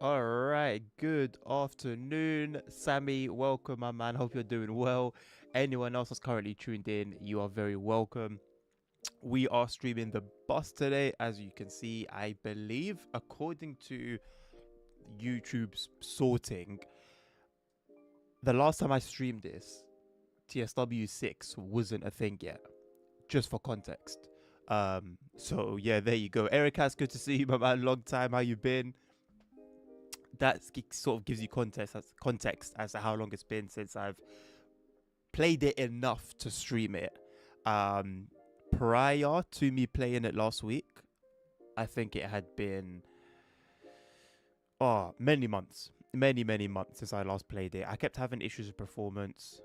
All right, good afternoon, Sammy. Welcome, my man. Hope you're doing well. Anyone else that's currently tuned in, you are very welcome. We are streaming the bus today, as you can see. I believe, according to YouTube's sorting, the last time I streamed this, TSW6 wasn't a thing yet. Just for context. So yeah, there you go. Eric, good to see you, my man. Long time. How you been? That sort of gives you context as to how long it's been since I've played it enough to stream it. Um, Prior to me playing it last week, I think it had been many months since I last played it. I kept having issues with performance,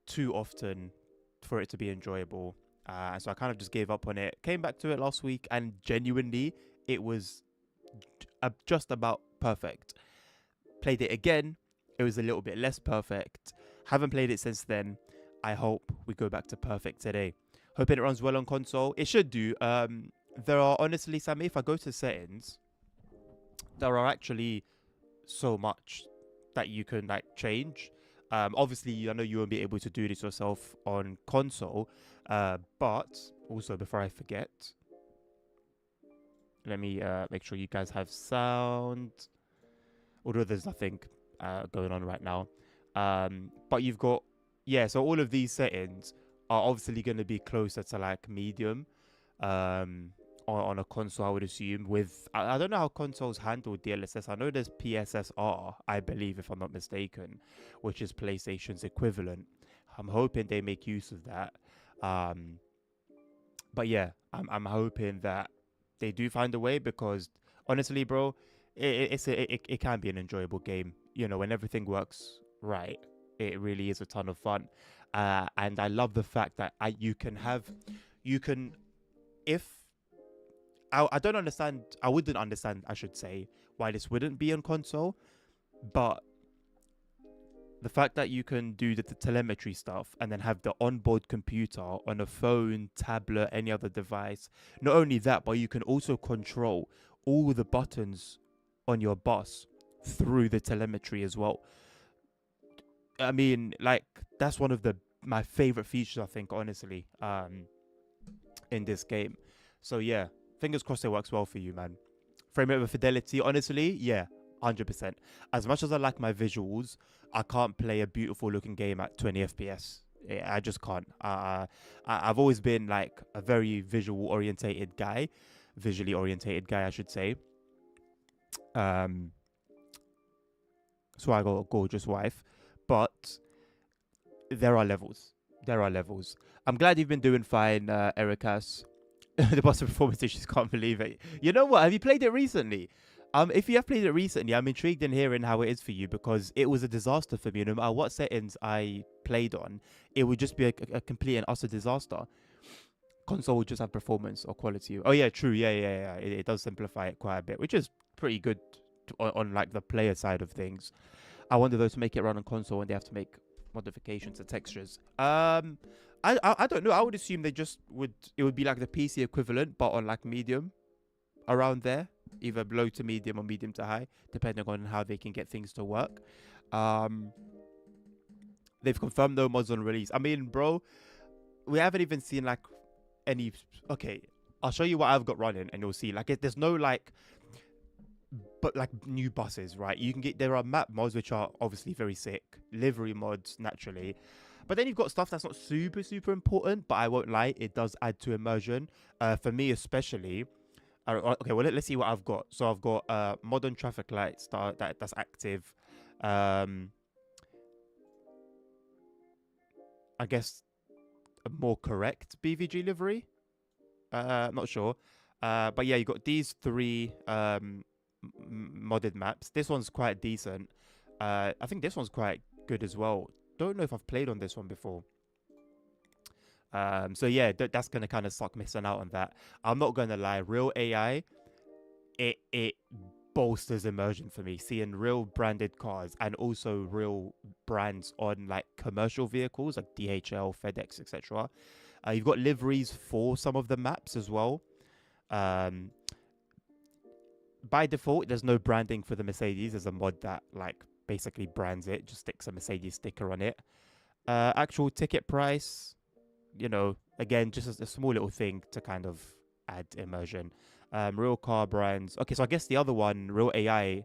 too often for it to be enjoyable. So I kind of just gave up on it. Came back to it last week, and genuinely, it was just about perfect. Played it again, it was a little bit less perfect. Haven't played it since then. I hope we go back to perfect today. Hoping it runs well on console. It should do. There are honestly, Sammy, if I go to settings, there are actually so much that you can like change. Obviously, I know you won't be able to do this yourself on console, but also before I forget, let me make sure you guys have sound. Although there's nothing going on right now, but you've got so all of these settings are obviously going to be closer to like medium. On a console, I would assume. With I don't know how consoles handle DLSS. I know there's PSSR, I believe, if I'm not mistaken, which is PlayStation's equivalent. I'm hoping they make use of that. But yeah, I'm hoping that they do find a way, because honestly, bro, it can be an enjoyable game. You know, when everything works right, it really is a ton of fun. And I love the fact that you can if I don't understand. I wouldn't understand, I should say, why this wouldn't be on console. But the fact that you can do the telemetry stuff and then have the onboard computer on a phone, tablet, any other device. Not only that, but you can also control all the buttons on your bus through the telemetry as well. I mean, like, that's one of my favorite features, I think, honestly, in this game. So yeah, fingers crossed it works well for you, man. Frame rate with fidelity, honestly, yeah, 100%. As much as I like my visuals, I can't play a beautiful looking game at 20 FPS. I just can't. I've always been like a very visually orientated guy, I should say. So I got a gorgeous wife, but there are levels. I'm glad you've been doing fine, Ericas. The boss performance issues, can't believe it. You know what? Have you played it recently? If you have played it recently, I'm intrigued in hearing how it is for you, because it was a disaster for me. No matter what settings I played on, it would just be a complete and utter disaster. Console would just have performance or quality. Oh yeah, true. Yeah. It does simplify it quite a bit, which is pretty good on like the player side of things. I wonder though, to make it run on console when they have to make modifications to textures. I don't know. I would assume it would be like the PC equivalent, but on like medium, around there, either low to medium or medium to high, depending on how they can get things to work. They've confirmed no mods on release. I mean, bro, we haven't even seen like any. Okay, I'll show you what I've got running, and you'll see. Like, there's no like, but like new buses, right? There are map mods which are obviously very sick, livery mods naturally. But then you've got stuff that's not super important, but I won't lie, it does add to immersion. For me especially. Okay, well, let's see what I've got. So I've got modern traffic lights that's active. I guess a more correct BVG livery. Not sure. But yeah, you got these three modded maps. This one's quite decent. I think this one's quite good as well. Don't know if I've played on this one before. So yeah, that's gonna kind of suck missing out on that. I'm not gonna lie, real AI, it bolsters immersion for me. Seeing real branded cars and also real brands on like commercial vehicles like DHL, FedEx, etc. You've got liveries for some of the maps as well. By default, there's no branding for the Mercedes. There's a mod that like basically brands it, just sticks a Mercedes sticker on it. Actual ticket price, you know, again, just a small little thing to kind of add immersion. Real car brands. Okay, so I guess the other one, real AI,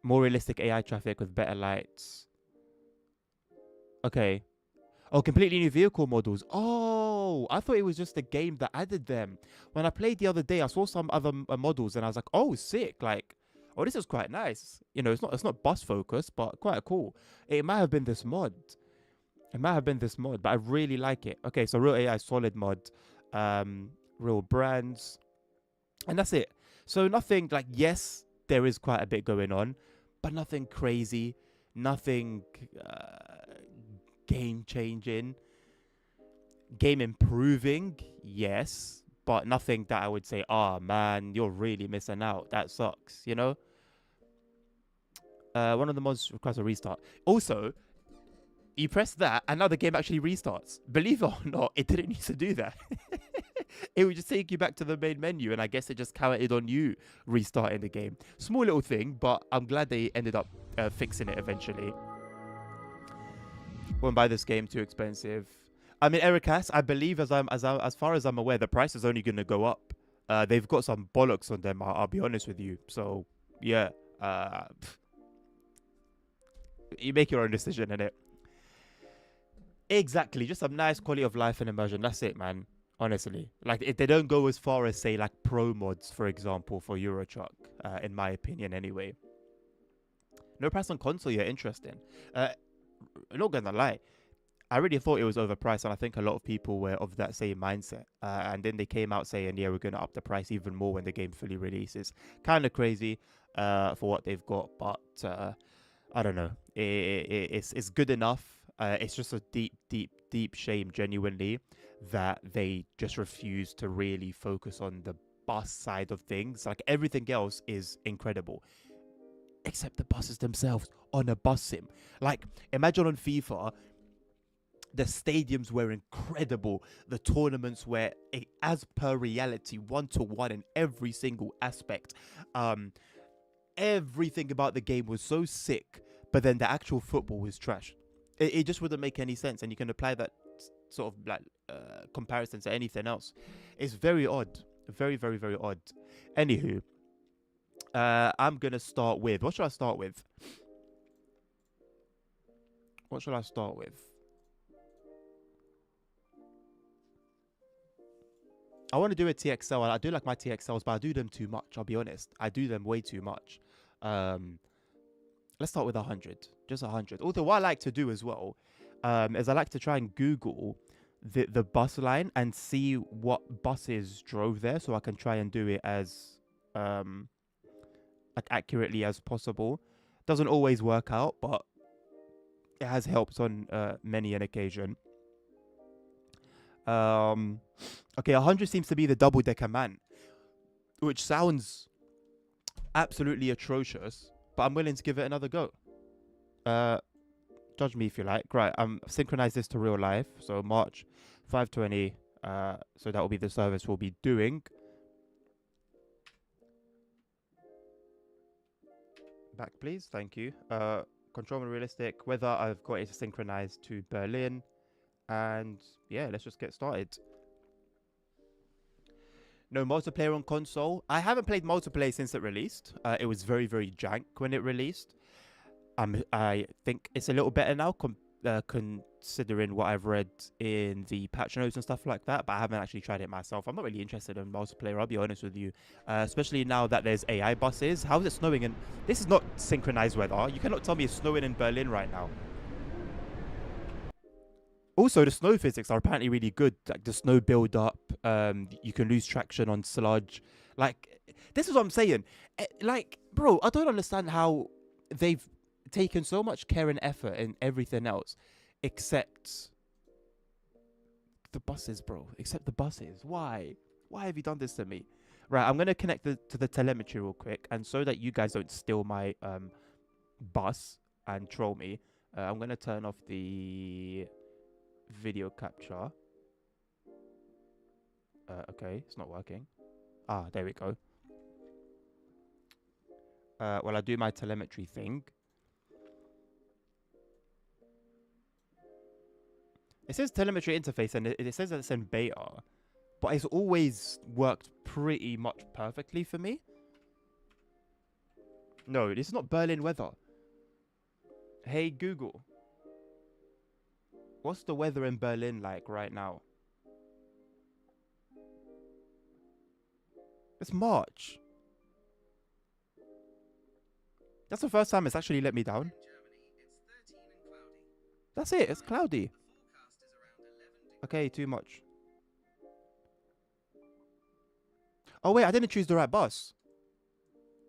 more realistic AI traffic with better lights. Okay. Oh, completely new vehicle models. Oh, I thought it was just a game that added them. When I played the other day, I saw some other models and I was like, oh, sick. Like, oh, this is quite nice. You know, it's not bus focused, but quite cool. It might have been this mod. It might have been this mod, but I really like it. Okay, so Real AI solid mod, real brands, and that's it. So nothing like, yes, there is quite a bit going on, but nothing crazy, nothing game changing, game improving, yes, but nothing that I would say, oh man, you're really missing out. That sucks, you know? One of the mods requires a restart. Also, you press that and now the game actually restarts. Believe it or not, it didn't need to do that. It would just take you back to the main menu, and I guess it just counted on you restarting the game. Small little thing, but I'm glad they ended up fixing it eventually. Won't buy this game, too expensive. I mean, Ericas, I believe as far as I'm aware, the price is only going to go up. They've got some bollocks on them. I'll be honest with you. So yeah, you make your own decision in it. Exactly, just some nice quality of life and immersion. That's it, man. Honestly, like if they don't go as far as say like pro mods, for example, for Euro Truck, in my opinion, anyway. No price on console yet. Interesting. I'm not gonna lie, I really thought it was overpriced, and I think a lot of people were of that same mindset. And then they came out saying, "Yeah, we're gonna up the price even more when the game fully releases." Kind of crazy, for what they've got, but I don't know. It's good enough. It's just a deep shame, genuinely, that they just refuse to really focus on the bus side of things. Like everything else is incredible, except the buses themselves on a bus sim. Like imagine on FIFA, the stadiums were incredible. The tournaments were, as per reality, 1-to-1 in every single aspect. Everything about the game was so sick, but then the actual football was trash. It just wouldn't make any sense, and you can apply that sort of like comparison to anything else. It's very odd, very odd. Anywho, I'm gonna start with, what should I start with? What should I start with? I want to do a TXL. I do like my TXLs, but I do them too much. I'll be honest. I do them way too much. Let's start with 100. Just 100. Although what I like to do as well, is I like to try and Google the bus line and see what buses drove there, so I can try and do it as like accurately as possible. Doesn't always work out, but it has helped on many an occasion. Okay, 100 seems to be the double decker man, which sounds absolutely atrocious, but I'm willing to give it another go. Judge me if you like. Right, synchronize this to real life. So March 520. So that will be the service we'll be doing. Back, please. Thank you. Control and realistic. Weather, I've got it synchronized to Berlin. And yeah, let's just get started. No multiplayer on console. I haven't played multiplayer since it released. It was very jank when it released. I think it's a little better now, considering what I've read in the patch notes and stuff like that. But I haven't actually tried it myself. I'm not really interested in multiplayer, I'll be honest with you. Especially now that there's AI buses. How is it snowing? And this is not synchronized weather. You cannot tell me it's snowing in Berlin right now. Also, the snow physics are apparently really good. Like the snow build up, you can lose traction on sludge. Like, this is what I'm saying. Like, bro, I don't understand how they've taken so much care and effort in everything else, except the buses, bro. Except the buses. Why? Why have you done this to me? Right, I'm gonna connect to the telemetry real quick, and so that you guys don't steal my bus and troll me, I'm gonna turn off the video capture. Okay, it's not working. Ah, there we go. Well, I do my telemetry thing. It says telemetry interface, and it says that it's in beta, but it's always worked pretty much perfectly for me. No, this is not Berlin weather. Hey Google, what's the weather in Berlin like right now? It's March. That's the first time it's actually let me down. That's it. It's cloudy. Okay, too much. Oh wait, I didn't choose the right bus.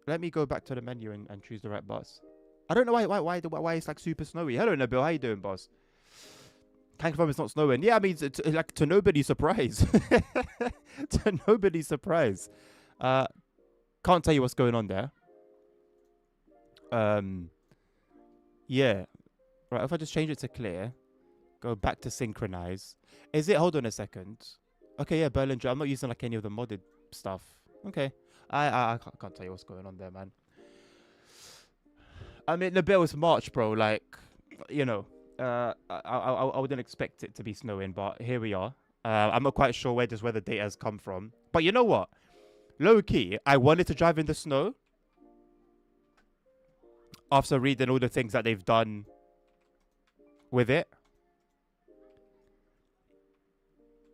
Let me go back to the menu and choose the right bus. I don't know why it's like super snowy. Hello, Nabil. How you doing, boss? Can't confirm it's not snowing. Yeah, I mean, it's like to nobody's surprise. To nobody's surprise. Can't tell you what's going on there. Yeah. Right, if I just change it to clear, go back to synchronize. Is it? Hold on a second. Okay, yeah, Berlinger. I'm not using like any of the modded stuff. Okay. I can't tell you what's going on there, man. I mean, the bill is March, bro. Like, you know, I wouldn't expect it to be snowing, but here we are. I'm not quite sure where this weather data has come from. But you know what? Low key, I wanted to drive in the snow after reading all the things that they've done with it.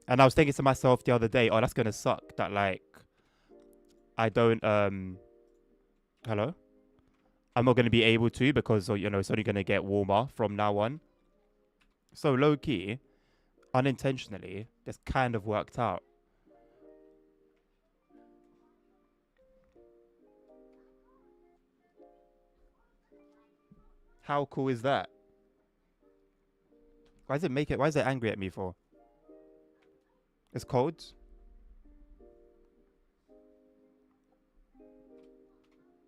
And I was thinking to myself the other day, oh, that's going to suck that, like, I don't, hello? I'm not going to be able to because, you know, it's only going to get warmer from now on. So low key, unintentionally, this kind of worked out. How cool is that? Why is it angry at me for? It's cold.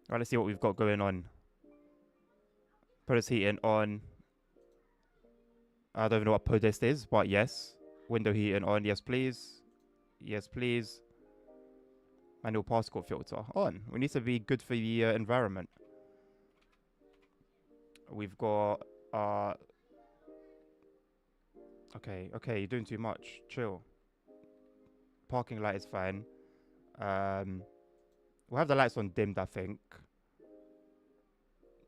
Right, let's see what we've got going on. Podest heating on. I don't even know what Podest is, but yes. Window heating on, yes please. Yes please. Manual particle filter on. We need to be good for the environment. We've got okay, you're doing too much. Chill. Parking light is fine. We'll have the lights on dimmed, I think.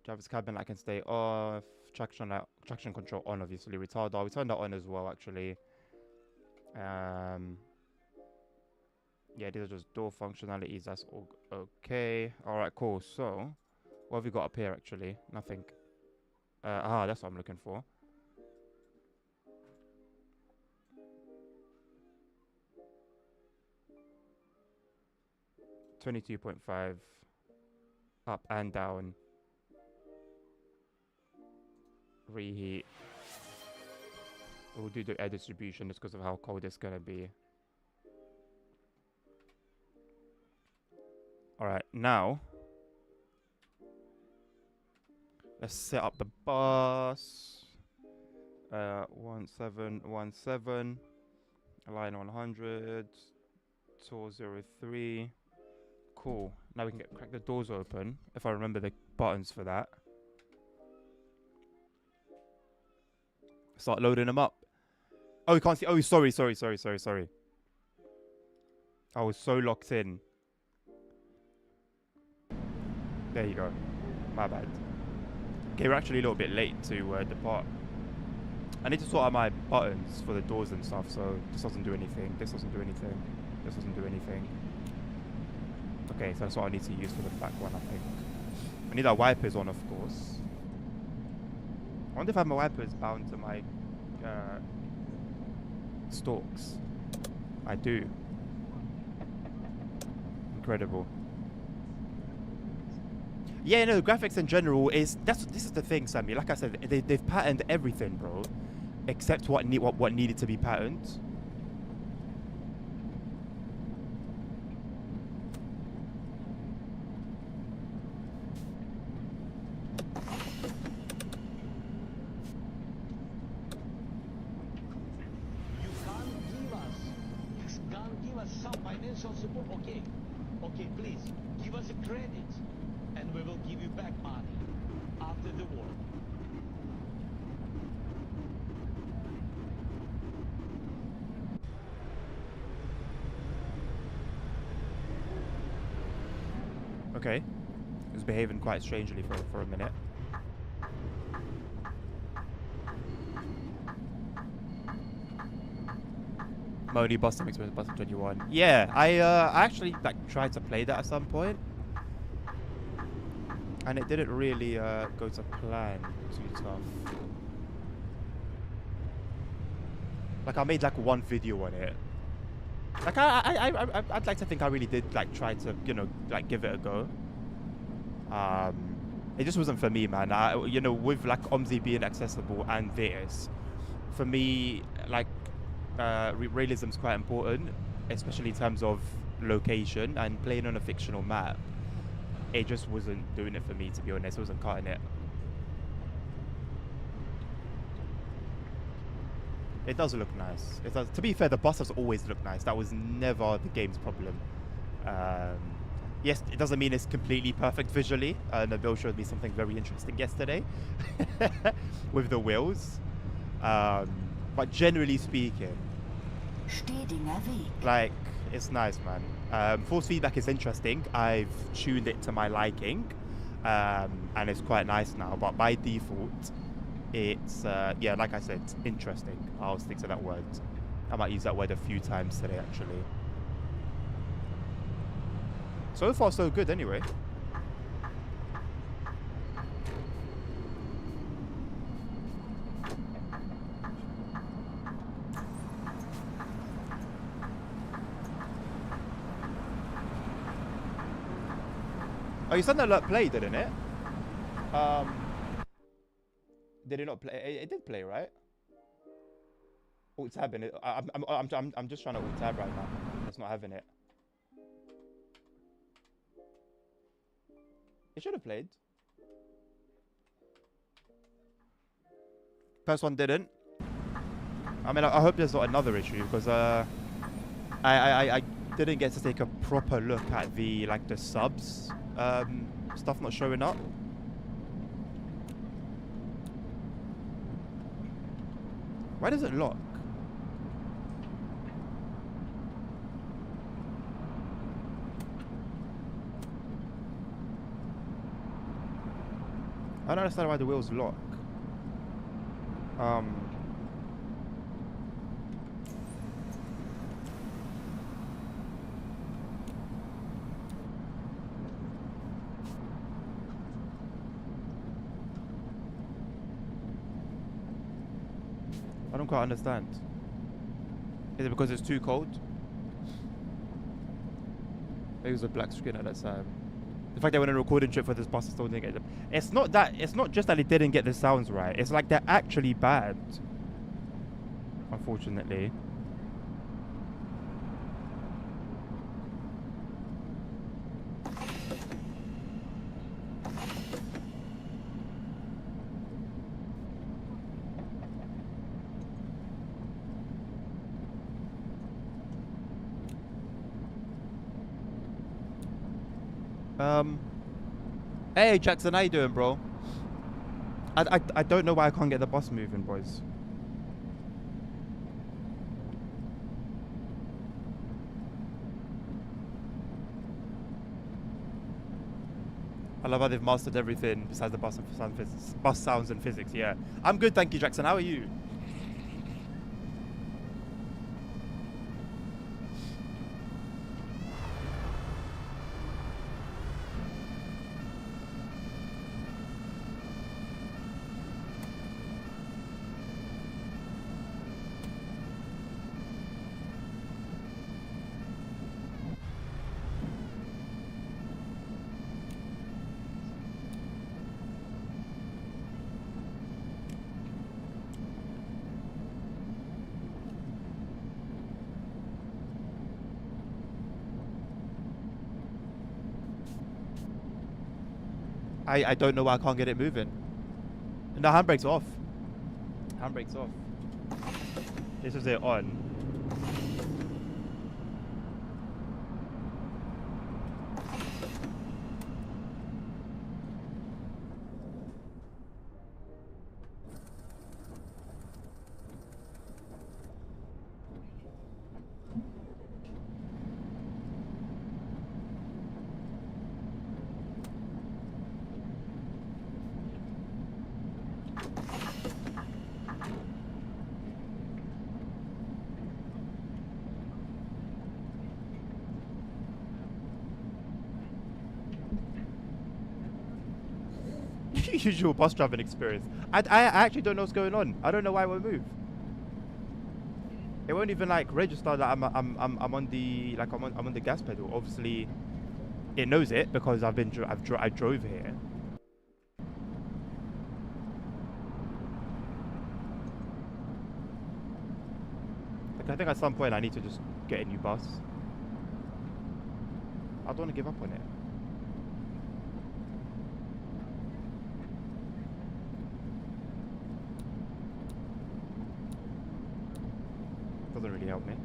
Driver's cabin light can stay off. Traction control on, obviously. Retardar, we turned that on as well, actually. Yeah, these are just door functionalities. That's all okay. All right, cool. So, what have we got up here, actually? Nothing. That's what I'm looking for. $22.5 up and down. Reheat. We'll do the air distribution just because of how cold it's gonna be. Alright, now let's set up the bus. 1717 line 100 tour 03. Cool. Now we can crack the doors open if I remember the buttons for that. Start loading them up. Oh, you can't see. Oh, sorry. I was so locked in. There you go. My bad. Okay, we're actually a little bit late to depart. I need to sort out my buttons for the doors and stuff, so this doesn't do anything. This doesn't do anything. This doesn't do anything. Okay, so that's what I need to use for the back one, I think. I need our wipers on, of course. I wonder if I have my wipers bound to my stalks. I do. Incredible. Yeah, no, the graphics in general this is the thing, Sammy. Like I said, they've patterned everything, bro, except what needed to be patterned. Okay, please, give us a credit, and we will give you back money after the war. Okay. It was behaving quite strangely for a minute. Modi Boston Express Boston 21. Yeah, I actually like tried to play that at some point. And it didn't really go to plan too tough. Like I made like one video on it. Like I'd like to think I really did like try to, you know, like give it a go. It just wasn't for me, man. You know, with like OMSI being accessible and this, for me, like realism's quite important, especially in terms of location and playing on a fictional map. It just wasn't doing it for me, to be honest. It wasn't cutting it. It does look nice. It does. To be fair, the buses always look nice. That was never the game's problem. Yes, it doesn't mean it's completely perfect visually. Nabil showed me something very interesting yesterday with the wheels. But generally speaking, like, it's nice, man. Force feedback is interesting. I've tuned it to my liking, and it's quite nice now. But by default, it's, yeah, like I said, interesting. I'll stick to that word. I might use that word a few times today, actually. So far, so good, anyway. Oh, you said that alert played, didn't it? Did it not play? It did play, right? Alt tab in it. I'm just trying to alt tab right now. It's not having it. It should have played. First one didn't. I mean, I hope there's not another issue because I didn't get to take a proper look at the like the subs stuff not showing up. Why does it lock? I don't understand why the wheels lock. I don't quite understand. Is it because it's too cold? Maybe it was a black screen at that time. The fact they went on a recording trip for this bus still didn't get them. It's not just that it didn't get the sounds right. It's like they're actually bad. Unfortunately. Hey Jackson, how you doing, bro? I don't know why I can't get the bus moving, boys. I love how they've mastered everything besides the bus sounds and physics. Yeah, I'm good, thank you, Jackson. How are you? I don't know why I can't get it moving. No, handbrake's off. Handbrake's off. This is it on. usual bus driving experience. I actually don't know what's going on. I don't know why it won't move. It won't even like register that I'm on the I'm on the gas pedal. Obviously, it knows it because I drove here. Like, I think at some point I need to just get a new bus. I don't want to give up on it. Doesn't really help me.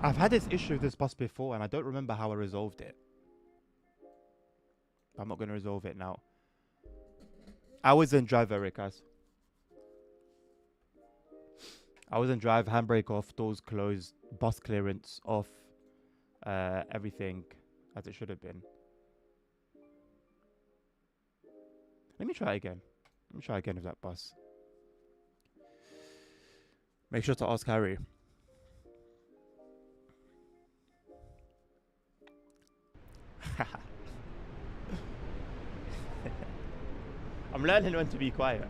I've had this issue with this bus before and I don't remember how I resolved it. I'm not going to resolve it now. I was in drive, Eric, guys. I was in drive, handbrake off, doors closed, bus clearance off, everything as it should have been. Let me try again. Let me try again with that bus. Make sure to ask Harry. I'm learning when to be quiet.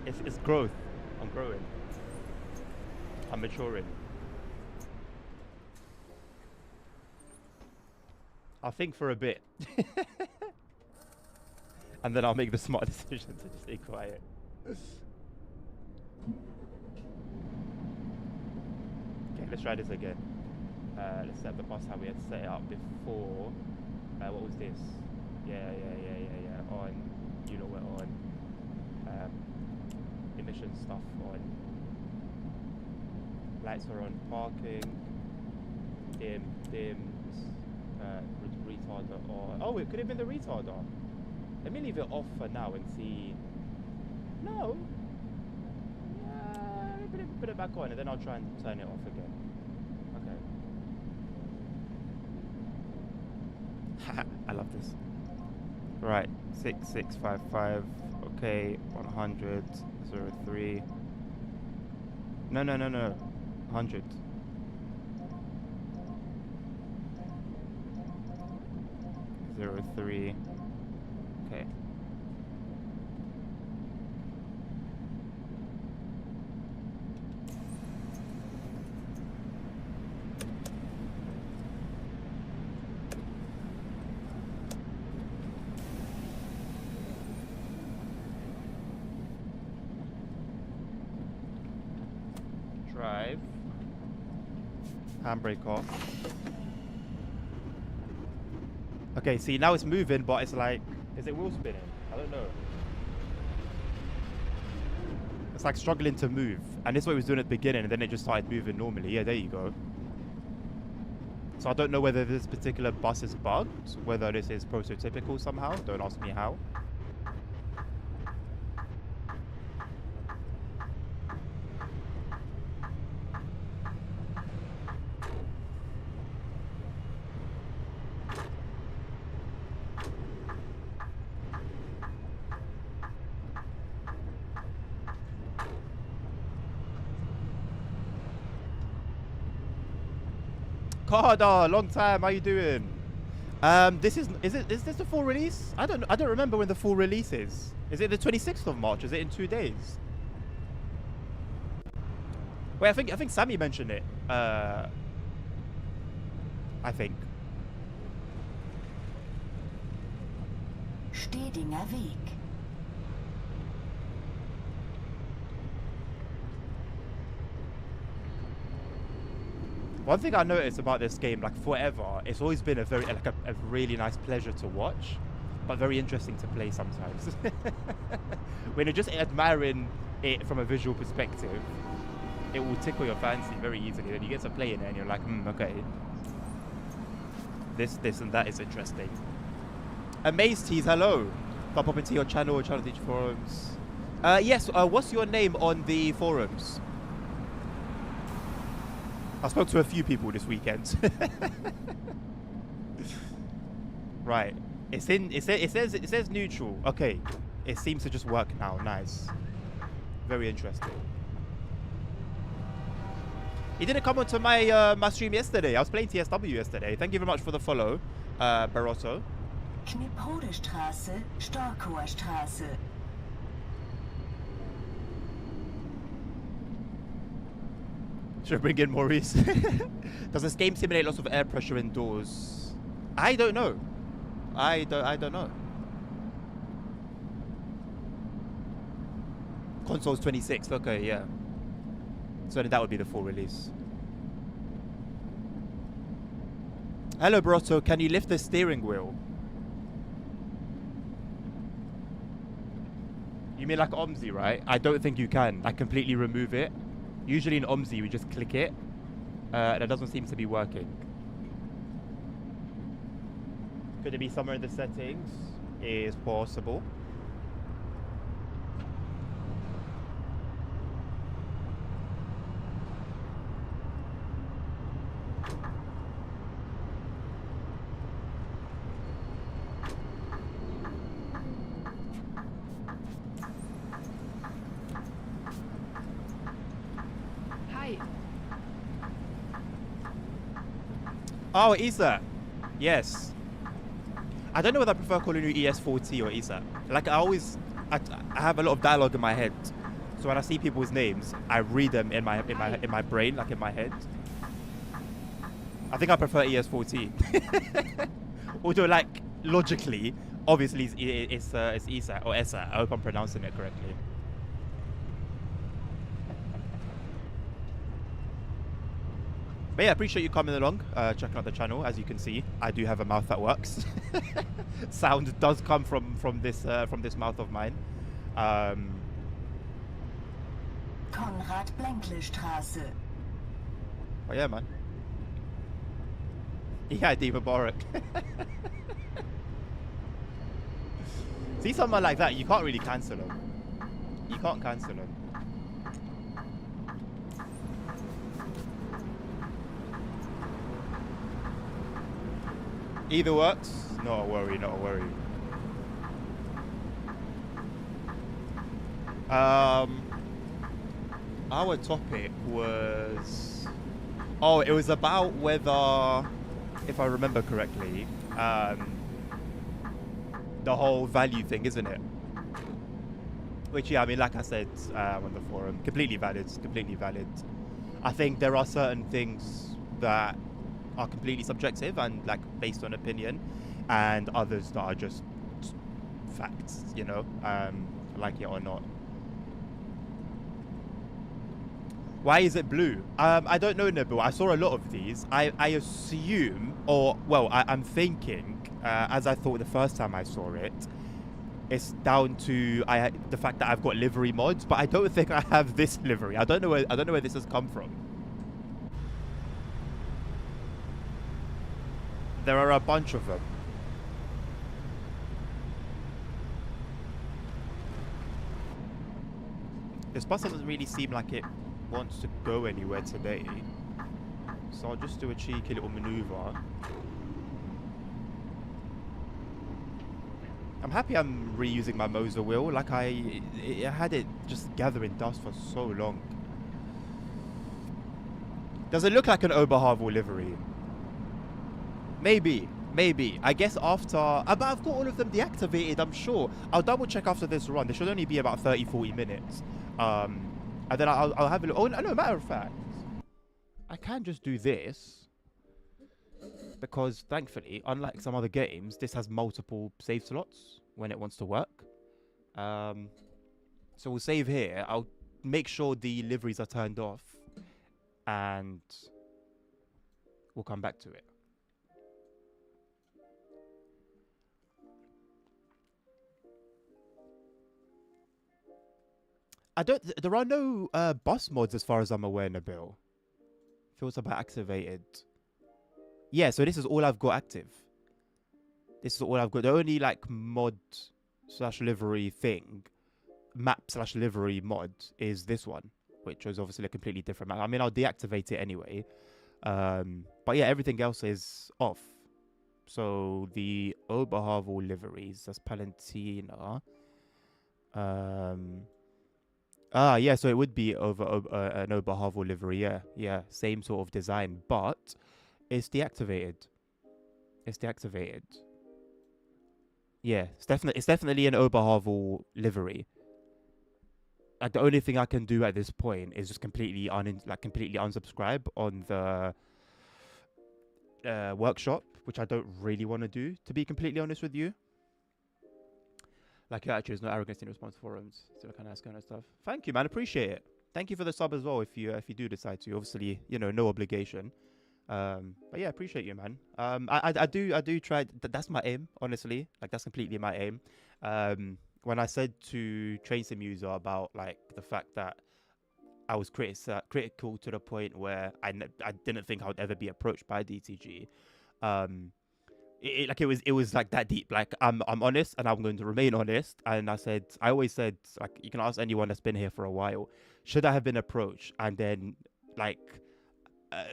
It's growth. I'm growing. I'm maturing. I'll think for a bit. And then I'll make the smart decision to just stay quiet. Okay, let's try this again. Let's set the bus how we had set it up before. What was this? Yeah. On. You know we're on. Emission stuff on. Lights are on. Parking. Dimmed. Retarder on. Oh, it could have been the retarder. Let me leave it off for now and see. No. Yeah, let me put it back on and then I'll try and turn it off again. Okay. I love this. Right, 6655. Okay, 100, 03. No. 100. Zero 03. Okay. Drive. Handbrake off. Okay, see now it's moving, but it's like, is it wheel spinning? I don't know. It's like struggling to move. And this is what it was doing at the beginning, and then it just started moving normally. Yeah, there you go. So I don't know whether this particular bus is bugged, whether this is prototypical somehow. Don't ask me how. Carda, long time. How you doing? Is this the full release? I don't remember when the full release is. Is it the 26th of March? Is it in 2 days? Wait, I think Sammy mentioned it. I think. Stedinger Weg. One thing I noticed about this game, like forever, it's always been a very a really nice pleasure to watch, but very interesting to play sometimes. When you're just admiring it from a visual perspective, it will tickle your fancy very easily. Then you get to play it and you're like, okay, this and that is interesting. Amaze Tease, hello. I'll pop into your channel or Channel Teach forums. Yes. What's your name on the forums? I spoke to a few people this weekend. Right. It's in. It says neutral. Okay. It seems to just work now. Nice. Very interesting. He didn't come onto my my stream yesterday. I was playing TSW yesterday. Thank you very much for the follow, Barotto. Kniphode Straße, Storkower Straße. Should I bring in Maurice? Does this game simulate lots of air pressure indoors? I don't know. I don't know. Console's 26th. Okay, yeah. So then that would be the full release. Hello, Brotto. Can you lift the steering wheel? You mean like OMSI, right? I don't think you can. I completely remove it. Usually in OMSI, we just click it. That doesn't seem to be working. Could it be somewhere in the settings? Is possible. Hi. Oh, ESA. Yes. I don't know whether I prefer calling you ES4T or ESA. Like I have a lot of dialogue in my head. So when I see people's names, I read them in my brain, like in my head. I think I prefer ES4T. Although, like logically, obviously it's ESA or ESA. I hope I'm pronouncing it correctly. But yeah, appreciate you coming along, checking out the channel. As you can see, I do have a mouth that works. Sound does come from this mouth of mine. Konrad Blenkle Straße. Oh yeah, man. Yeah, Diva Barak. See someone like that, you can't really cancel them. You can't cancel them. Either works. Not a worry, not a worry. Our topic was... Oh, it was about whether, if I remember correctly, the whole value thing, isn't it? Which, yeah, I mean, like I said on the forum, completely valid, completely valid. I think there are certain things that are completely subjective and like based on opinion, and others that are just facts, you know, like it or not. Why is it blue? I don't know, Nabil. I saw a lot of these. I assume, or well, I'm thinking, as I thought the first time I saw it, it's down to the fact that I've got livery mods, but I don't think I have this livery. I don't know where this has come from. There are a bunch of them. This bus doesn't really seem like it wants to go anywhere today. So I'll just do a cheeky little maneuver. I'm happy I'm reusing my Moser wheel. Like I had it just gathering dust for so long. Does it look like an Oberhavel livery? Maybe. I guess after... but I've got all of them deactivated, I'm sure. I'll double check after this run. They should only be about 30-40 minutes. And then I'll have a look. Oh, no, matter of fact, I can just do this. Because, thankfully, unlike some other games, this has multiple save slots when it wants to work. So we'll save here. I'll make sure the liveries are turned off. And we'll come back to it. There are no bus mods as far as I'm aware, Nabil. Feels about activated. Yeah, so this is all I've got active. This is all I've got. The only like mod / livery thing, map / livery mod is this one, which was obviously a completely different map. I mean, I'll deactivate it anyway. But yeah, everything else is off. So the Oberhavel liveries, that's Palantina. Yeah, so it would be an Oberhavel livery, yeah, same sort of design, but it's deactivated. Yeah, it's definitely an Oberhavel livery. Like the only thing I can do at this point is just completely unsubscribe on the workshop, which I don't really want to do, to be completely honest with you. Like, actually, there's no arrogance in response forums. So kind of stuff. Thank you, man. Appreciate it. Thank you for the sub as well. If you do decide to, obviously, no obligation. But yeah, appreciate you, man. I do try. That's my aim, honestly. Like, that's completely my aim. When I said to Train Sim User about like the fact that I was critical to the point where I didn't think I would ever be approached by DTG. It was like that deep. Like I'm honest, and I'm going to remain honest. And I always said, like, you can ask anyone that's been here for a while, should I have been approached? And then like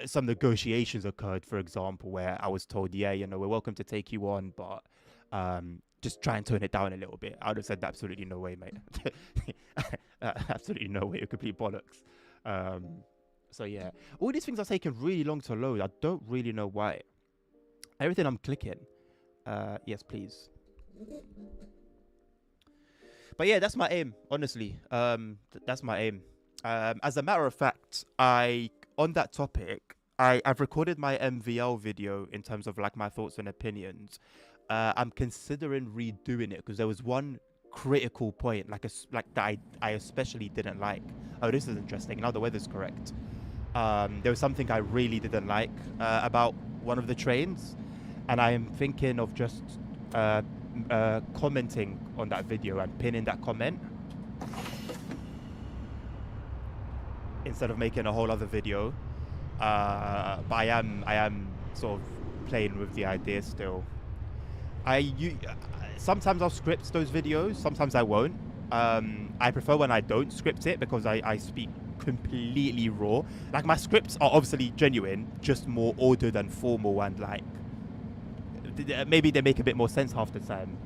some negotiations occurred, for example, where I was told, yeah, we're welcome to take you on, but just try and tone it down a little bit. I would have said absolutely no way, mate. Absolutely no way. Complete bollocks. So yeah, all these things are taking really long to load. I don't really know why. Everything I'm clicking. Yes, please. But yeah, that's my aim, honestly. That's my aim. As a matter of fact, on that topic, I've recorded my MVL video in terms of like my thoughts and opinions. I'm considering redoing it because there was one critical point like that I especially didn't like. Oh, this is interesting. Now the weather's correct. There was something I really didn't like about one of the trains, and I am thinking of just commenting on that video and pinning that comment instead of making a whole other video. But I am sort of playing with the idea still. Sometimes I'll script those videos, sometimes I won't. I prefer when I don't script it because I speak completely raw. Like, my scripts are obviously genuine, just more ordered and formal, and like maybe they make a bit more sense half the time.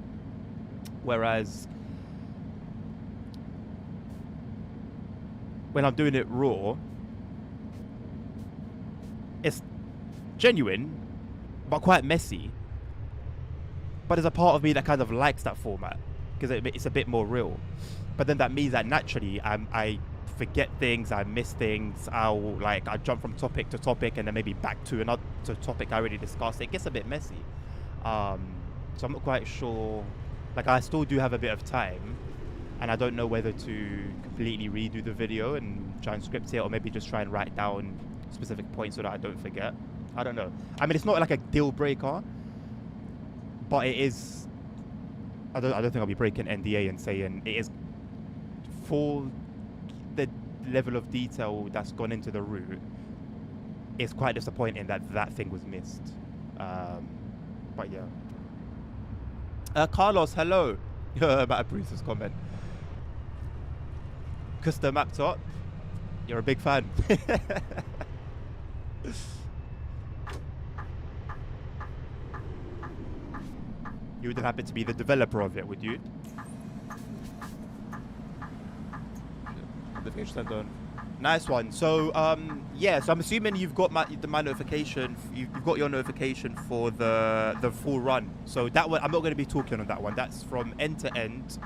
Whereas when I'm doing it raw, it's genuine but quite messy. But there's a part of me that kind of likes that format because it's a bit more real. But then that means that naturally I forget things, I miss things. I jump from topic to topic and then maybe back to another topic I already discussed. It gets a bit messy. So I'm not quite sure. Like, I still do have a bit of time, and I don't know whether to completely redo the video and try and script it, or maybe just try and write down specific points so that I don't forget. I don't know. I mean, it's not like a deal breaker, but it is. I don't think I'll be breaking NDA and saying it is for the level of detail that's gone into the route. It's quite disappointing that thing was missed. But yeah. Carlos, hello. About Bruce's comment. Custom map top. You're a big fan. You wouldn't happen to be the developer of it, would you? Nice one. So, yeah. So I'm assuming you've got my notification. You've got your notification for the full run. So that one, I'm not going to be talking on that one. That's from end to end.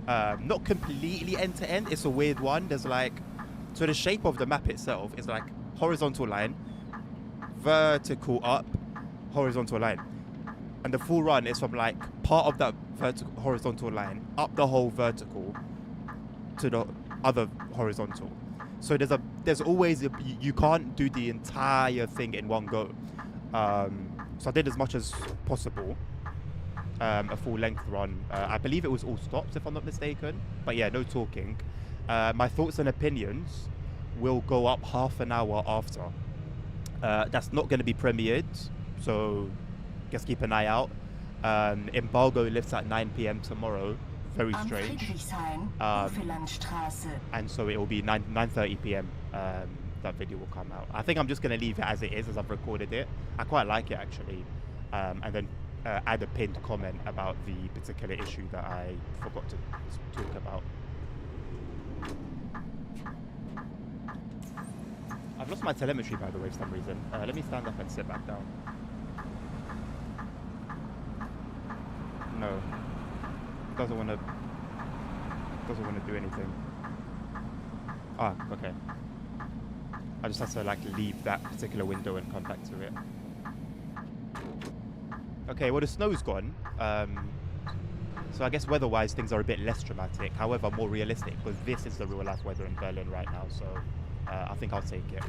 Not completely end to end. It's a weird one. There's like, so the shape of the map itself is like horizontal line, vertical up, horizontal line. And the full run is from like part of that vertical horizontal line up the whole vertical to the other horizontal. So there's always you can't do the entire thing in one go. So I did as much as possible. A full length run. I believe it was all stops if I'm not mistaken. But yeah, no talking. My thoughts and opinions will go up half an hour after. That's not going to be premiered, so just keep an eye out. Embargo lifts at 9 p.m. tomorrow. Very strange. And so it will be 9:30 p.m. That video will come out. I think I'm just going to leave it as it is, as I've recorded it. I quite like it, actually. and then add a pinned comment about the particular issue that I forgot to talk about. I've lost my telemetry, by the way, for some reason. Let me stand up and sit back down. No, doesn't want to do anything. Ah, okay. I just have to like leave that particular window and come back to it. Okay, well the snow's gone. So I guess weather-wise things are a bit less dramatic, however more realistic, because this is the real-life weather in Berlin right now. So I think I'll take it.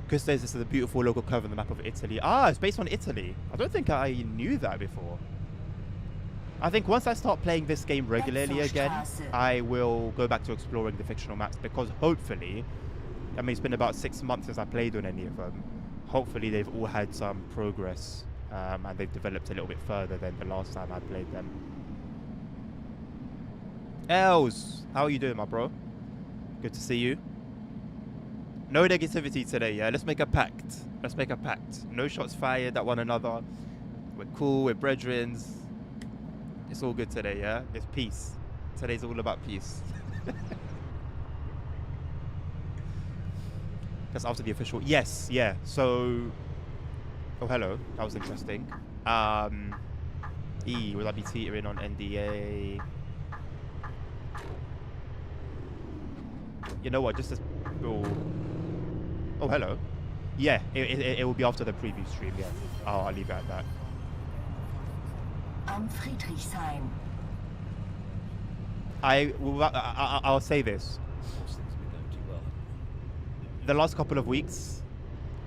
Chris says this is a beautiful local curve on the map of Italy. Ah, it's based on Italy. I don't think I knew that before. I think once I start playing this game regularly again, I will go back to exploring the fictional maps, because hopefully, I mean, it's been about 6 months since I played on any of them. Hopefully they've all had some progress and they've developed a little bit further than the last time I played them. Els, how are you doing, my bro? Good to see you. No negativity today, yeah? Let's make a pact. Let's make a pact. No shots fired at one another. We're cool, we're brethrens. It's all good today, yeah? It's peace. Today's all about peace. That's after the official. Yes, yeah. So, oh hello. That was interesting. Will I be teetering on NDA? You know what? Just as oh hello. Yeah, it will be after the preview stream. Yeah. I'll leave it at that. Am Friedrichshain. I'll say this. The last couple of weeks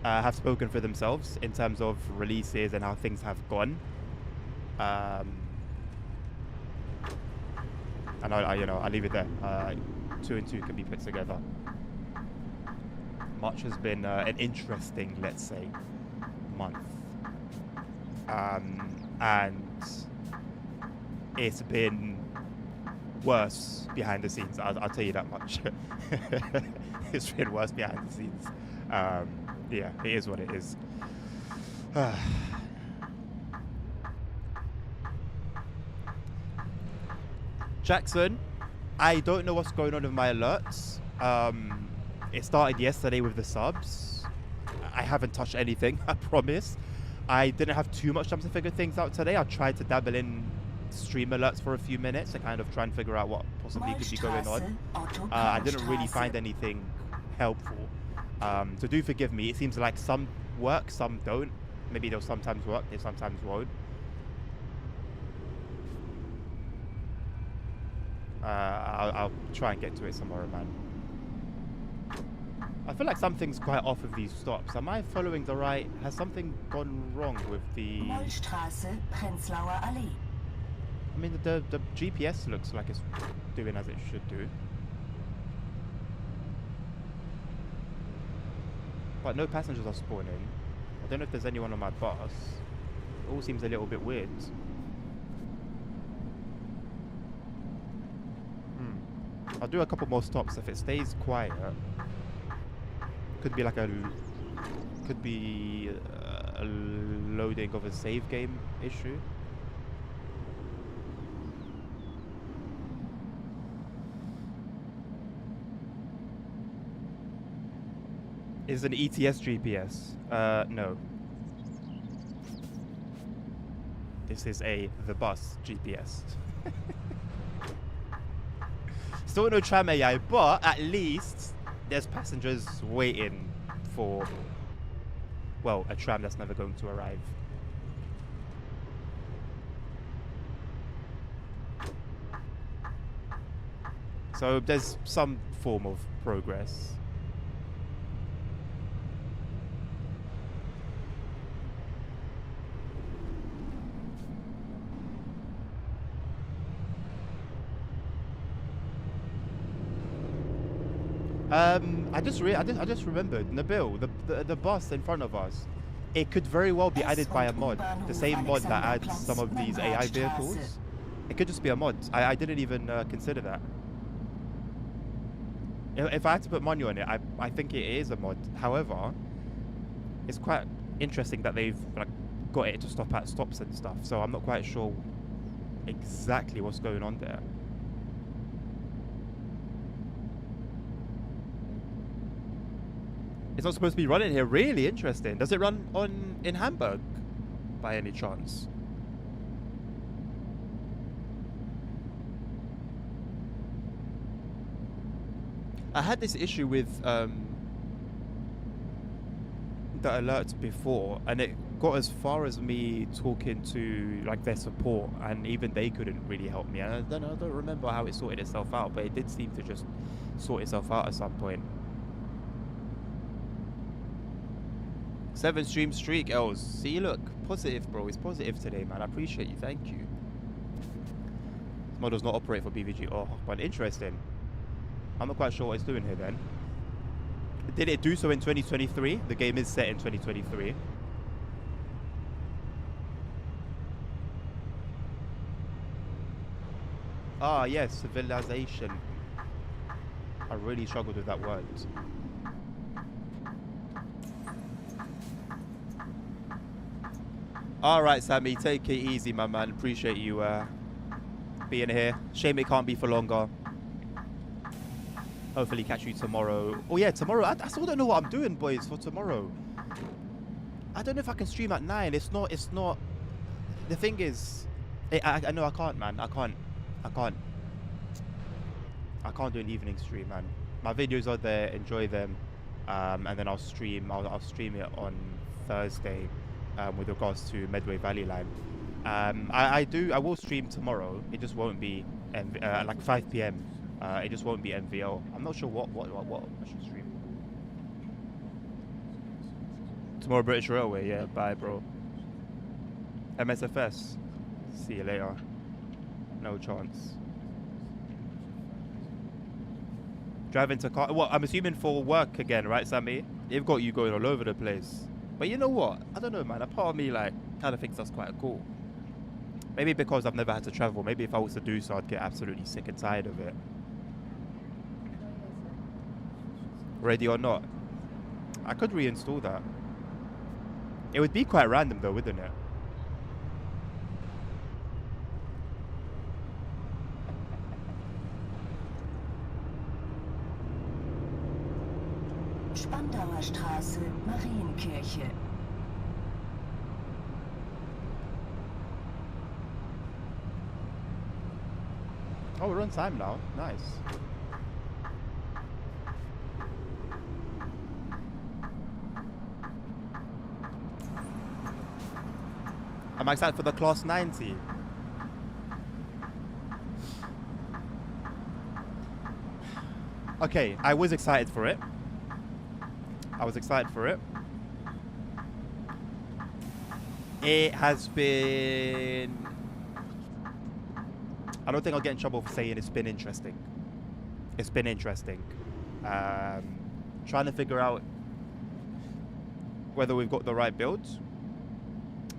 have spoken for themselves in terms of releases and how things have gone. And I'll leave it there. 2 and 2 can be put together. March has been an interesting, let's say, month. And it's been worse behind the scenes. I'll tell you that much. It's been worse behind the scenes. Yeah, it is what it is. Jackson, I don't know what's going on with my alerts. It started yesterday with the subs. I haven't touched anything, I promise. I didn't have too much time to figure things out today. I tried to dabble in stream alerts for a few minutes to kind of try and figure out what possibly could be going on. I didn't really find anything helpful. So do forgive me. It seems like some work, some don't. Maybe they'll sometimes work, they sometimes won't. I'll try and get to it tomorrow, man. I feel like something's quite off with these stops. Am I following the right? Has something gone wrong with the... Mollstraße, Prenzlauer Allee. I mean, the GPS looks like it's doing as it should do. But no passengers are spawning. I don't know if there's anyone on my bus. It all seems a little bit weird. I'll do a couple more stops. If it stays quiet, could be like a loading of a save game issue. Is an ETS GPS? No. This is the bus GPS. Still no tram AI, but at least there's passengers waiting for, well, a tram that's never going to arrive. So there's some form of progress. I just remembered, Nabil, the bus in front of us, it could very well be added by a mod. The same mod that adds some of these AI vehicles. It could just be a mod. I didn't even consider that. If I had to put money on it, I think it is a mod. However, it's quite interesting that they've like got it to stop at stops and stuff. So I'm not quite sure exactly what's going on there. It's not supposed to be running here. Really interesting. Does it run in Hamburg by any chance? I had this issue with the alerts before, and it got as far as me talking to like their support, and even they couldn't really help me. And I don't remember how it sorted itself out, but it did seem to just sort itself out at some point. 7 stream streak, Els. See, look, positive, bro. It's positive today, man. I appreciate you. Thank you. This mod does not operate for BVG. Oh, but interesting. I'm not quite sure what it's doing here then. Did it do so in 2023? The game is set in 2023. Ah, yes, civilization. I really struggled with that word. Alright, Sammy, take it easy, my man. Appreciate you being here. Shame it can't be for longer. Hopefully catch you tomorrow. Oh yeah, tomorrow. I still don't know what I'm doing, boys, for tomorrow. I don't know if I can stream at 9. It's not. The thing is, I know I can't, man. I can't do an evening stream, man. My videos are there. Enjoy them, and then I'll stream. I'll stream it on Thursday. With regards to Medway Valley Line, I will stream tomorrow. It just won't be like 5 p.m. It just won't be MVL. I'm not sure what I should stream tomorrow. British Railway, yeah. Bye, bro. MSFS. See you later. No chance. Driving to car. Well, I'm assuming for work again, right, Sammy? They've got you going all over the place. But you know what? I don't know, man. A part of me, like, kind of thinks that's quite cool. Maybe because I've never had to travel. Maybe if I was to do so, I'd get absolutely sick and tired of it. Ready or not? I could reinstall that. It would be quite random, though, wouldn't it? Spandauer Straße, Marienkirche. Oh, we're on time now. Nice. I'm excited for the Class 90. Okay, I was excited for it. It has been... I don't think I'll get in trouble for saying it's been interesting. It's been interesting. Trying to figure out whether we've got the right builds,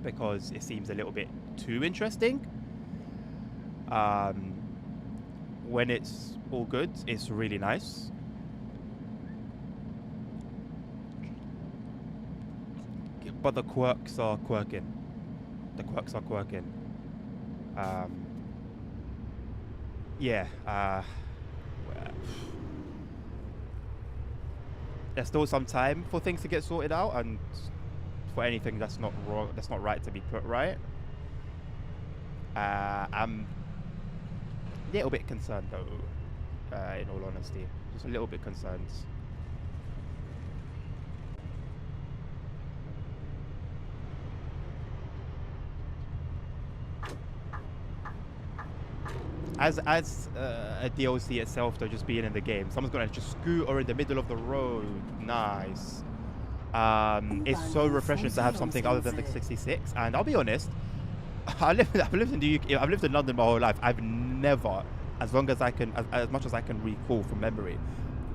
because it seems a little bit too interesting. When it's all good, it's really nice. But the quirks are quirking. Yeah. There's still some time for things to get sorted out, and for anything that's not wrong, that's not right to be put right. I'm a little bit concerned, though. In all honesty, just a little bit concerned. As a DLC itself, though, just being in the game, someone's gonna just scoot or in the middle of the road. Nice. It's so refreshing to have something other than the 66. And I'll be honest, I've lived in the UK. I've lived in London my whole life. I've never, as much as I can recall from memory,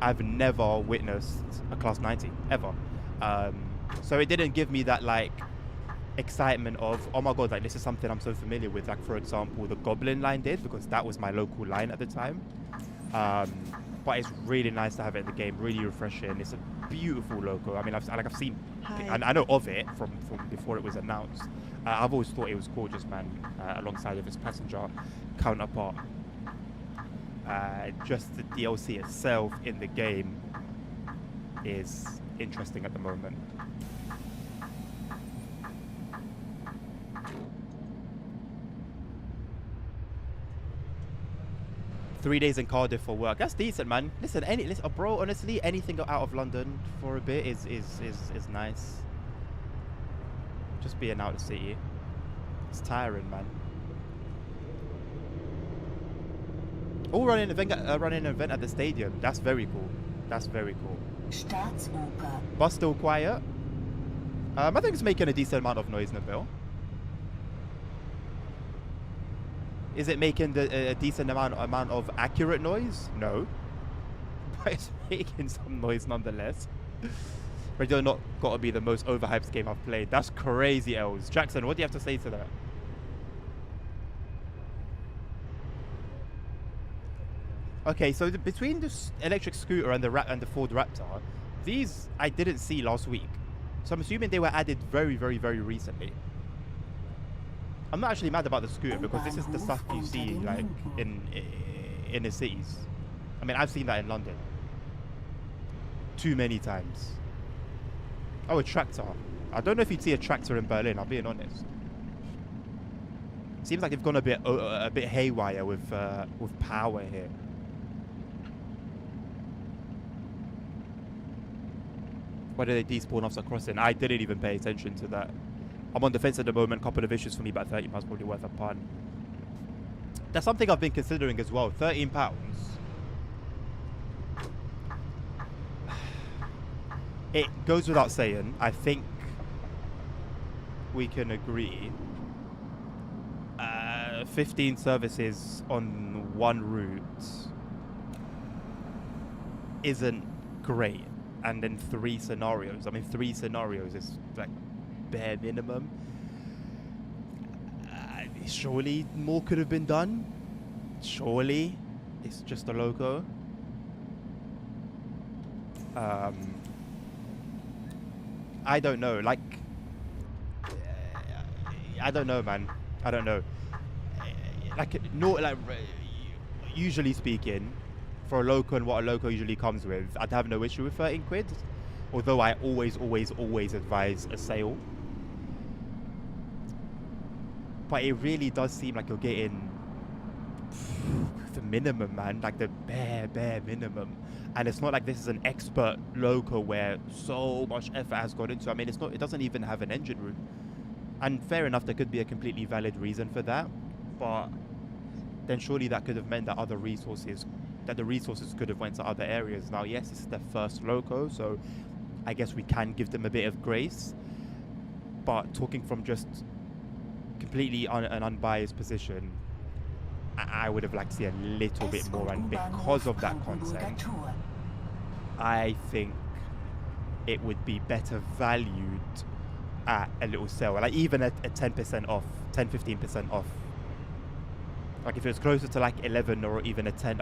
I've never witnessed a Class 90 ever. So it didn't give me that like excitement of, oh my god, like this is something I'm so familiar with. Like, for example, the Goblin line did, because that was my local line at the time. But it's really nice to have it in the game, really refreshing. It's a beautiful loco. I mean, I've seen, Hi. and I know of it from before it was announced. I've always thought it was gorgeous, man. Alongside of its passenger counterpart. Just the DLC itself in the game is interesting at the moment. Three days in Cardiff for work. That's decent, man. Listen, bro. Honestly, anything out of London for a bit is nice. Just being out of the city, it's tiring, man. Oh, running an event at the stadium. That's very cool. That's very cool. Staatsoper. Bus still quiet. I think it's making a decent amount of noise, Nabil. Is it making a decent amount of accurate noise? No. But it's making some noise nonetheless. Radio not got to be the most overhyped game I've played. That's crazy, Els. Jackson, what do you have to say to that? Okay, so between the electric scooter and the Ford Raptor, these I didn't see last week. So I'm assuming they were added very, very, very recently. I'm not actually mad about the scooter because this is the stuff you see like in the cities. I mean, I've seen that in London too many times. Oh, a tractor. I don't know if you'd see a tractor in Berlin, I'll being honest. Seems like they've gone a bit haywire with power here. Why did they despawn off the crossing? I didn't even pay attention to that. I'm on the fence at the moment. Couple of issues for me, but £30 probably worth a punt. That's something I've been considering as well. £13. It goes without saying. I think we can agree. 15 services on one route isn't great, and then 3 scenarios. I mean, 3 scenarios is like bare minimum. Surely more could have been done. Surely it's just a loco. I don't know. Like, I don't know, man. I don't know. Usually speaking, for a loco and what a loco usually comes with, I'd have no issue with 13 quid. Although I always advise a sale. But it really does seem like you're getting the minimum, man. Like the bare minimum. And it's not like this is an expert loco where so much effort has gone into. I mean, it doesn't even have an engine room. And fair enough, there could be a completely valid reason for that. But then surely that could have meant that the resources could have went to other areas. Now, yes, this is their first loco, so I guess we can give them a bit of grace. But talking from just completely an unbiased position, I would have liked to see a little bit more, and because of that content, I think it would be better valued at a little sale, like even at 10% off, 10-15% off. Like if it was closer to like 11 or even a 10,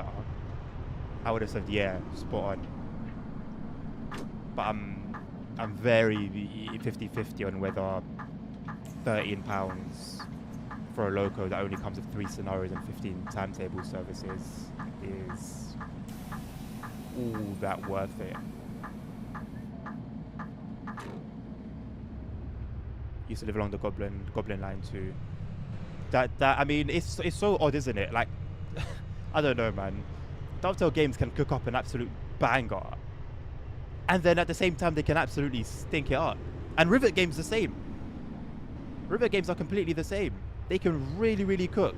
I would have said yeah, spot on. But I'm very 50-50 on whether £13 for a loco that only comes with 3 scenarios and 15 timetable services is all that worth it. Used to live along the Goblin line too. That I mean, it's so odd, isn't it? Like, I don't know, man. Dovetail Games can cook up an absolute banger, and then at the same time they can absolutely stink it up. And Rivet Games the same. Rivet Games are completely the same. They can really cook,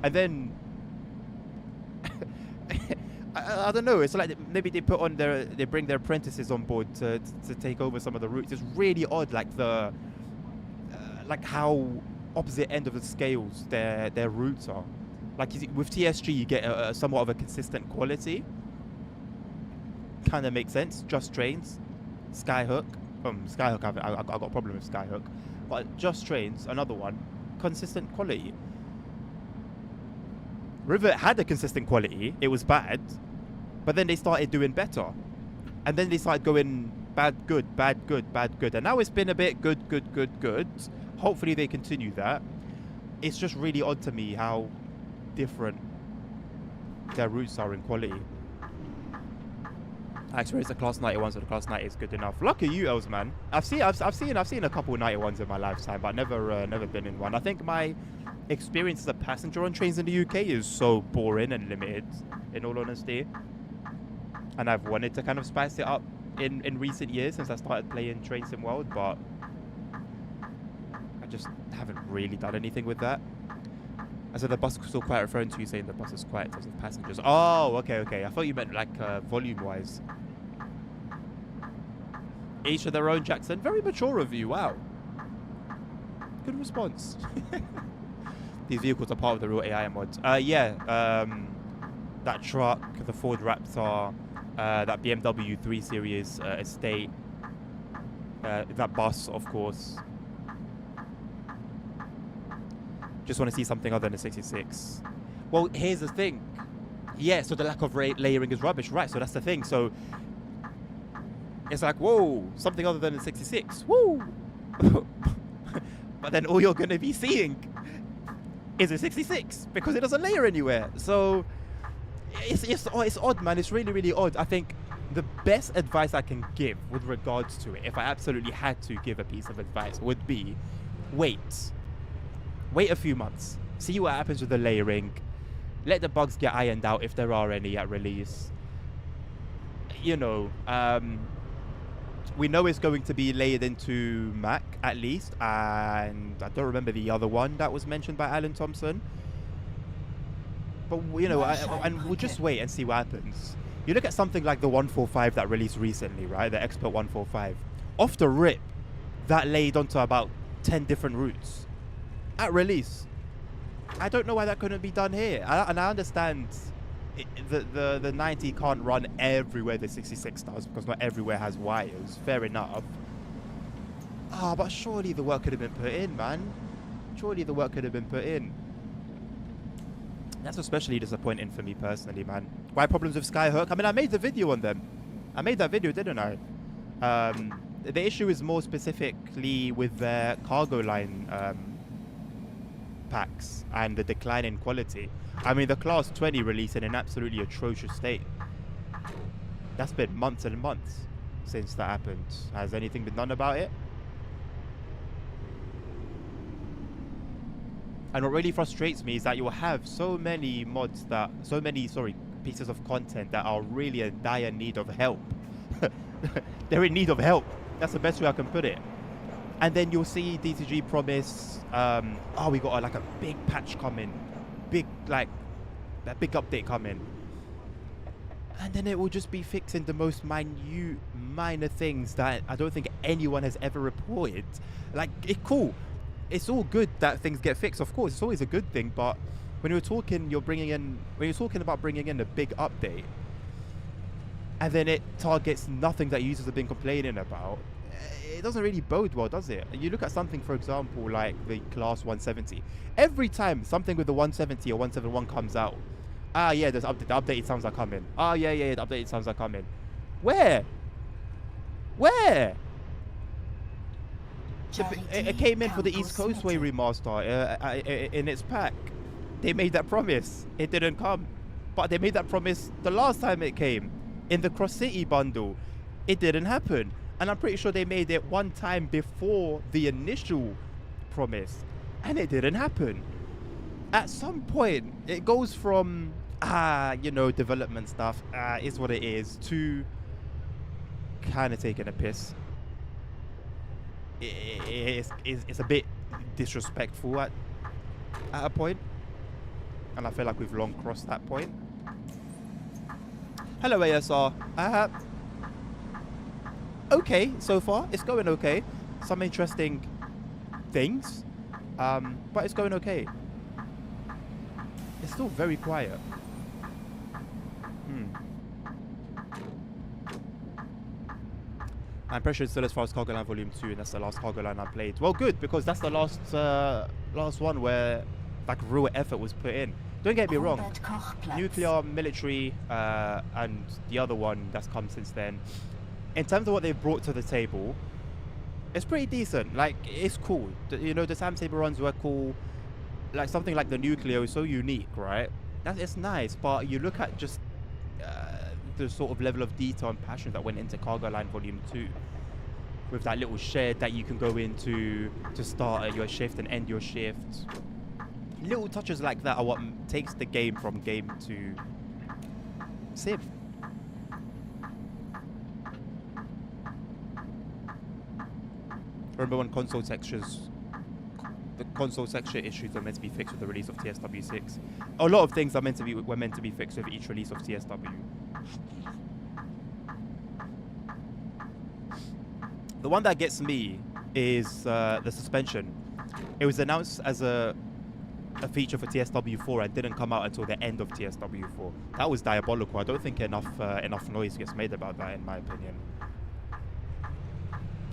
and then I don't know. It's like maybe they bring their apprentices on board to take over some of the routes. It's really odd, like like how opposite end of the scales their routes are. Like with TSG, you get somewhat of a consistent quality. Kind of makes sense. Just Trains, Skyhook. Skyhook, I got a problem with Skyhook, but Just Trains, another one, consistent quality. Rivet had a consistent quality. It was bad, but then they started doing better. And then they started going bad, good, bad, good, bad, good. And now it's been a bit good, good, good, good. Hopefully they continue that. It's just really odd to me how different their routes are in quality. I experienced the Class 91, so the Class 90 is good enough. Lucky you, Els, man. I've seen a couple 91s in my lifetime, but never been in one. I think my experience as a passenger on trains in the UK is so boring and limited, in all honesty. And I've wanted to kind of spice it up in recent years since I started playing Train Sim World, but I just haven't really done anything with that. I said the bus was still quiet, referring to you saying the bus is quiet in terms of passengers. Oh, okay. I thought you meant like volume-wise. Each of their own, Jackson. Very mature of you. Wow. Good response. These vehicles are part of the real AI mods. Yeah. That truck, the Ford Raptor, that BMW 3 Series Estate, that bus, of course. Just want to see something other than a 66. Well, here's the thing. Yeah, so the lack of layering is rubbish, right? So that's the thing. So it's like, whoa, something other than a 66. Woo! But then all you're going to be seeing is a 66 because it doesn't layer anywhere. So it's odd, man. It's really, really odd. I think the best advice I can give with regards to it, if I absolutely had to give a piece of advice, would be wait a few months, see what happens with the layering, let the bugs get ironed out if there are any at release. You know, we know it's going to be layered into Mac at least, and I don't remember the other one that was mentioned by Alan Thompson. But you know, and we'll just wait and see what happens. You look at something like the 145 that released recently, right? The Expert 145. Off the rip, that laid onto about 10 different routes at release. I don't know why that couldn't be done here. And I understand the 90 can't run everywhere the 66 does because not everywhere has wires. Fair enough. But surely the work could have been put in, man. Surely the work could have been put in. That's especially disappointing for me personally, man. Why problems with Skyhook? I mean, I made the video on them. I made that video, didn't I? The issue is more specifically with their cargo line packs and the decline in quality. I mean, the Class 20 release in an absolutely atrocious state. That's been months and months since that happened. Has anything been done about it? And what really frustrates me is that you'll have so many mods that, pieces of content that are really in dire need of help. They're in need of help. That's the best way I can put it. And then you'll see DCG promise, we got like a big patch coming, a big update coming. And then it will just be fixing the most minor things that I don't think anyone has ever reported. Like, cool. It's all good that things get fixed, of course. It's always a good thing, but when you're talking about bringing in a big update, and then it targets nothing that users have been complaining about, it doesn't really bode well, does it? You look at something, for example, like the Class 170. Every time something with the 170 or 171 comes out, there's the updated sounds are coming. The updated sounds are coming. Where? It came in for the East Coastway remaster in its pack. They made that promise. It didn't come. But they made that promise the last time it came. In the Cross City bundle, it didn't happen. And I'm pretty sure they made it one time before the initial promise. And it didn't happen. At some point, it goes from, development stuff, is what it is, to kind of taking a piss. It's a bit disrespectful at a point, and I feel like we've long crossed that point. Hello, ASR. Okay, so far it's going okay. Some interesting things, but it's going okay. It's still very quiet. I'm pretty sure it's still as far as Cargo Line Volume 2, and that's the last Cargo Line I played. Well, good, because that's the last one where like real effort was put in. Don't get me wrong. Robert Koch-Platz. Nuclear, military, and the other one that's come since then. In terms of what they've brought to the table, it's pretty decent. Like, it's cool. You know, the SAM Saber runs were cool. Like, something like the Nucleo is so unique, right? It's nice, but you look at just the sort of level of detail and passion that went into Cargo Line Volume 2. With that little shed that you can go into to start your shift and end your shift. Little touches like that are what takes the game from game to sim. Remember when console textures, the console texture issues are meant to be fixed with the release of TSW6. A lot of things were meant to be fixed with each release of TSW. The one that gets me is the suspension. It was announced as a feature for TSW4 and didn't come out until the end of TSW4. That was diabolical. I don't think enough noise gets made about that, in my opinion.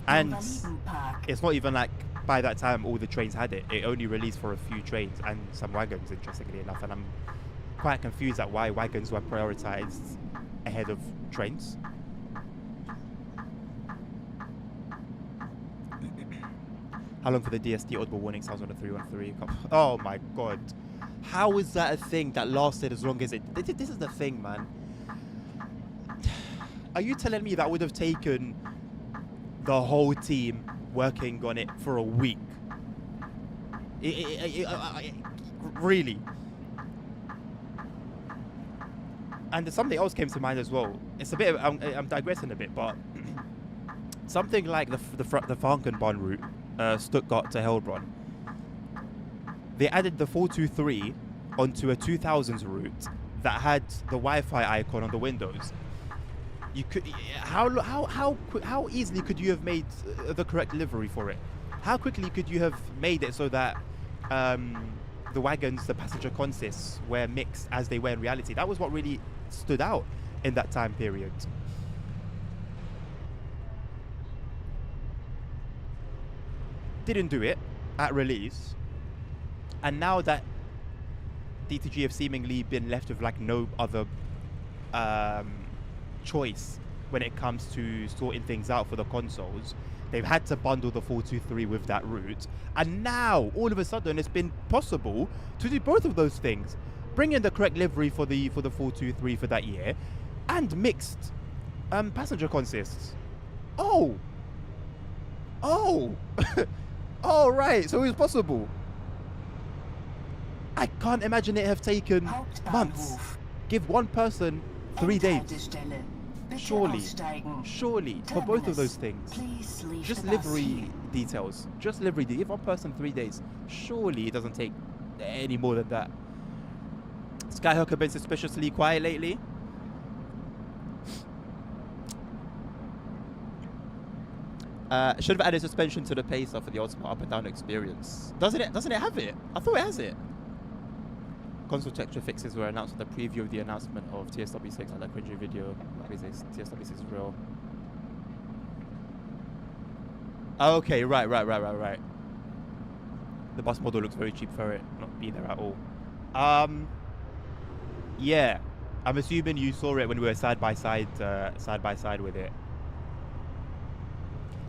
And it's not even like by that time all the trains had it. It only released for a few trains and some wagons, interestingly enough. And I'm quite confused at why wagons were prioritized ahead of trains. How long for the DSD audible warning sounds on the 313? Oh my god. How is that a thing that lasted as long as it... This is the thing, man. Are you telling me that would have taken the whole team working on it for a week? Really? And something else came to mind as well. It's a bit of... I'm digressing a bit, but... something like the Frankenbahn route, Stuttgart to Heilbronn, they added the 423 onto a 2000s route that had the Wi-Fi icon on the windows. You could how easily could you have made the correct delivery for it? How quickly could you have made it so that the wagons, the passenger consists, were mixed as they were in reality? That was what really stood out in that time period. Didn't do it at release, and now that DTG have seemingly been left with like no other choice when it comes to sorting things out for the consoles, they've had to bundle the 423 with that route, and now all of a sudden it's been possible to do both of those things. Bring in the correct livery for the 423 for that year, and mixed passenger consists. Oh oh right, so it's possible. I can't imagine it have taken months. Give one person 3 days. Surely, for both of those things. Just livery details. Give one person 3 days. Surely it doesn't take any more than that. Skyhawk have been suspiciously quiet lately. Should have added suspension to the pacer for the ultimate up and down experience. Doesn't it have it? I thought it has it. Console texture fixes were announced with a preview of the announcement of TSW6, like that cringy video. TSW6 is real. Okay, right. The bus model looks very cheap for it not being there at all. Yeah. I'm assuming you saw it when we were side by side with it.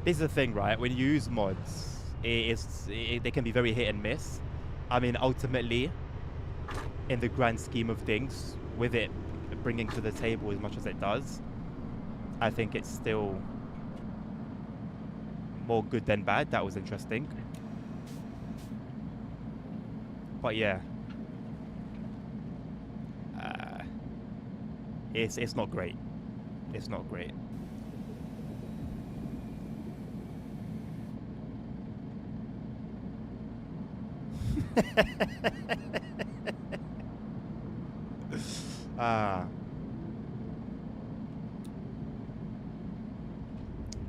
This is the thing, right? When you use mods, they can be very hit and miss. I mean, ultimately, in the grand scheme of things, with it bringing to the table as much as it does, I think it's still more good than bad. That was interesting. But yeah, it's not great. It's not great.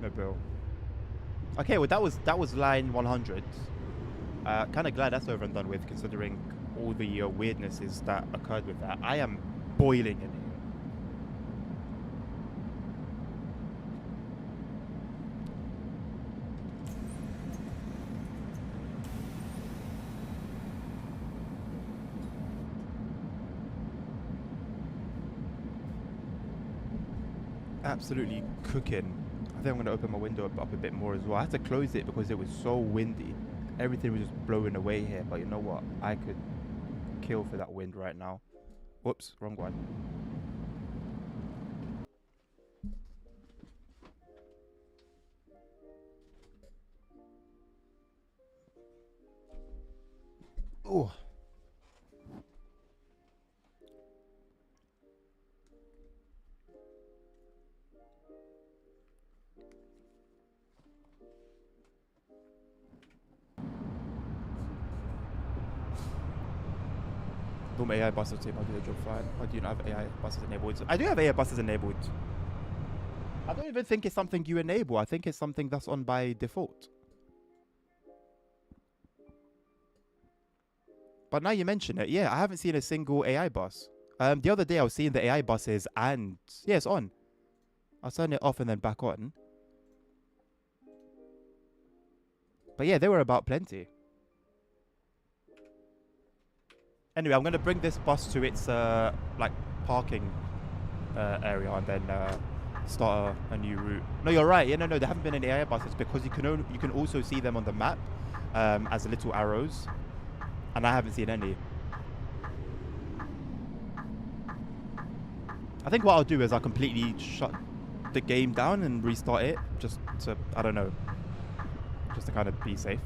No bill. Okay, well that was line 100. Kind of glad that's over and done with, considering all the weirdnesses that occurred with that. I am boiling in here. absolutely cooking. I think I'm going to open my window up a bit more as well. I had to close it because it was so windy. Everything was just blowing away here. But you know what? I could kill for that wind right now. Whoops, wrong one. Oh. Normal AI buses team, I do the job fine. Why do you not have AI buses enabled? I do have AI buses enabled. I don't even think it's something you enable. I think it's something that's on by default. But now you mention it, yeah, I haven't seen a single AI bus. The other day I was seeing the AI buses and yeah, it's on. I'll turn it off and then back on. But yeah, they were about plenty. Anyway, I'm gonna bring this bus to its like parking area and then start a new route. No, you're right. Yeah, no, there haven't been any AI buses because you can also see them on the map as little arrows, and I haven't seen any. I think what I'll do is I'll completely shut the game down and restart it, just to, I don't know, just to kind of be safe.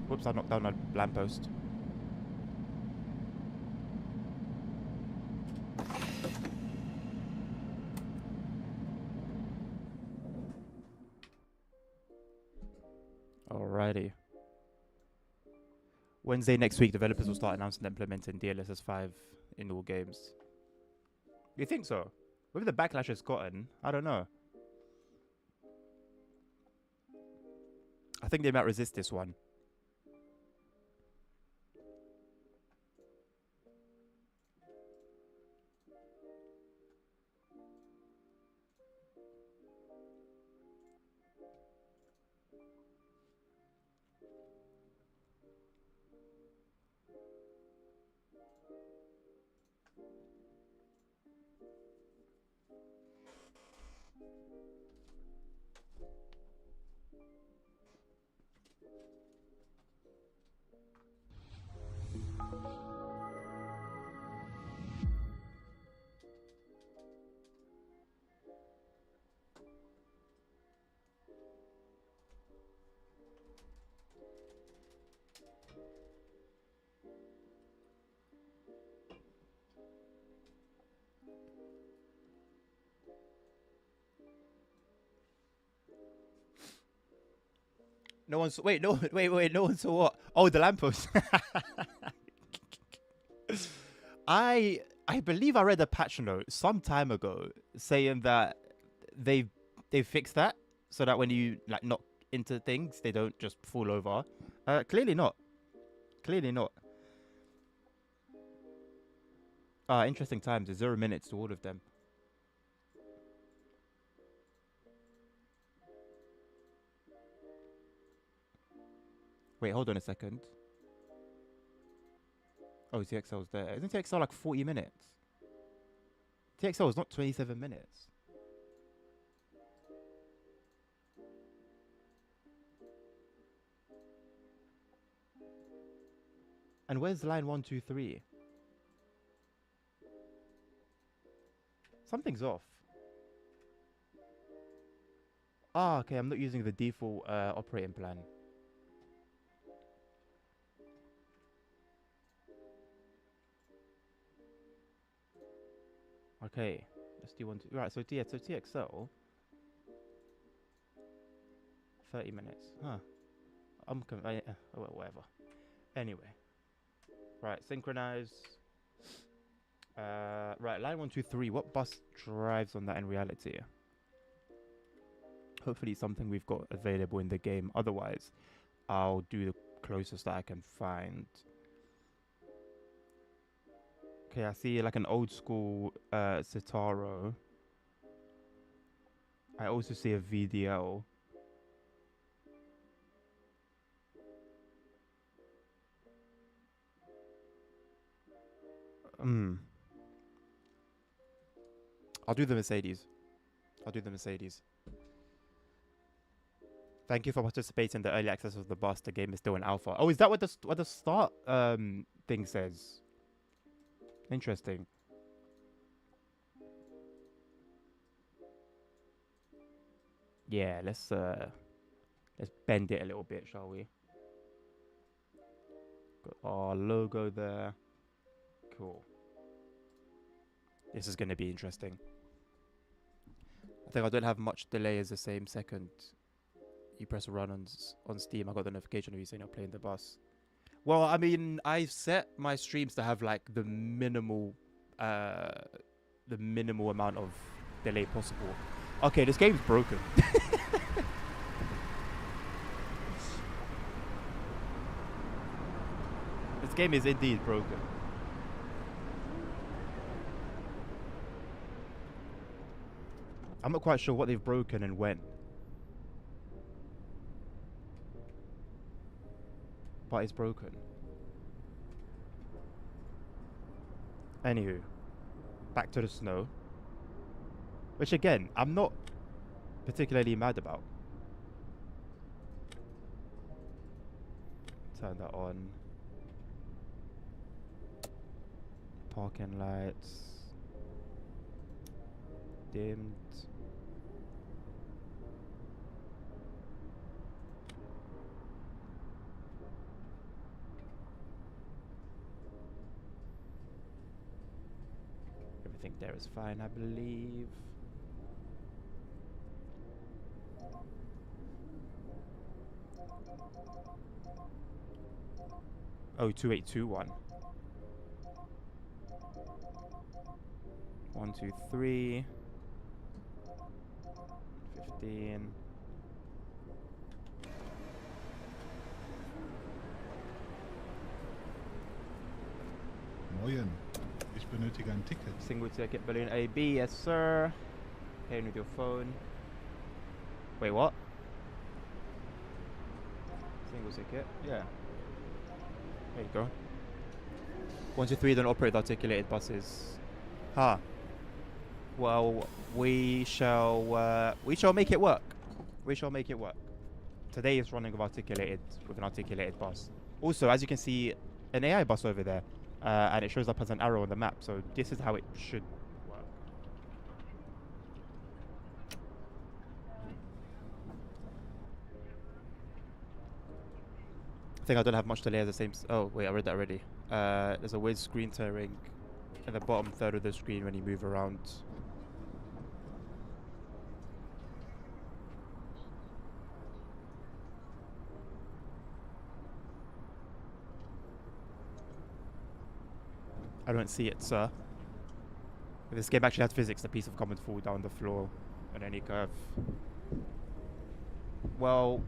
Whoops, I knocked down a lamppost. Alrighty. Wednesday next week, developers will start announcing and implementing DLSS 5 in all games. You think so? With the backlash it's gotten, I don't know. I think they might resist this one. No one's wait, no wait, no one saw what? Oh, the lamppost. I believe I read a patch note some time ago saying that they fixed that so that when you like knock into things, they don't just fall over. Clearly not. Clearly not. Interesting times. There's 0 minutes to all of them. Wait, hold on a second. Oh, TXL's there. Isn't TXL like 40 minutes? TXL is not 27 minutes. And where's line 1, 2, 3? Something's off. Ah, okay, I'm not using the default operating plan. Okay, let's do 1, 2. Right, so yeah, so TXL. 30 minutes. Huh. Well, whatever. Anyway. Right, synchronize. Right, line 1, 2, 3. What bus drives on that in reality? Hopefully something we've got available in the game. Otherwise, I'll do the closest that I can find. Okay, I see like an old school Citaro. I also see a VDL. I'll do the Mercedes. I'll do the Mercedes. Thank you for participating in the early access of the bus. The game is still in alpha. Oh, is that what the start thing says? Interesting. Yeah, let's bend it a little bit, shall we? Got our logo there. Cool. This is going to be interesting. I think I don't have much delay as the same second you press run on Steam. I got the notification of you saying you're playing the bus. Well, I mean, I've set my streams to have like the minimal amount of delay possible. Okay, this game's broken. This game is indeed broken. I'm not quite sure what they've broken and when. But it's broken. Anywho, back to the snow. Which again, I'm not particularly mad about. Turn that on. Parking lights. Dimmed. Everything there is fine, I believe. Oh, 2821. 1, 2, 3. 15. Moin. Ich benötige ein Ticket. Single ticket balloon AB, yes sir. Paying with your phone. Wait, what? Single ticket, yeah. There you go. 1, 2, 3 don't operate articulated buses. Huh. Well, we shall make it work. We shall make it work. Today is running with an articulated bus. Also, as you can see, an AI bus over there, and it shows up as an arrow on the map. So this is how it should work. I think I don't have much delay as the same. Oh wait, I read that already. There's a weird screen tearing in the bottom third of the screen when you move around. I don't see it, sir. If this game actually had physics, the piece of common fall down the floor on any curve. Well,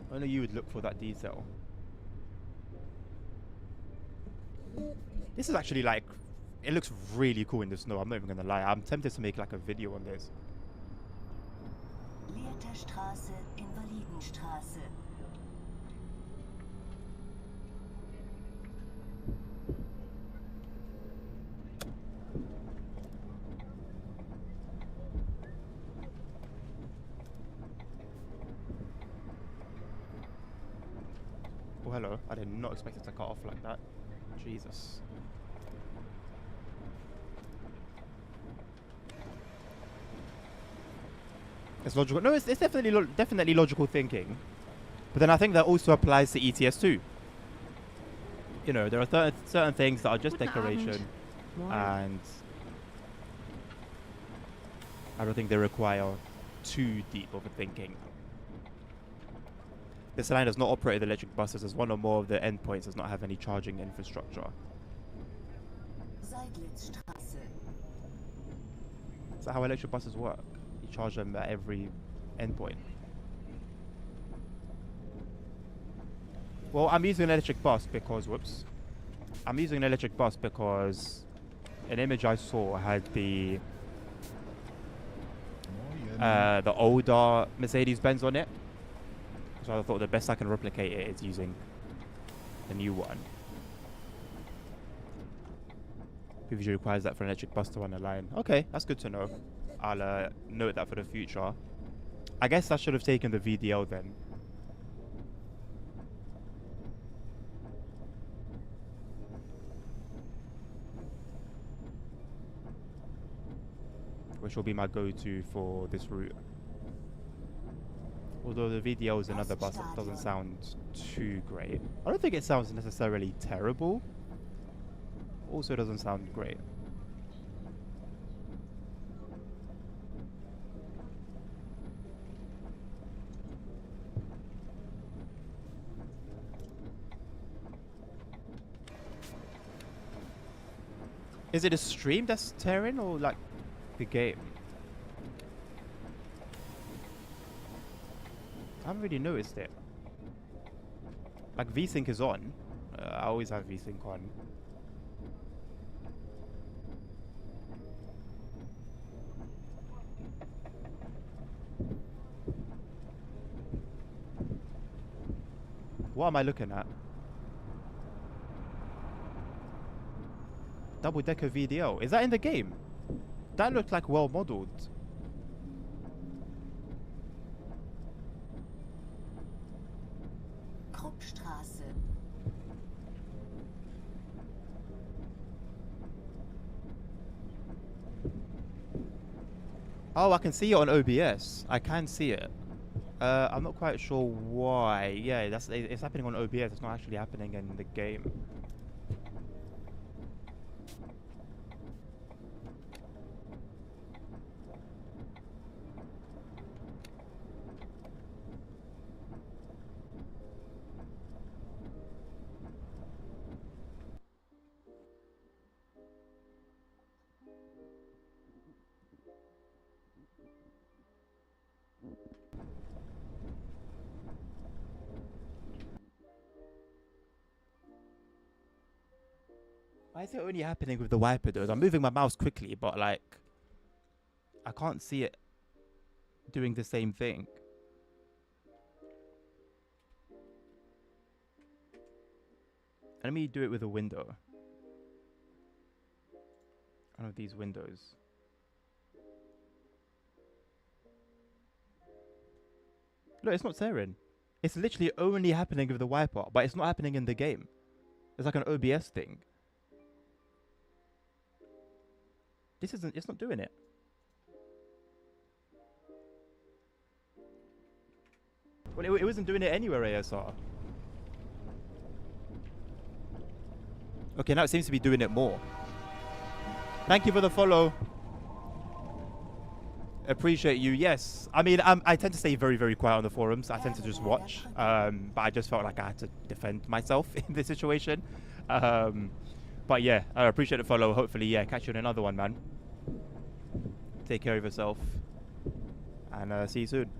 only you would look for that detail. This is actually like, it looks really cool in the snow. I'm not even gonna lie. I'm tempted to make like a video on this. Lehrterstraße, Invalidenstraße. Oh, hello. I did not expect it to cut off like that. Jesus. It's logical. No, it's definitely logical thinking. But then I think that also applies to ETS too. You know, there are certain things that are just decoration, and I don't think they require too deep of a thinking. This line does not operate with electric buses, as one or more of the endpoints does not have any charging infrastructure. Seidlitzstraße. Is that how electric buses work? You charge them at every endpoint. Well, I'm using an electric bus because, whoops, I'm using an electric bus because an image I saw had the Moin. older Mercedes-Benz on it. So I thought the best I can replicate it is using the new one. PVG requires that for an electric bus to run a line. Okay, that's good to know. I'll note that for the future. I guess I should have taken the VDL then. Which will be my go-to for this route. Although the VDL is another bus that doesn't sound too great. I don't think it sounds necessarily terrible. Also doesn't sound great. Is it a stream that's tearing or like the game? I haven't really noticed it. Like VSync is on. I always have VSync on. What am I looking at? Double decker VDL. Is that in the game? That looked like well modeled. Kruppstraße. Oh, I can see it on OBS. I can see it. I'm not quite sure why. Yeah, it's happening on OBS. It's not actually happening in the game. Why is it only happening with the wiper though? I'm moving my mouse quickly, but like, I can't see it doing the same thing. Let me do it with a window. One of these windows. Look, it's not tearing. It's literally only happening with the wiper, but it's not happening in the game. It's like an OBS thing. It's not doing it. Well, it wasn't doing it anywhere, ASR. Okay, now it seems to be doing it more. Thank you for the follow. Appreciate you. Yes. I mean, I tend to stay very, very quiet on the forums. I tend to just watch. But I just felt like I had to defend myself in this situation. But yeah, I appreciate the follow. Hopefully, yeah, catch you in another one, man. Take care of yourself. And see you soon.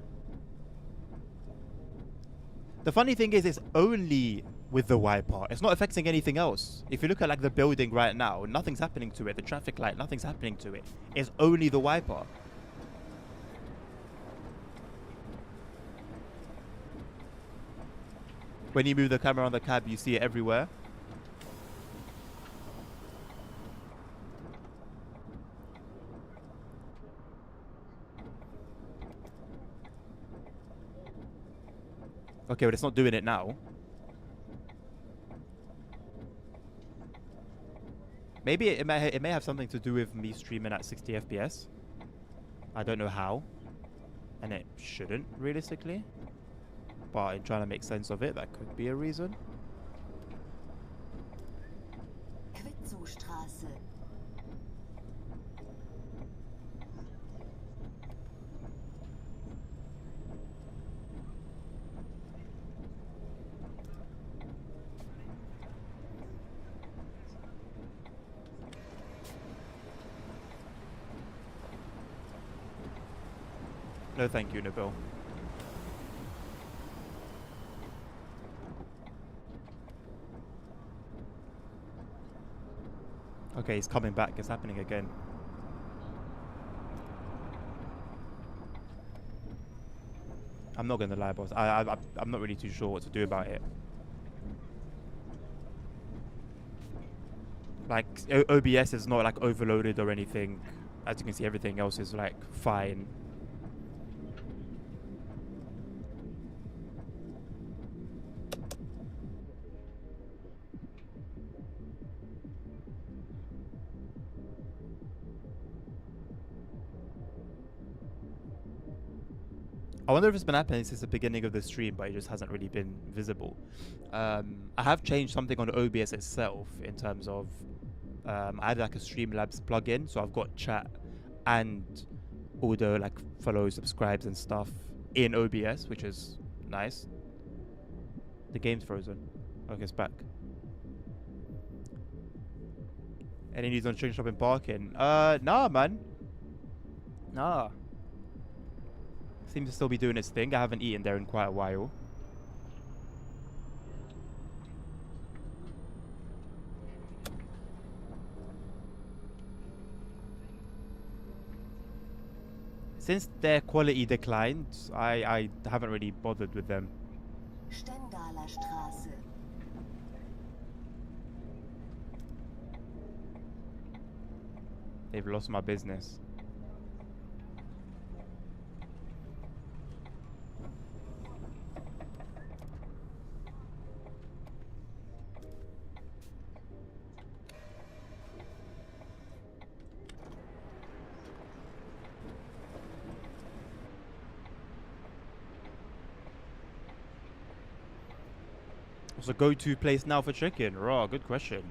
The funny thing is, it's only with the wiper. It's not affecting anything else. If you look at like the building right now, nothing's happening to it. The traffic light, nothing's happening to it. It's only the wiper. When you move the camera on the cab, you see it everywhere. Okay, but it's not doing it now. Maybe it may have something to do with me streaming at 60 FPS. I don't know how. And it shouldn't, realistically. But in trying to make sense of it, that could be a reason. Quitzow-Straße. No thank you, Nabil. Okay, he's coming back. It's happening again. I'm not gonna lie, boss. I'm not really too sure what to do about it. Like, OBS is not like overloaded or anything. As you can see, everything else is like fine. I wonder if it's been happening since the beginning of the stream, but it just hasn't really been visible. I have changed something on OBS itself in terms of I added like a Streamlabs plugin, so I've got chat and all the like follow, subscribes and stuff in OBS, which is nice. The game's frozen. Okay, it's back. Any news on Chicken Shop in Barking? Nah, man. Nah. Seems to still be doing its thing. I haven't eaten there in quite a while. Since their quality declined, I haven't really bothered with them. Stendaler Straße. They've lost my business. What's the go-to place now for chicken? Raw, good question.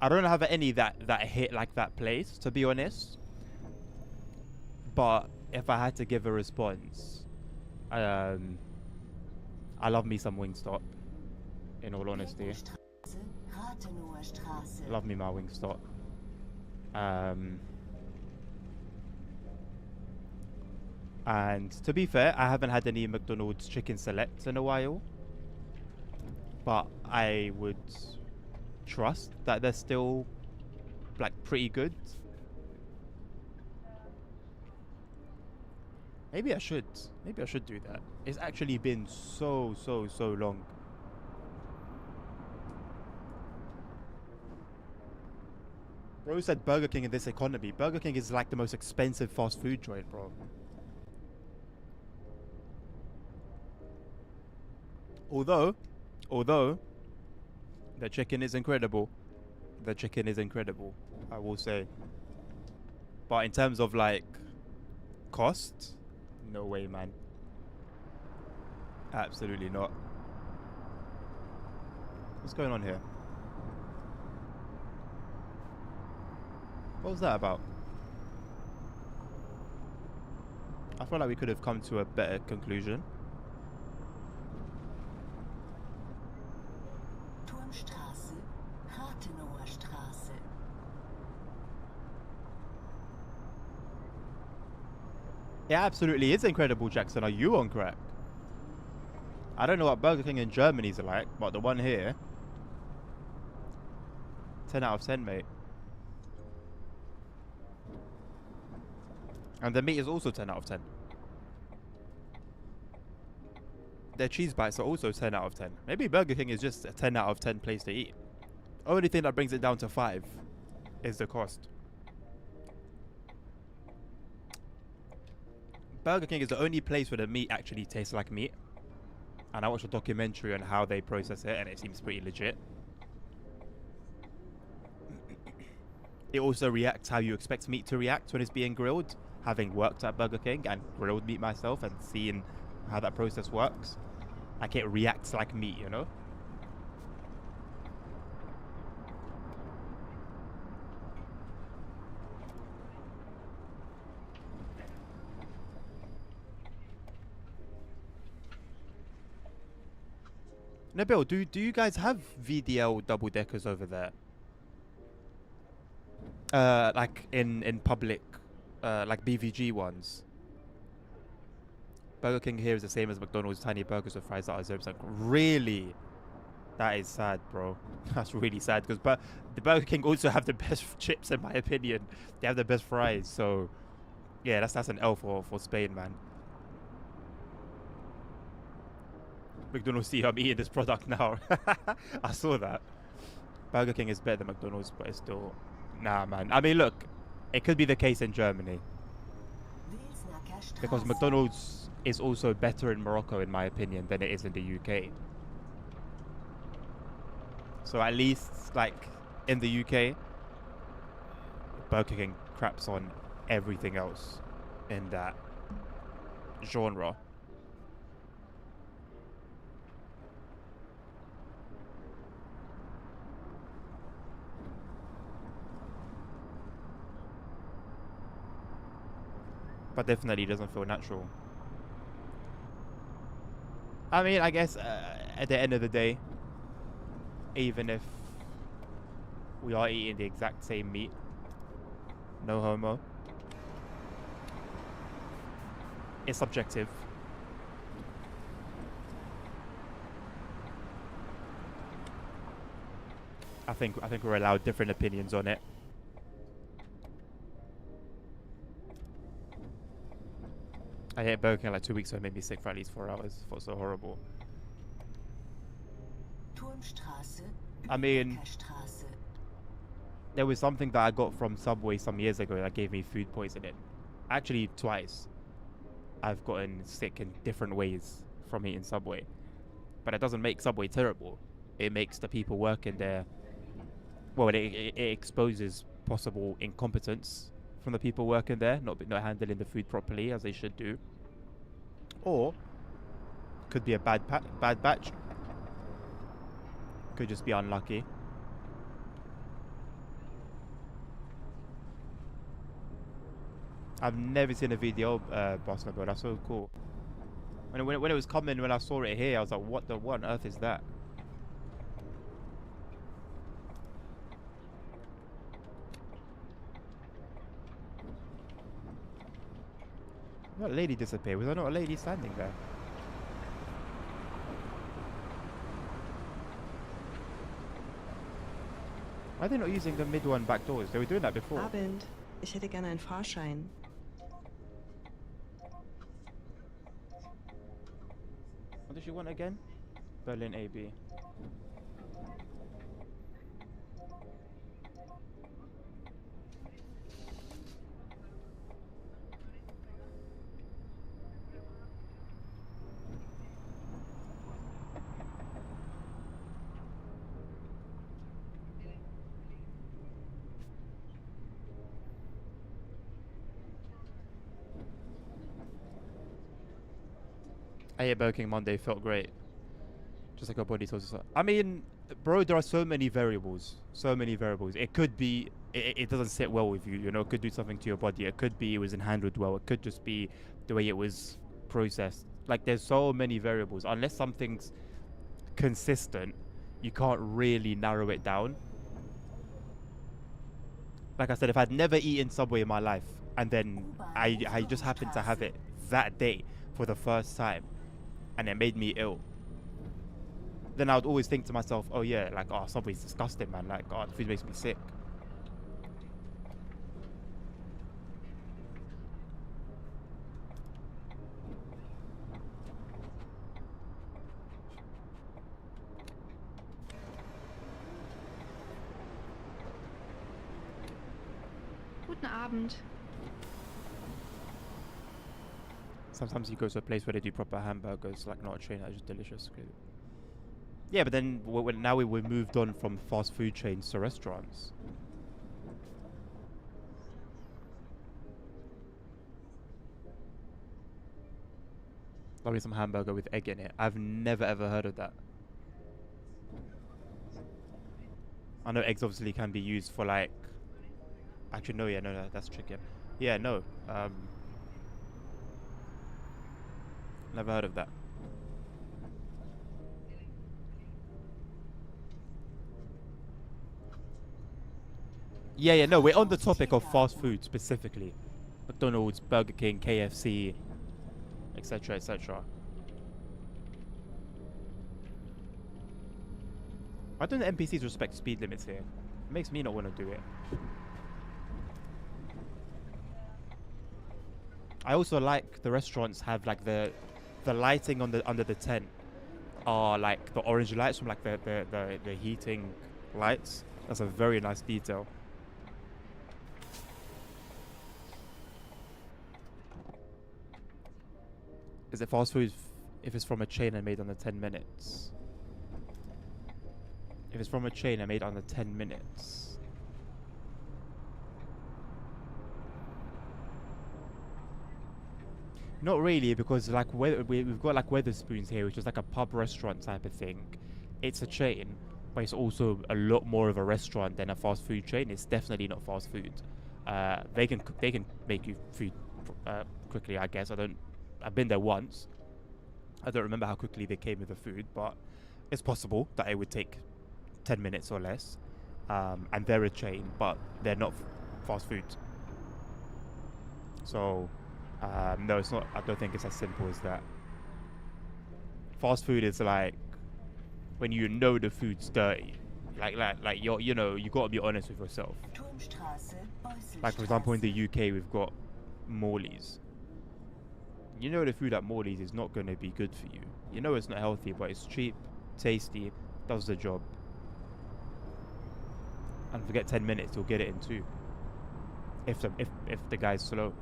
I don't have any that hit like that place, to be honest. But if I had to give a response, I love me some Wingstop. In all honesty, Straße, Rathenower Straße. love me my Wingstop. And to be fair, I haven't had any McDonald's chicken selects in a while, but I would trust that they're still like pretty good. Maybe I should do that. It's actually been so long. Bro said Burger King in this economy. Burger King is like the most expensive fast food joint, bro. Although, the chicken is incredible. The chicken is incredible, I will say. But in terms of like cost, no way, man. Absolutely not. What's going on here? What was that about? I feel like we could have come to a better conclusion. Turmstraße, Rathenower Straße. It absolutely is incredible, Jackson. Are you on crack? I don't know what Burger King in Germany's like, but the one here, 10 out of 10, mate. And the meat is also 10 out of 10. Their cheese bites are also 10 out of 10. Maybe Burger King is just a 10 out of 10 place to eat. Only thing that brings it down to 5 is the cost. Burger King is the only place where the meat actually tastes like meat. And I watched a documentary on how they process it, and it seems pretty legit. It also reacts how you expect meat to react when it's being grilled. Having worked at Burger King and grilled meat myself and seeing how that process works, like it reacts like meat, you know? Nabil, do you guys have VDL double deckers over there? Like in public, like BVG ones. Burger King here is the same as McDonald's, tiny burgers with fries that are 0%. Really? That is sad, bro. That's really sad because the Burger King also have the best chips in my opinion. They have the best fries, so yeah, that's an L for Spain, man. McDonald's see I'm eating this product now. I saw that. Burger King is better than McDonald's, but it's still... Nah, man. I mean, look, it could be the case in Germany. Wilsnacker Because Straße. McDonald's is also better in Morocco, in my opinion, than it is in the UK. So at least, like, in the UK, Burger King craps on everything else in that genre. But definitely doesn't feel natural. I mean, I guess at the end of the day, even if we are eating the exact same meat, no homo, it's subjective. I think we're allowed different opinions on it. I ate Burger King like 2 weeks ago, it made me sick for at least 4 hours. It felt so horrible. Turmstraße. I mean, Straße. there was something that I got from Subway some years ago that gave me food poisoning. Actually, twice. I've gotten sick in different ways from eating Subway. But it doesn't make Subway terrible. It makes the people working there... Well, it exposes possible incompetence from the people working there, not handling the food properly as they should do. Or, could be a bad batch. Could just be unlucky. I've never seen a video Barcelona, that's so cool. When it was coming, when I saw it here, I was like, what on earth is that? What lady disappeared? Was there not a lady standing there? Why are they not using the mid one back doors? They were doing that before. Abend. Ich hätte gerne einen Fahrschein. What does she want again? Berlin AB. I ate Burger King Monday, felt great. Just like our body tells us. I mean, bro, there are so many variables. So many variables. It could be it doesn't sit well with you, you know, it could do something to your body. It could be it wasn't handled well. It could just be the way it was processed. Like, there's so many variables. Unless something's consistent, you can't really narrow it down. Like I said, if I'd never eaten Subway in my life, and then I just happened to have it that day for the first time, and it made me ill, then I would always think to myself, oh yeah, like, oh, Subway's disgusting, man. Like, oh, the food makes me sick. Guten Abend. Sometimes you go to a place where they do proper hamburgers, like not a chain, that's just delicious. Yeah, but then now we moved on from fast food chains to restaurants. Lovely some hamburger with egg in it. I've never ever heard of that. I know eggs obviously can be used for, like... Actually, no, yeah, no, that's chicken. Yeah, no. Never heard of that. Yeah, no, we're on the topic of fast food specifically. McDonald's, Burger King, KFC. etc., etc. Why don't the NPCs respect speed limits here? It makes me not want to do it. I also like the restaurants have like the lighting on the under the tent are like the orange lights from like the heating lights. That's a very nice detail. Is it fast food if it's from a chain and made under 10 minutes? If it's from a chain and made under 10 minutes. Not really, because like we've got like Weatherspoons here, which is like a pub restaurant type of thing. It's a chain, but it's also a lot more of a restaurant than a fast food chain. It's definitely not fast food. They can make you food quickly, I guess. I've been there once. I don't remember how quickly they came with the food, but it's possible that it would take 10 minutes or less. And they're a chain, but they're not fast food. So no, it's not. I don't think it's as simple as that. Fast food is like when you know the food's dirty. Like you know, you gotta be honest with yourself. Turmstraße, Like for example, in Beuselstraße. the UK, we've got Morley's. You know the food at Morley's is not going to be good for you. You know it's not healthy, but it's cheap, tasty, does the job. And forget 10 minutes, you'll get it in 2. If the guy's slow.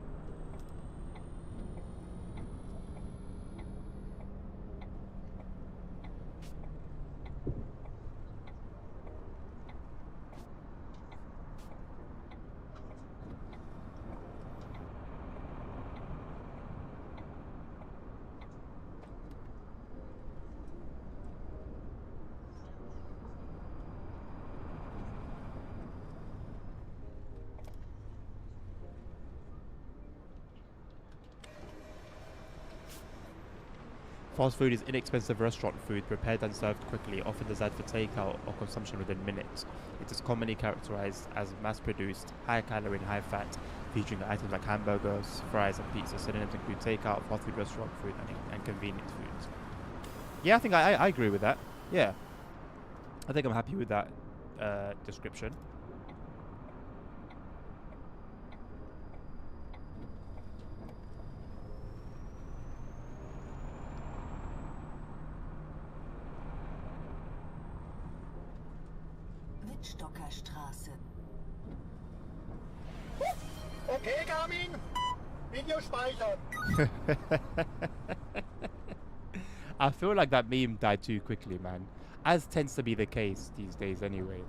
Fast food is inexpensive restaurant food prepared and served quickly, often designed for takeout or consumption within minutes. It is commonly characterized as mass-produced, high-calorie and high-fat, featuring items like hamburgers, fries, and pizza. Synonyms include takeout, fast food restaurant food, and convenient foods. Yeah, I think I agree with that. Yeah, I think I'm happy with that description. Wittstockerstraße. Okay, Garmin. Video speichern. I feel like that meme died too quickly, man. As tends to be the case these days anyway.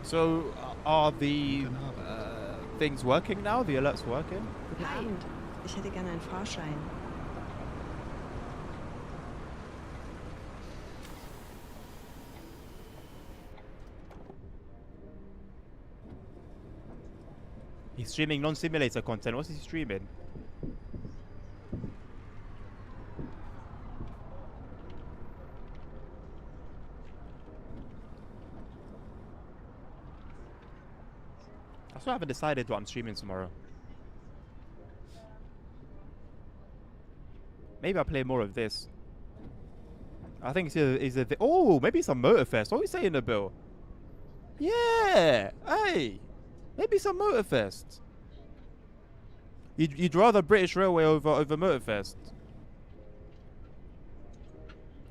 So, are the things working now? The alerts working? Guten Abend. Ich hätte gerne einen Fahrschein. He's streaming non-simulator content. What's he streaming? I still haven't decided what I'm streaming tomorrow. Maybe I'll play more of this. I think it's oh, maybe some Motorfest. What are we saying, Nabil? Yeah! Hey! Maybe some Motorfest. You'd rather British Railway over Motorfest?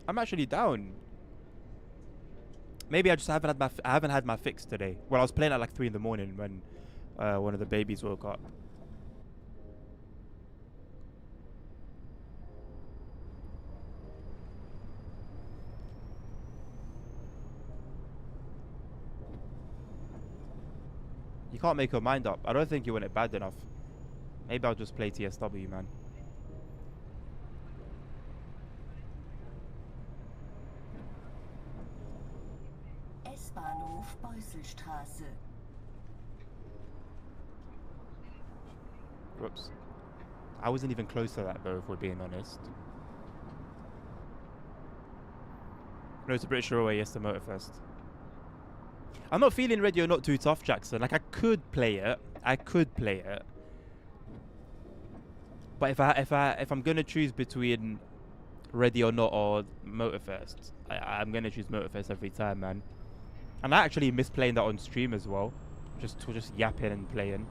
I'm actually down. Maybe I just haven't had my fix today. Well, I was playing at like 3 in the morning when one of the babies woke up. You can't make your mind up. I don't think you want it bad enough. Maybe I'll just play TSW, man. S-Bahnhof Beuselstraße. Whoops. I wasn't even close to that though, if we're being honest. No, it's a British Railway, yes, the Motorfest. I'm not feeling Ready or Not too tough, Jackson. Like, I could play it. But if I'm gonna choose between Ready or Not or Motorfest, I'm gonna choose Motorfest every time, man. And I actually miss playing that on stream as well. Just yapping and playing.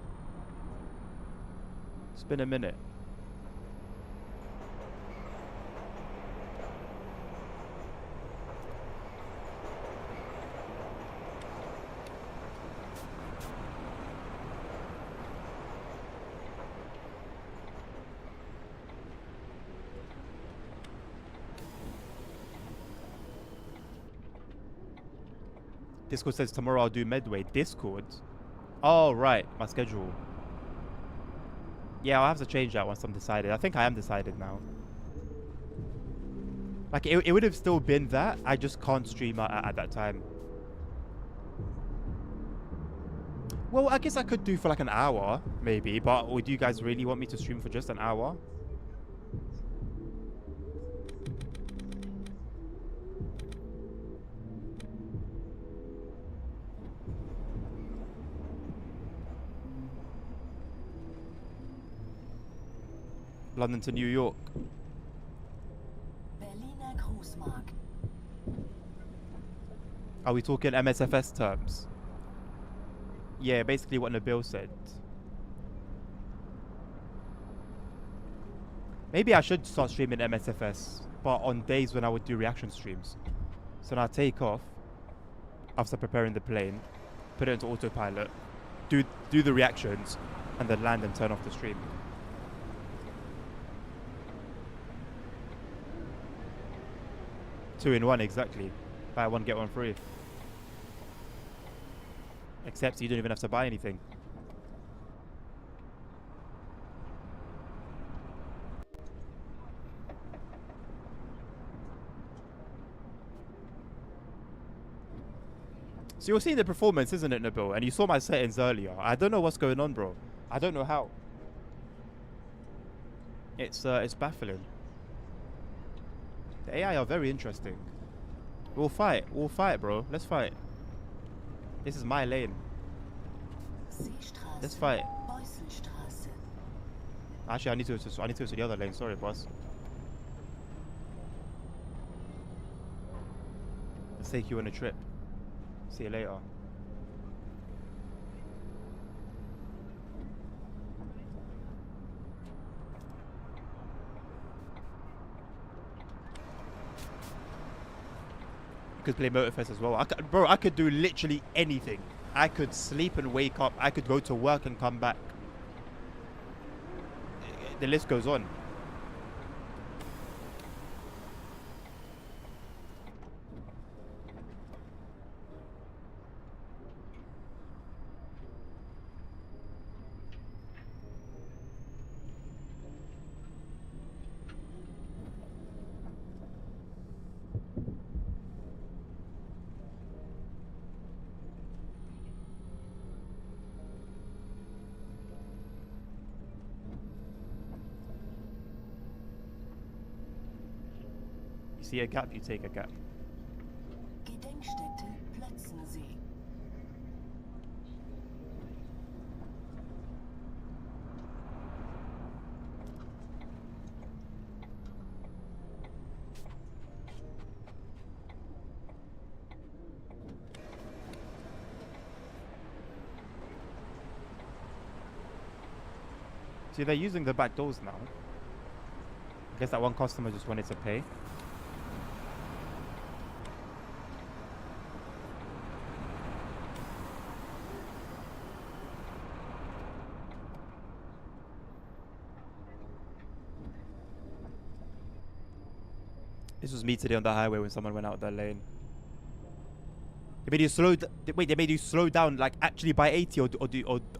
It's been a minute. Discord says tomorrow I'll do Medway. Discord? Oh, right. My schedule. Yeah, I'll have to change that once I'm decided. I think I am decided now. Like, it would have still been that. I just can't stream at that time. Well, I guess I could do for like an hour, maybe. But would you guys really want me to stream for just an hour? London to New York. Berliner Großmarkt. Are we talking MSFS terms? Yeah, basically what Nabil said. Maybe I should start streaming MSFS, but on days when I would do reaction streams. So now I take off after preparing the plane, put it into autopilot, do the reactions, and then land and turn off the stream. 2 in 1, exactly. Buy one, get one free. Except you don't even have to buy anything. So you're seeing the performance, isn't it, Nabil? And you saw my settings earlier. I don't know what's going on, bro. I don't know how. It's baffling. The AI are very interesting. We'll fight, bro. Let's fight. This is my lane. Seestraße. Let's fight. Beuselstraße. Actually, I need to go to the other lane. Sorry, boss. Let's take you on a trip. See you later. Could play Motorfest as well. I could do literally anything. I could sleep and wake up. I could go to work and come back. The list goes on. See a gap, you take a gap. Gedenkstätte Plötzensee. See, they're using the back doors now. I guess that one customer just wanted to pay. This was me today on the highway when someone went out their lane. They made you slow. Wait, they made you slow down, like actually by 80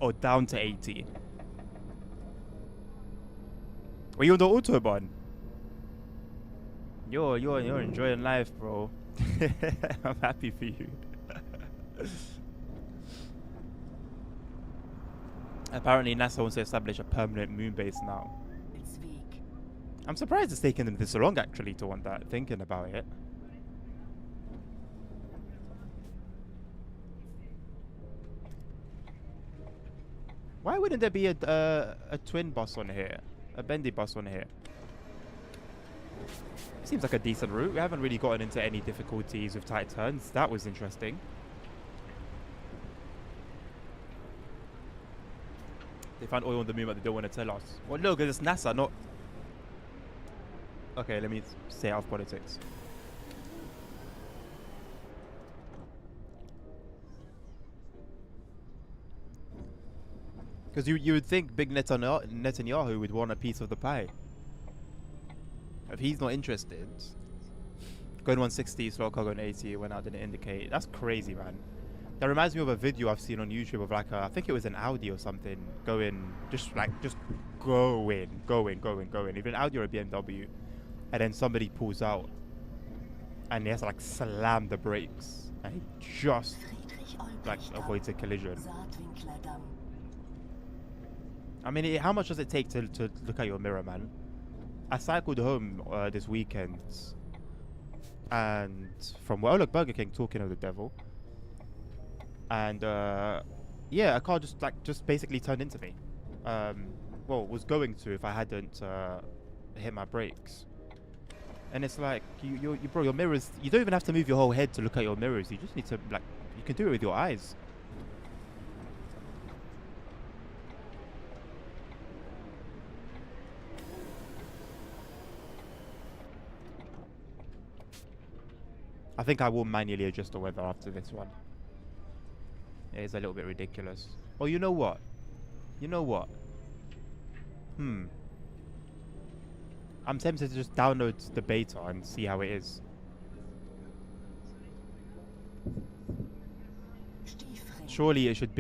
or down to 80. Were you on the autobahn? You're enjoying life, bro. I'm happy for you. Apparently, NASA wants to establish a permanent moon base now. In I'm surprised it's taken them this long actually to want that, thinking about it. Why wouldn't there be a twin bus on here? A bendy bus on here? Seems like a decent route. We haven't really gotten into any difficulties with tight turns. That was interesting. They found oil on the moon, but they don't want to tell us. Well, no, because it's NASA, not... Okay, let me stay out of politics. Because you would think Big Netanyahu would want a piece of the pie. If he's not interested, going 160, slow car going 80 when I didn't indicate. That's crazy, man. That reminds me of a video I've seen on YouTube of like I think it was an Audi or something going just going, either an Audi or a BMW, and then somebody pulls out and he has to like slam the brakes and he just like avoids a collision. I mean, how much does it take to look at your mirror, man? I cycled home this weekend, and from look, Burger King, talking of the devil, and yeah, a car just basically turned into me. Well, was going to if I hadn't hit my brakes. And it's like you bro, your mirrors. You don't even have to move your whole head to look at your mirrors. You just need to you can do it with your eyes. I think I will manually adjust the weather after this one. It is a little bit ridiculous. Oh, you know what? I'm tempted to just download the beta and see how it is. Surely it should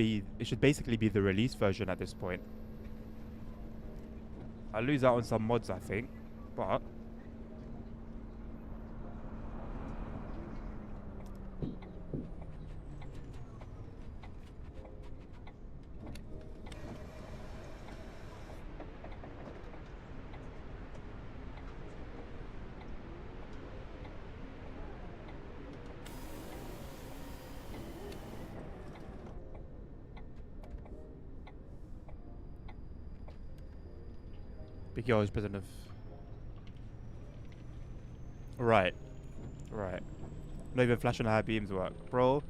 basically be the release version at this point. I'll lose out on some mods, I think, but Big Yo is president of... Right. Not even flashing high beams work. Bro.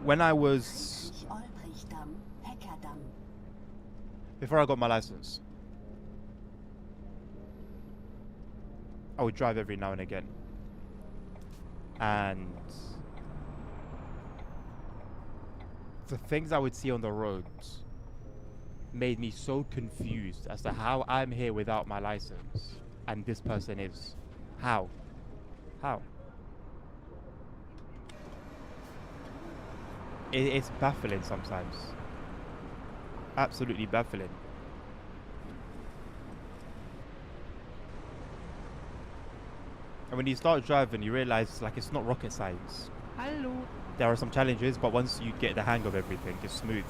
When I was... Before I got my license, I would drive every now and again. And the things I would see on the roads made me so confused as to how I'm here without my license and this person is. How? It's baffling sometimes. Absolutely baffling. And when you start driving, you realize like it's not rocket science. Hallo. There are some challenges, but once you get the hang of everything, it's smooth.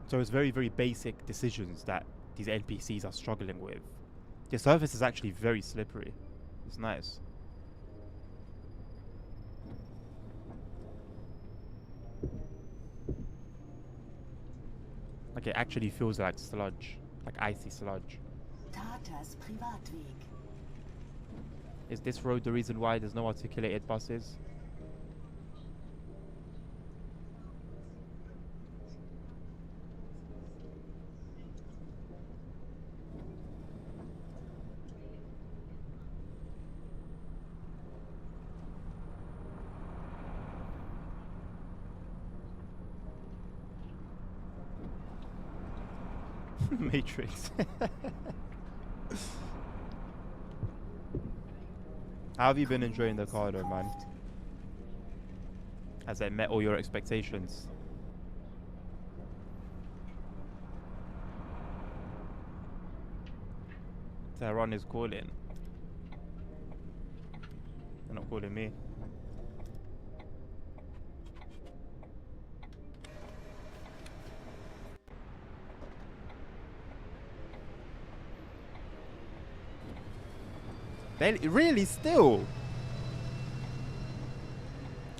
So it's very, very basic decisions that these NPCs are struggling with. The surface is actually very slippery. It's nice. Like it actually feels like sludge, like icy sludge. Tatas Privatweg. Is this road the reason why there's no articulated buses? Matrix. How have you been enjoying the car though, man? Has it met all your expectations? Tehran is calling. They're not calling me. They really still.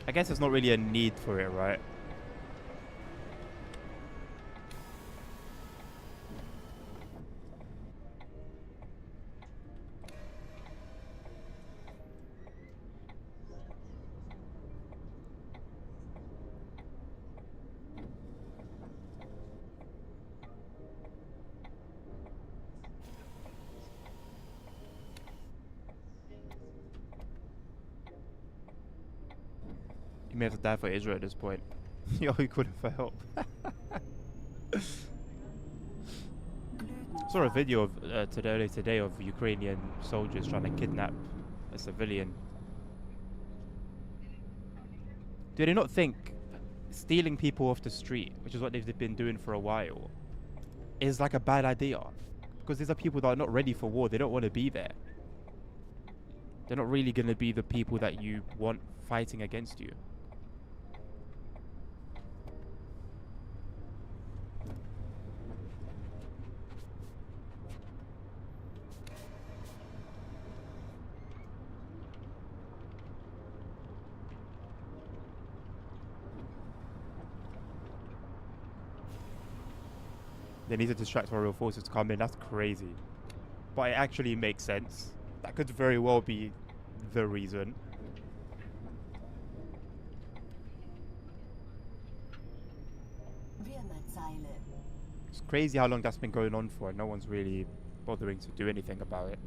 I guess there's not really a need for it, right? You may have to die for Israel at this point. Yo, he couldn't for help. Saw a video of today of Ukrainian soldiers trying to kidnap a civilian. Do they not think stealing people off the street, which is what they've been doing for a while, is like a bad idea? Because these are people that are not ready for war. They don't want to be there. They're not really going to be the people that you want fighting against you. They need to distract our real forces to come in. That's crazy. But it actually makes sense. That could very well be the reason. It's crazy how long that's been going on for and no one's really bothering to do anything about it.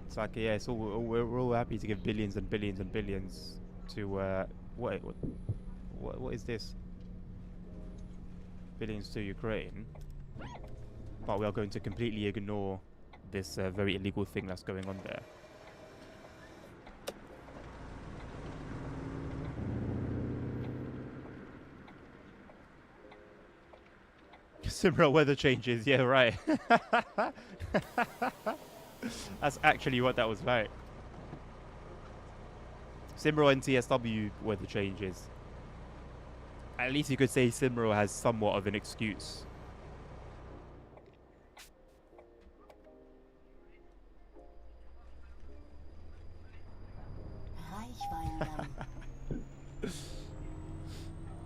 It's like, yeah, it's all, we're all happy to give billions and billions and billions to, what is this? Billions to Ukraine. But we are going to completely ignore this very illegal thing that's going on there. Similar weather changes, yeah, right. That's actually what that was like. Simro and TSW weather changes. At least you could say Simro has somewhat of an excuse.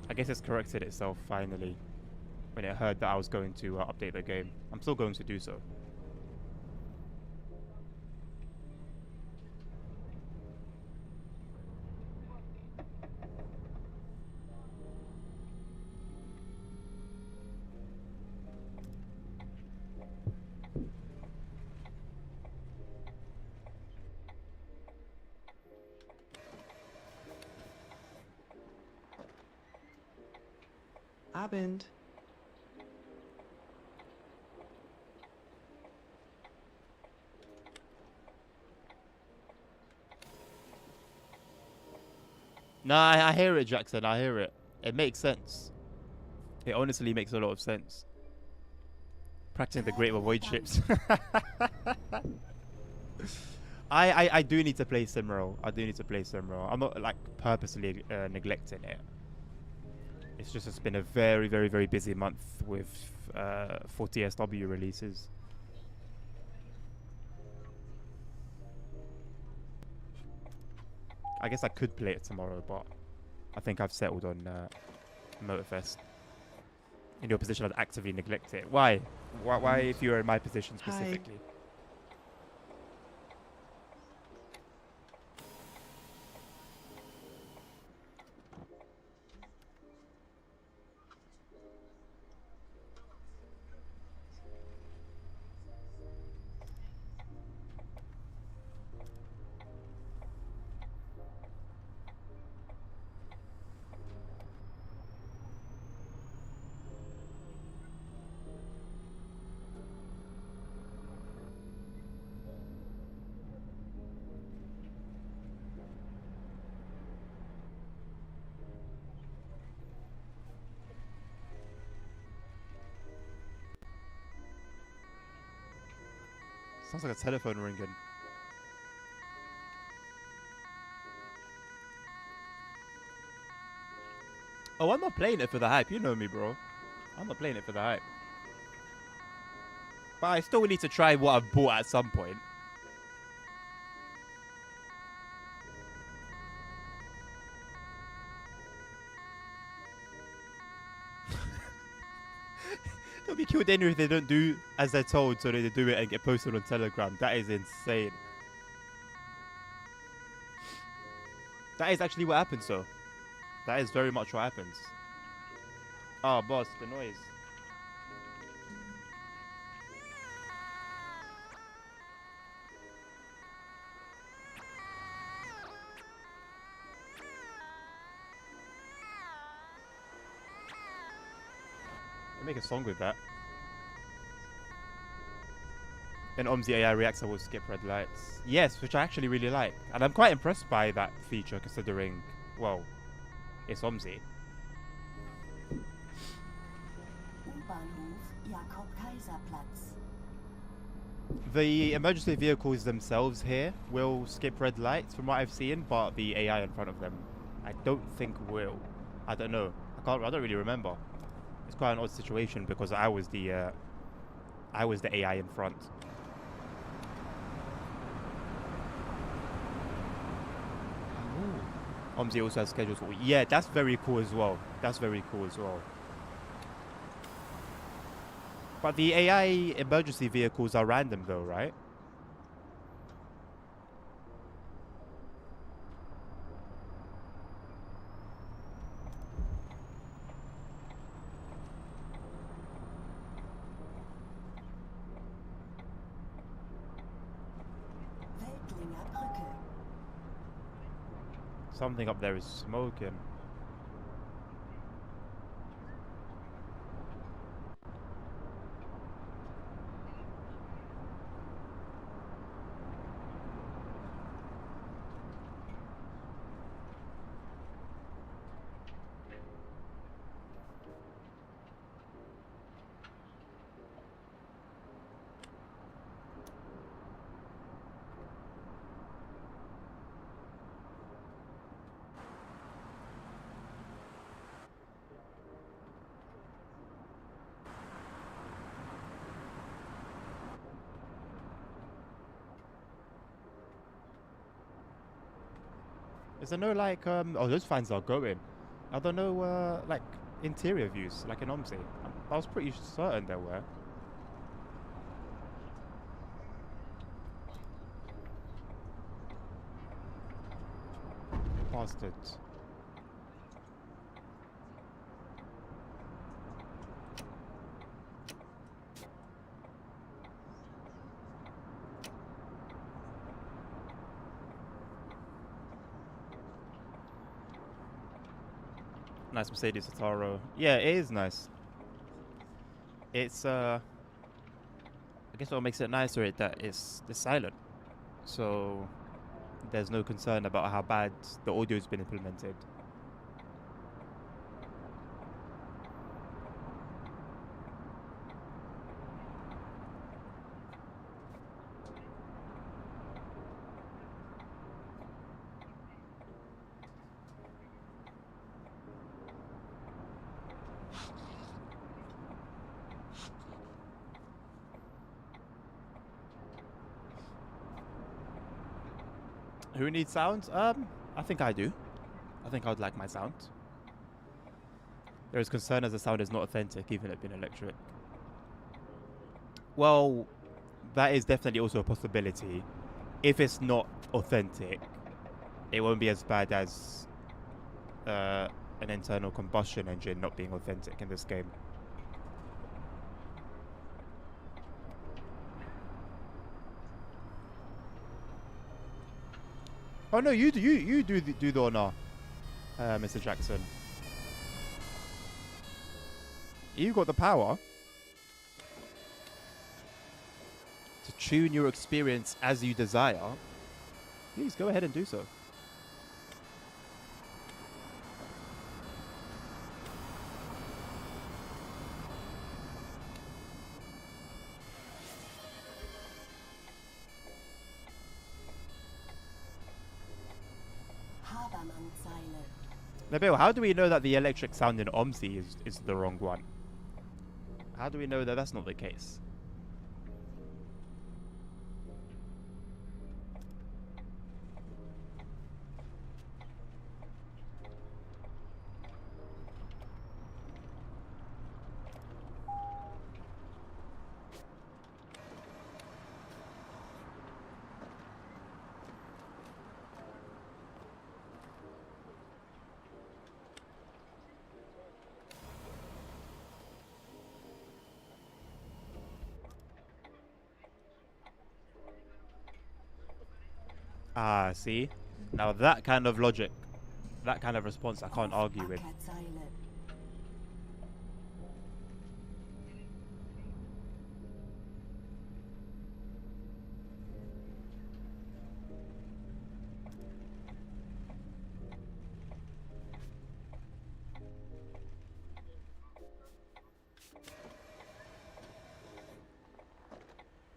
I guess it's corrected itself finally when it heard that I was going to update the game. I'm still going to do so. Abend. Nah, I hear it, Jackson. I hear it. It makes sense. It honestly makes a lot of sense. Practicing the Great Avoid ships. I do need to play Simro. I do need to play Simro. I'm not like purposely neglecting it. It's just it's been a very, very, very busy month with 4 TSW releases. I guess I could play it tomorrow, but I think I've settled on Motorfest. In your position, I'd actively neglect it. Why? Why if you were in my position specifically? Sounds like a telephone ringing. Oh, I'm not playing it for the hype. You know me, bro. I'm not playing it for the hype. But I still need to try what I've bought at some point. They'll be killed anyway if they don't do as they're told, so they do it and get posted on Telegram. That is insane. That is actually what happens, though. That is very much what happens. Oh, boss, the noise. Make a song with that. Then OMSI AI reactor will skip red lights. Yes, which I actually really like. And I'm quite impressed by that feature considering, well, it's OMSI. U-Bahnhof Jakob-Kaiser-Platz. The emergency vehicles themselves here will skip red lights from what I've seen, but the AI in front of them, I don't think will. I don't know. I don't really remember. It's quite an odd situation because I was the AI in front. OMSI also has schedules. Yeah, that's very cool as well. That's very cool as well. But the AI emergency vehicles are random though, right? Veltlinger Brücke. Something up there is smoking. Is there no like oh, those fans are going. Are there no like interior views like in OMSI? I was pretty certain there were. Bastards. Nice Mercedes Ataro. Yeah, it is nice. It's I guess what makes it nicer is that it's silent. So there's no concern about how bad the audio's been implemented. Who needs sound? I think I do. I think I would like my sound. There is concern as the sound is not authentic, even if it being electric. Well, that is definitely also a possibility. If it's not authentic, it won't be as bad as an internal combustion engine not being authentic in this game. Oh no, you do the honor, Mr. Jackson. You got the power to tune your experience as you desire. Please go ahead and do so. Nabil, how do we know that the electric sound in OMSI is the wrong one? How do we know that that's not the case? Ah, see? Now that kind of logic, that kind of response I can't argue with. Ackerzeile.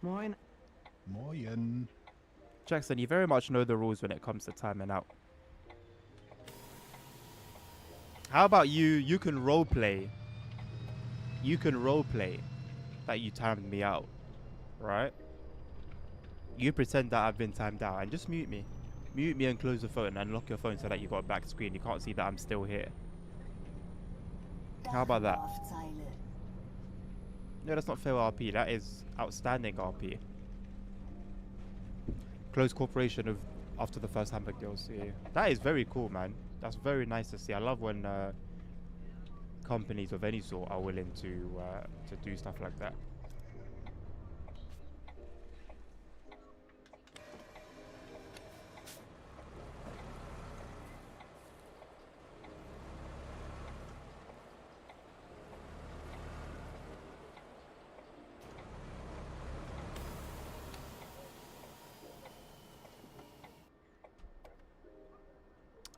Moin. Moin. Jackson, you very much know the rules when it comes to timing out. How about you? You can roleplay. You can roleplay that you timed me out, right? You pretend that I've been timed out and just mute me. Mute me and close the phone and lock your phone so that you got a back screen. You can't see that I'm still here. How about that? Dachlaufzeile. No, that's not fair RP. That is outstanding RP. Close cooperation of after the first Hamburg DLC. That is very cool, man. That's very nice to see. I love when companies of any sort are willing to do stuff like that.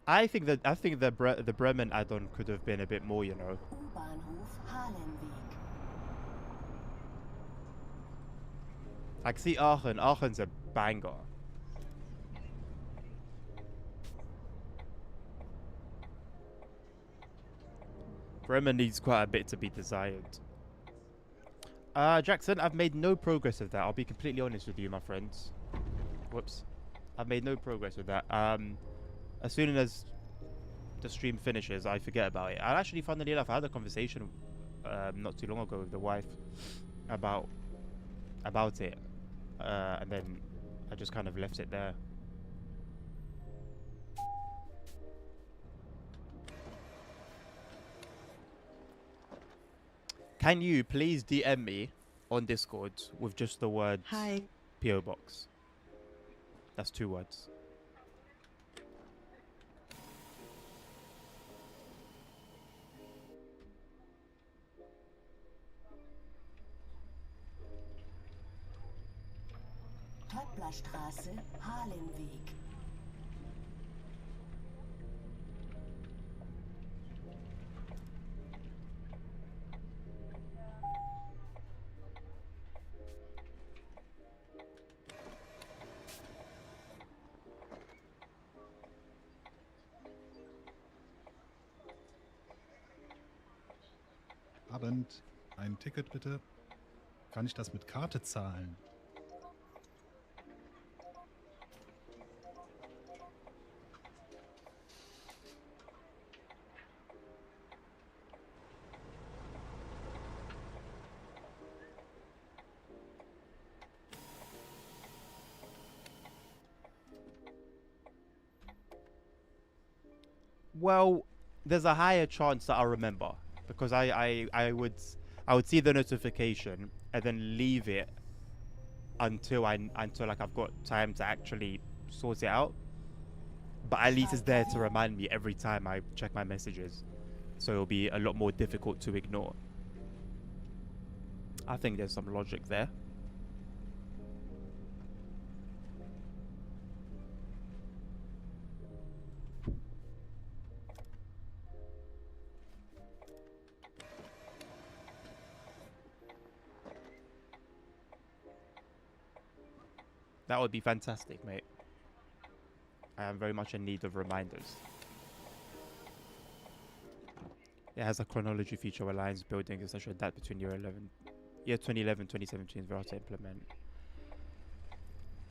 I think the Bremen add-on could have been a bit more, you know. U-Bahnhof Halenweg. Like, see Aachen. Aachen's a banger. Bremen needs quite a bit to be desired. Jackson, I've made no progress with that. I'll be completely honest with you, my friends. Whoops. I've made no progress with that. As soon as the stream finishes, I forget about it. I actually, funnily enough, I had a conversation not too long ago with the wife about it, and then I just kind of left it there. Can you please DM me on Discord with just the words Hi. PO box? That's 2 words. Töpplerstraße, Halenweg. Abend. Ein Ticket bitte. Kann ich das mit Karte zahlen? Well, there's a higher chance that I'll remember because I would see the notification and then leave it until like I've got time to actually sort it out. But at least it's there to remind me every time I check my messages, so it'll be a lot more difficult to ignore. I think there's some logic there. That would be fantastic, mate. I am very much in need of reminders. It has a chronology feature where lines building is such that between year 2011, 2017 is very hard to implement.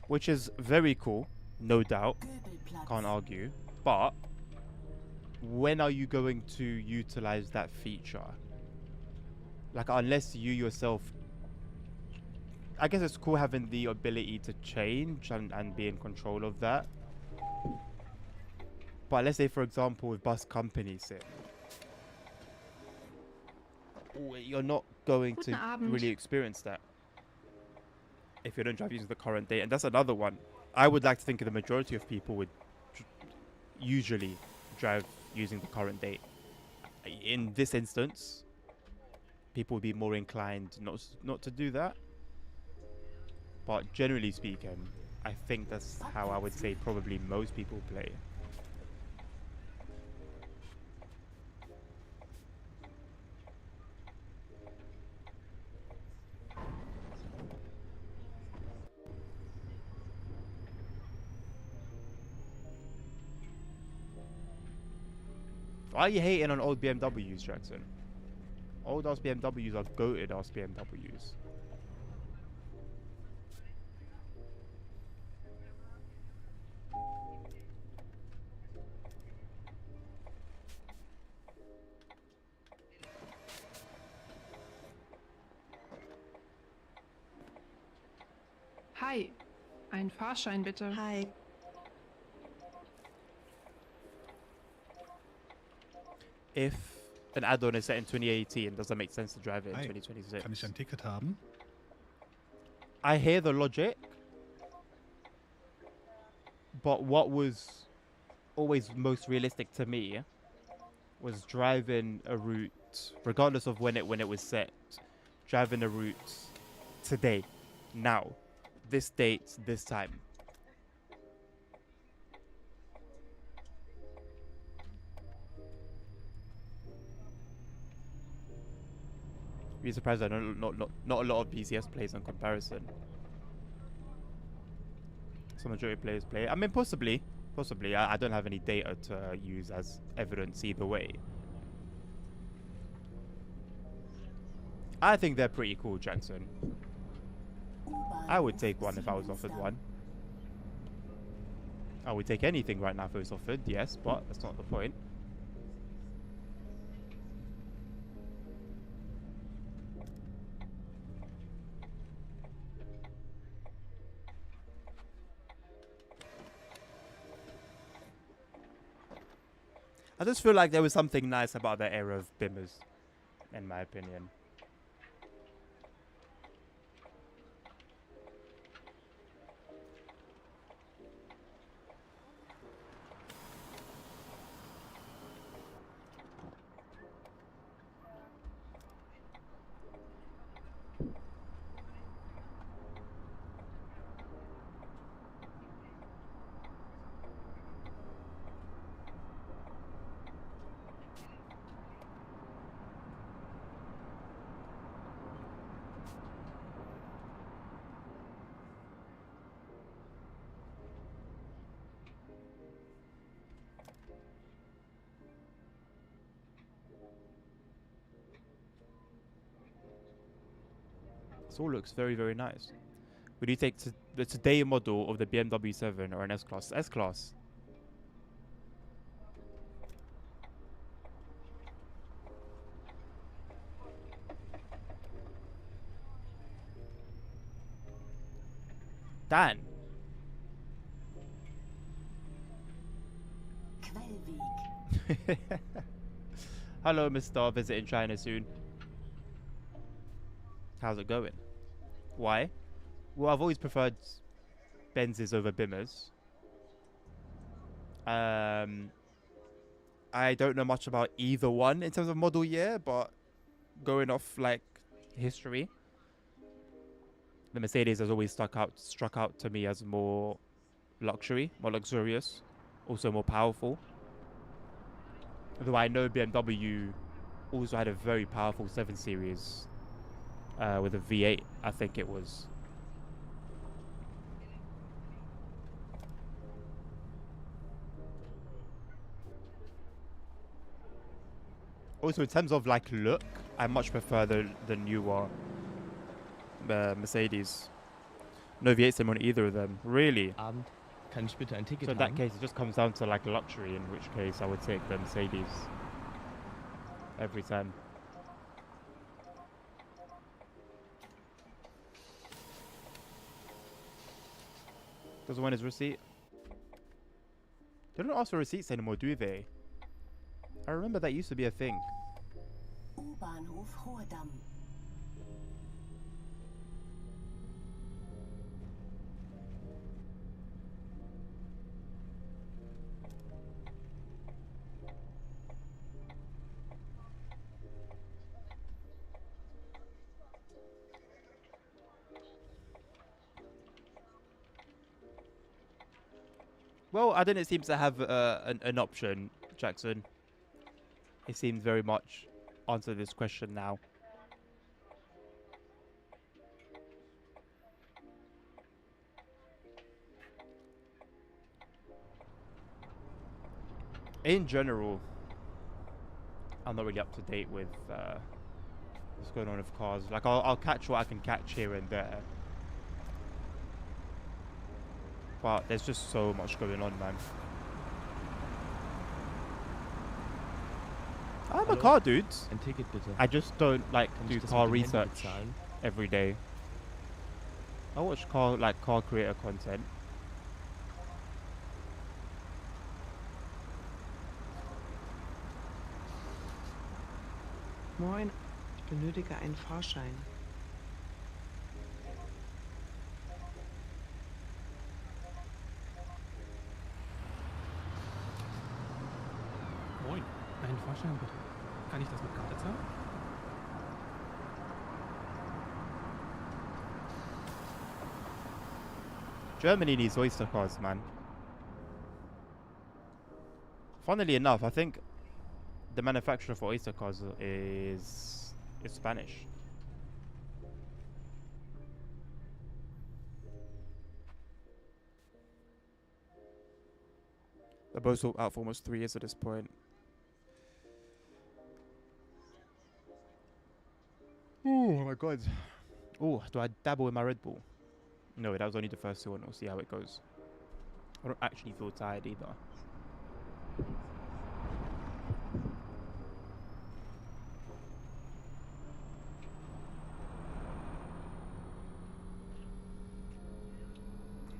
Which is very cool, no doubt. Göbelplatz. Can't argue. But when are you going to utilize that feature? Like, unless you yourself, I guess it's cool having the ability to change and be in control of that. But let's say, for example, with bus companies, you're not going to Guten Abend. really experience that if you don't drive using the current date. And that's another one. I would like to think the majority of people would usually drive using the current date. In this instance, people would be more inclined not to do that. But generally speaking, I think that's how I would say probably most people play. Why are you hating on old BMWs, Jackson? Old ass BMWs are goated ass BMWs. Hi, ein Fahrschein bitte. Hi. If an add-on is set in 2018, does that make sense to drive it in Hi. 2026? Kann ich ein Ticket haben? I hear the logic, but what was always most realistic to me was driving a route, regardless of when it was set, driving a route today, now, this date, this time. Be surprised that not a lot of BCS plays on comparison. Some majority of players play. I mean, possibly. I don't have any data to use as evidence either way. I think they're pretty cool, Jackson. I would take one if I was offered one. I would take anything right now if it was offered, yes, but that's not the point. I just feel like there was something nice about the era of Bimmers, in my opinion. This all looks very, very nice. Would you take the today model of the BMW 7 or an S-Class? S-Class. Dan. Quellweg. Hello, Mr. Visiting China soon. How's it going? Why? Well, I've always preferred Benzes over Bimmers. I don't know much about either one in terms of model year, but going off like history, the Mercedes has always struck out to me as more luxury, more luxurious, also more powerful. Though I know BMW also had a very powerful 7 Series with a V8, I think it was. Also, in terms of like look, I much prefer the newer Mercedes. No V8 sim on either of them, really. Abend, kann ich bitte ein Ticket So in that haben? case, it just comes down to like luxury, in which case I would take the Mercedes every time. Doesn't want his receipt. They don't ask for receipts anymore, do they? I remember that used to be a thing. U-Bahnhof Hoher Damm. Well, I didn't seem to have an option, Jackson. It seems very much answer this question now. In general, I'm not really up to date with what's going on with cars. Like, I'll catch what I can catch here and there. But there's just so much going on, man. I'm a car dude. Ein Ticket bitte. I just don't like Kann do ich das car mit dem Handy research bezahlen? every day. I watch car creator content. Moin, ich benötige einen Fahrschein. Moin, einen Fahrschein bitte. Kann ich das mit Karte zahlen? Germany needs Oyster cars, man. Funnily enough, I think the manufacturer for Oyster cars is Spanish. They're both out for almost 3 years at this point. Oh my god. Oh, do I dabble in my Red Bull? No, that was only the first one. We'll see how it goes. I don't actually feel tired either.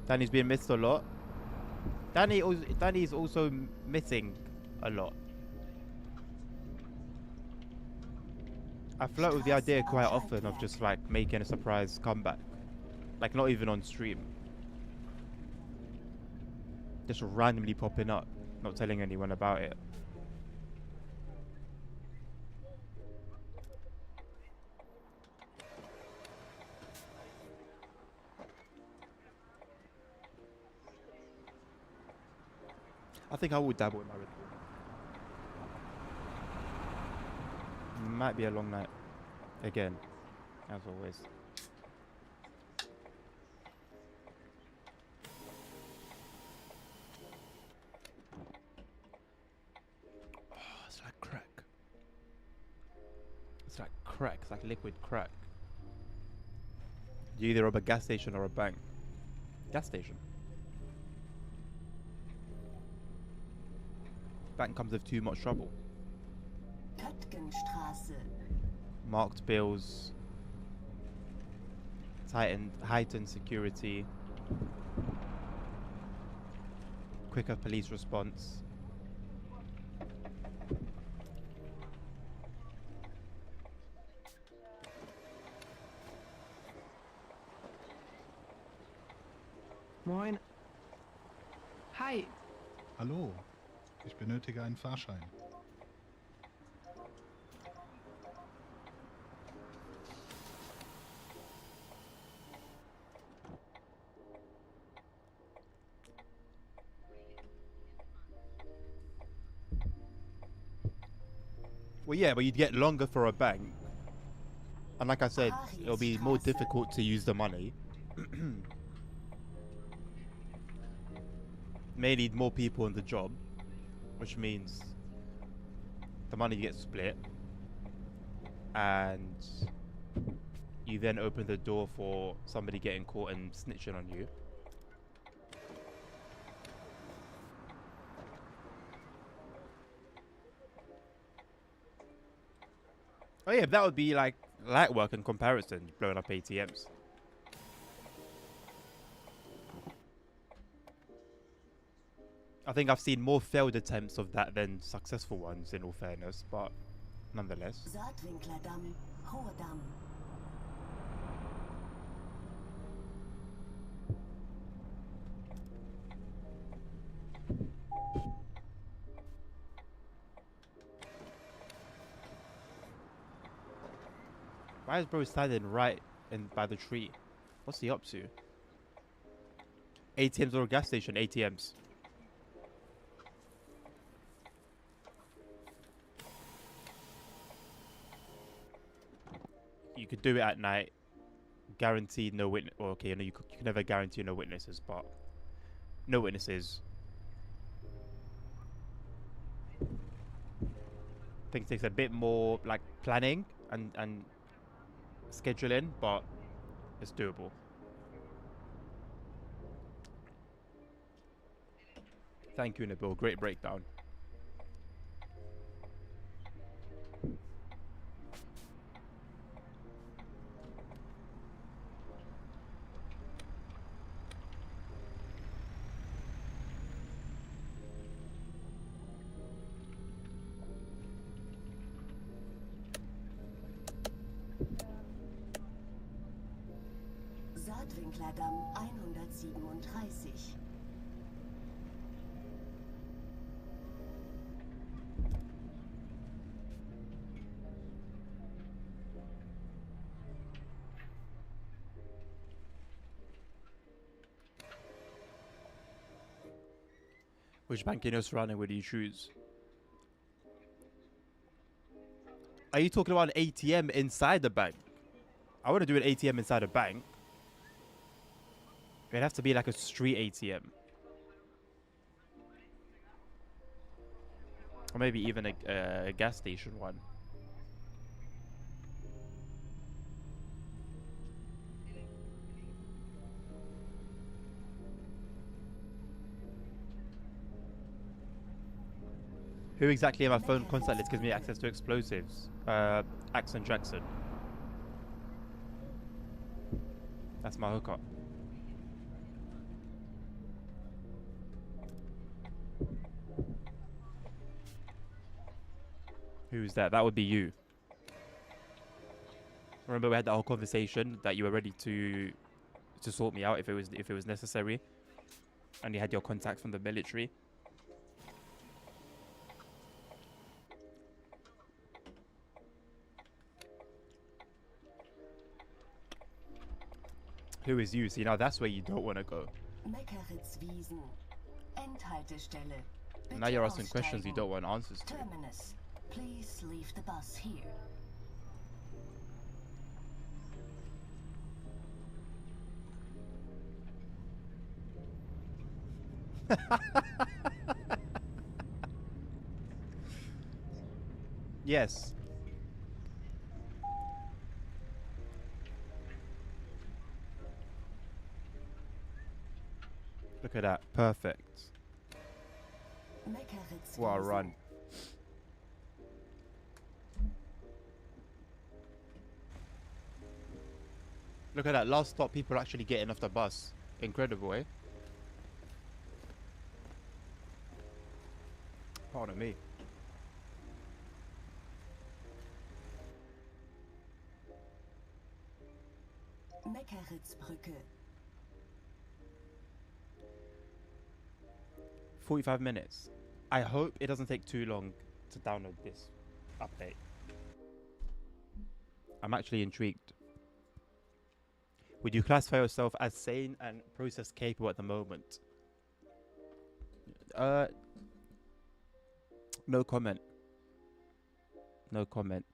Danny's being missed a lot. Danny's also missing a lot. I flirt with the idea quite often of just like making a surprise comeback. Like not even on stream. Just randomly popping up, not telling anyone about it. I think I will dabble in my Red Bull. Might be a long night. Again, as always. Oh, it's like crack. It's like crack. It's like liquid crack. You either rob a gas station or a bank. Gas station. Bank comes with too much trouble. Köttgenstraße. Marked bills, heightened security, quicker police response. Moin. Hi, Hallo, ich benötige einen Fahrschein. Well, yeah, but you'd get longer for a bank. And like I said, it'll be more difficult to use the money. May need more people in the job, which means the money gets split. And you then open the door for somebody getting caught and snitching on you. Oh yeah, that would be like light work in comparison, blowing up ATMs. I think I've seen more failed attempts of that than successful ones, in all fairness, but nonetheless. Saatwinklerdamm, Hoherdamm. Why is bro standing right in by the tree? What's he up to? ATMs or a gas station? ATMs. you could do it at night. Guaranteed no witness. Well, okay, you can never guarantee no witnesses, but no witnesses. Things takes a bit more like planning and scheduling, but it's doable. Thank you, Nabil. Great breakdown. Saatwinklerdamm 137. Which bank in your surrounding would you choose? Are you talking about an ATM inside the bank? I want to do an ATM inside a bank. It'd have to be like a street ATM. Or maybe even a gas station one. Who exactly in my phone contact list gives me access to explosives? Axon Jackson. That's my hookup. Who's that? That would be you. Remember we had that whole conversation that you were ready to sort me out if it was necessary, and you had your contact from the military. Who is you? See, now that's where you don't want to go. Meckeritzwiesen. Endhaltestelle. Now you're asking questions you don't want answers to. Terminus. Please leave the bus here. Yes. Look at that. Perfect. What a run. Look at that. Last stop, people actually getting off the bus. Incredible, eh? Pardon me. Meckeritzbrücke. 45 minutes. I hope it doesn't take too long to download this update. I'm actually intrigued. Would you classify yourself as sane and process capable at the moment? No comment. No comment.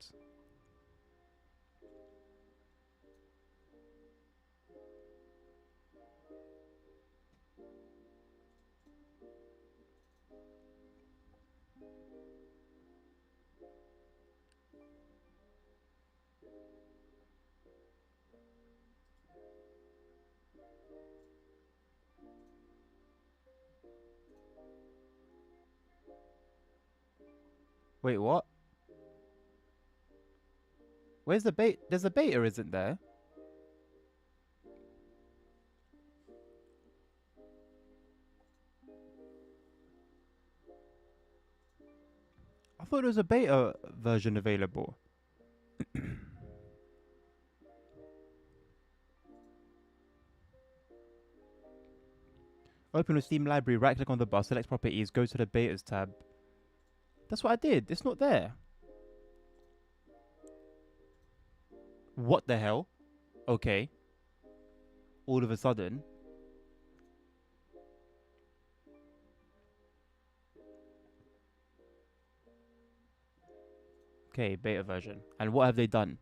Wait, what? Where's the bait? There's a beta, isn't there? I thought there was a beta version available. Open the Steam library, right click on the bus, select properties, go to the betas tab. That's what I did. It's not there. What the hell? Okay. All of a sudden. Okay, beta version. And what have they done?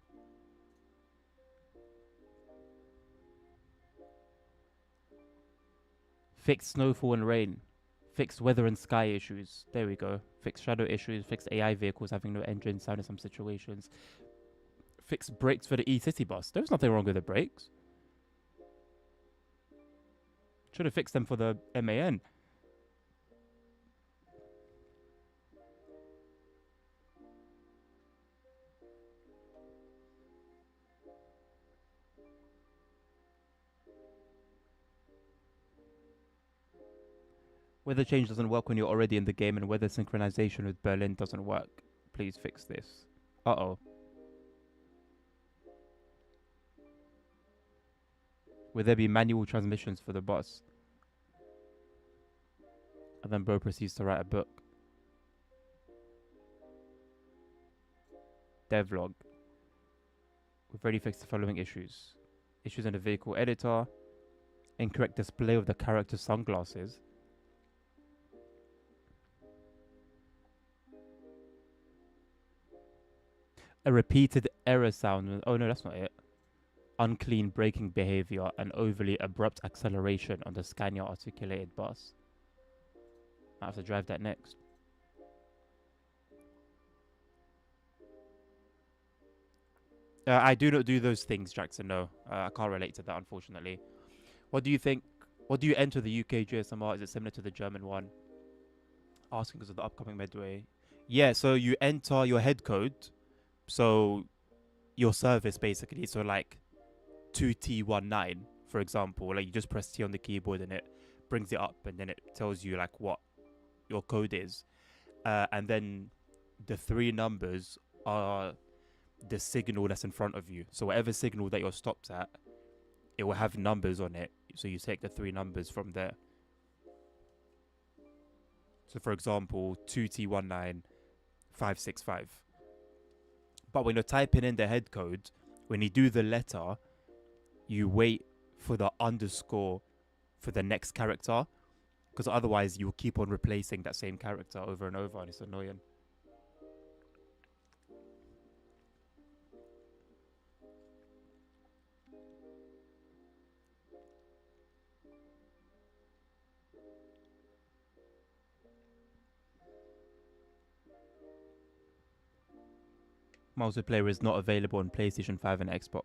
Fixed snowfall and rain. Fixed weather and sky issues. There we go. Fixed shadow issues. Fixed AI vehicles having no engine sound in some situations. Fixed brakes for the E-City bus. There's nothing wrong with the brakes. Should have fixed them for the MAN. Weather change doesn't work when you're already in the game, and weather synchronization with Berlin doesn't work. Please fix this. Uh-oh. Will there be manual transmissions for the bus? And then bro proceeds to write a book. Devlog. We've already fixed the following issues. Issues in the vehicle editor. Incorrect display of the character's sunglasses. A repeated error sound. Oh no, that's not it. Unclean braking behavior and overly abrupt acceleration on the Scania articulated bus. I have to drive that next. I do not do those things, Jackson. No, I can't relate to that, unfortunately. What do you think? What do you enter the UK GSMR? Is it similar to the German one? Asking because of the upcoming Medway. Yeah, so you enter your head code. So your service basically. So like 2T19, for example. Like you just press T on the keyboard and it brings it up, and then it tells you like what your code is. And then the 3 numbers are the signal that's in front of you. So whatever signal that you're stopped at, it will have numbers on it. So you take the 3 numbers from there. So for example, 2T19565. But when you're typing in the head code, when you do the letter, you wait for the underscore for the next character, because otherwise you'll keep on replacing that same character over and over, and it's annoying. Multiplayer is not available on PlayStation 5 and Xbox.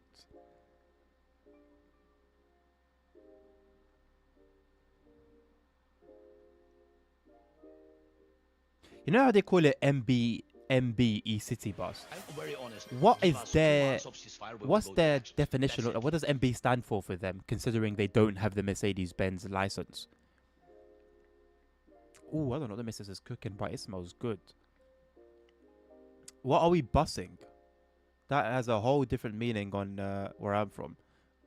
You know how they call it MB E-City bus? What is their definition? What does MB stand for them, considering they don't have the Mercedes-Benz license? Oh, I don't know. The missus is cooking, but it smells good. What are we bussing? That has a whole different meaning on where I'm from.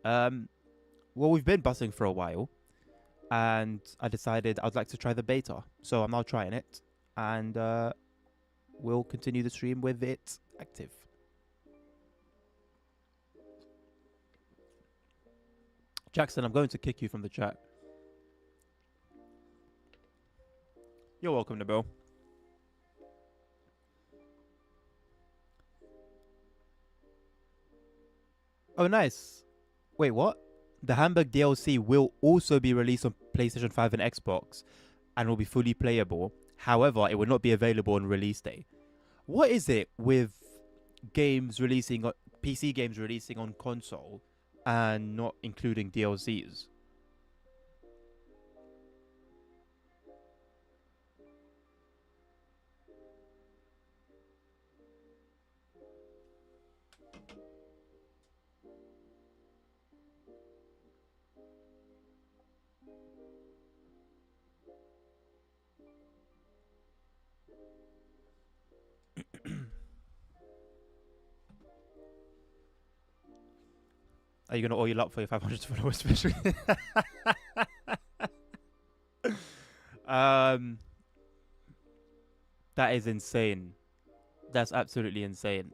Well, we've been bussing for a while, and I decided I'd like to try the beta. So I'm now trying it, and we'll continue the stream with it active. Jackson, I'm going to kick you from the chat. You're welcome, Nabil. Oh, nice. Wait, what? The Hamburg DLC will also be released on PlayStation 5 and Xbox and will be fully playable. However, it will not be available on release day. What is it with games releasing, PC games releasing on console and not including DLCs? Are you going to oil up for your 500 followers special? That is insane. That's absolutely insane.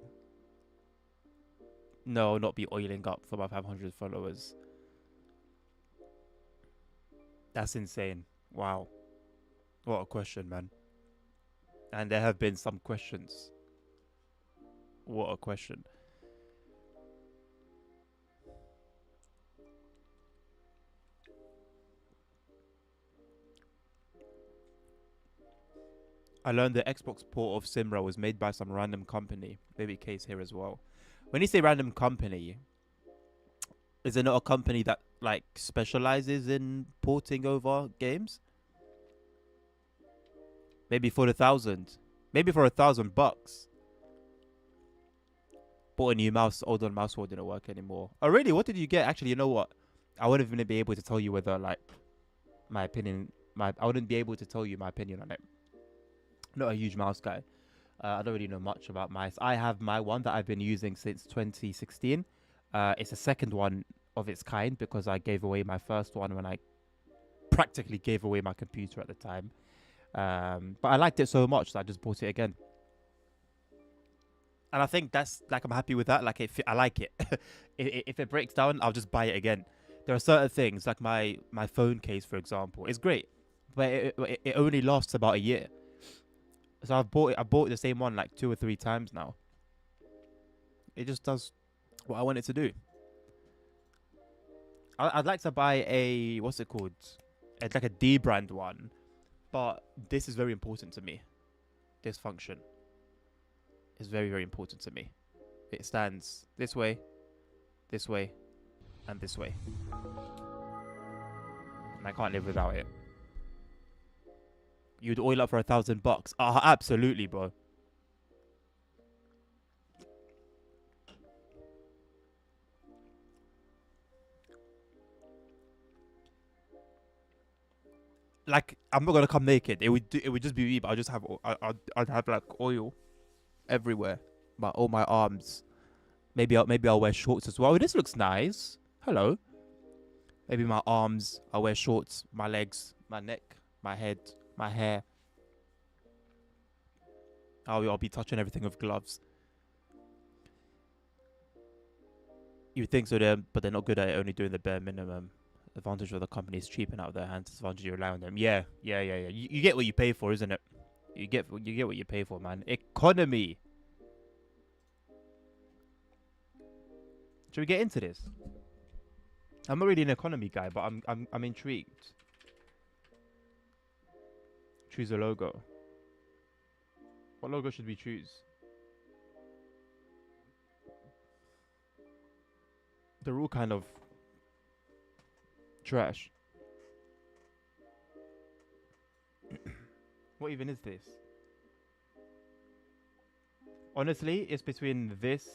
No, not be oiling up for my 500 followers. That's insane. Wow. What a question, man. And there have been some questions. What a question. I learned the Xbox port of Simra was made by some random company. Maybe case here as well. When you say random company, is it not a company that like specializes in porting over games? Maybe for maybe for $1,000. Bought a new mouse. Old on mouse won't didn't work anymore. Oh really? What did you get? Actually, you know what? I wouldn't even be able to tell you whether like my opinion. I wouldn't be able to tell you my opinion on it. Not a huge mouse guy. I don't really know much about mice. I have my one that I've been using since 2016. It's the second one of its kind because I gave away my first one when I practically gave away my computer at the time. But I liked it so much that I just bought it again. And I think that's like I'm happy with that. Like I like it. If it breaks down, I'll just buy it again. There are certain things like my phone case, for example. It's great, but it only lasts about a year. So I bought the same one like 2 or 3 times now. It just does what I want it to do. I'd like to buy a, what's it called? It's like a D brand one, but this is very important to me. This function is very, very important to me. It stands this way, and this way. And I can't live without it. You'd oil up for $1,000. Absolutely, bro. Like, I'm not gonna come naked. It would just be me, but I'd have like oil everywhere, all my arms. Maybe I'll wear shorts as well. This looks nice. Hello. Maybe my arms. I'll wear shorts. My legs, my neck, my head, my hair. I'll be touching everything with gloves. You would think so, but they're not good at it. Only doing the bare minimum. Advantage of the company is cheaping out of their hands. Disadvantage you rely on them. Yeah. You get what you pay for, isn't it? You get what you pay for, man. Economy. Should we get into this? I'm not really an economy guy, but I'm intrigued. Choose a logo. What logo should we choose? They're all kind of trash. What even is this? Honestly, it's between this.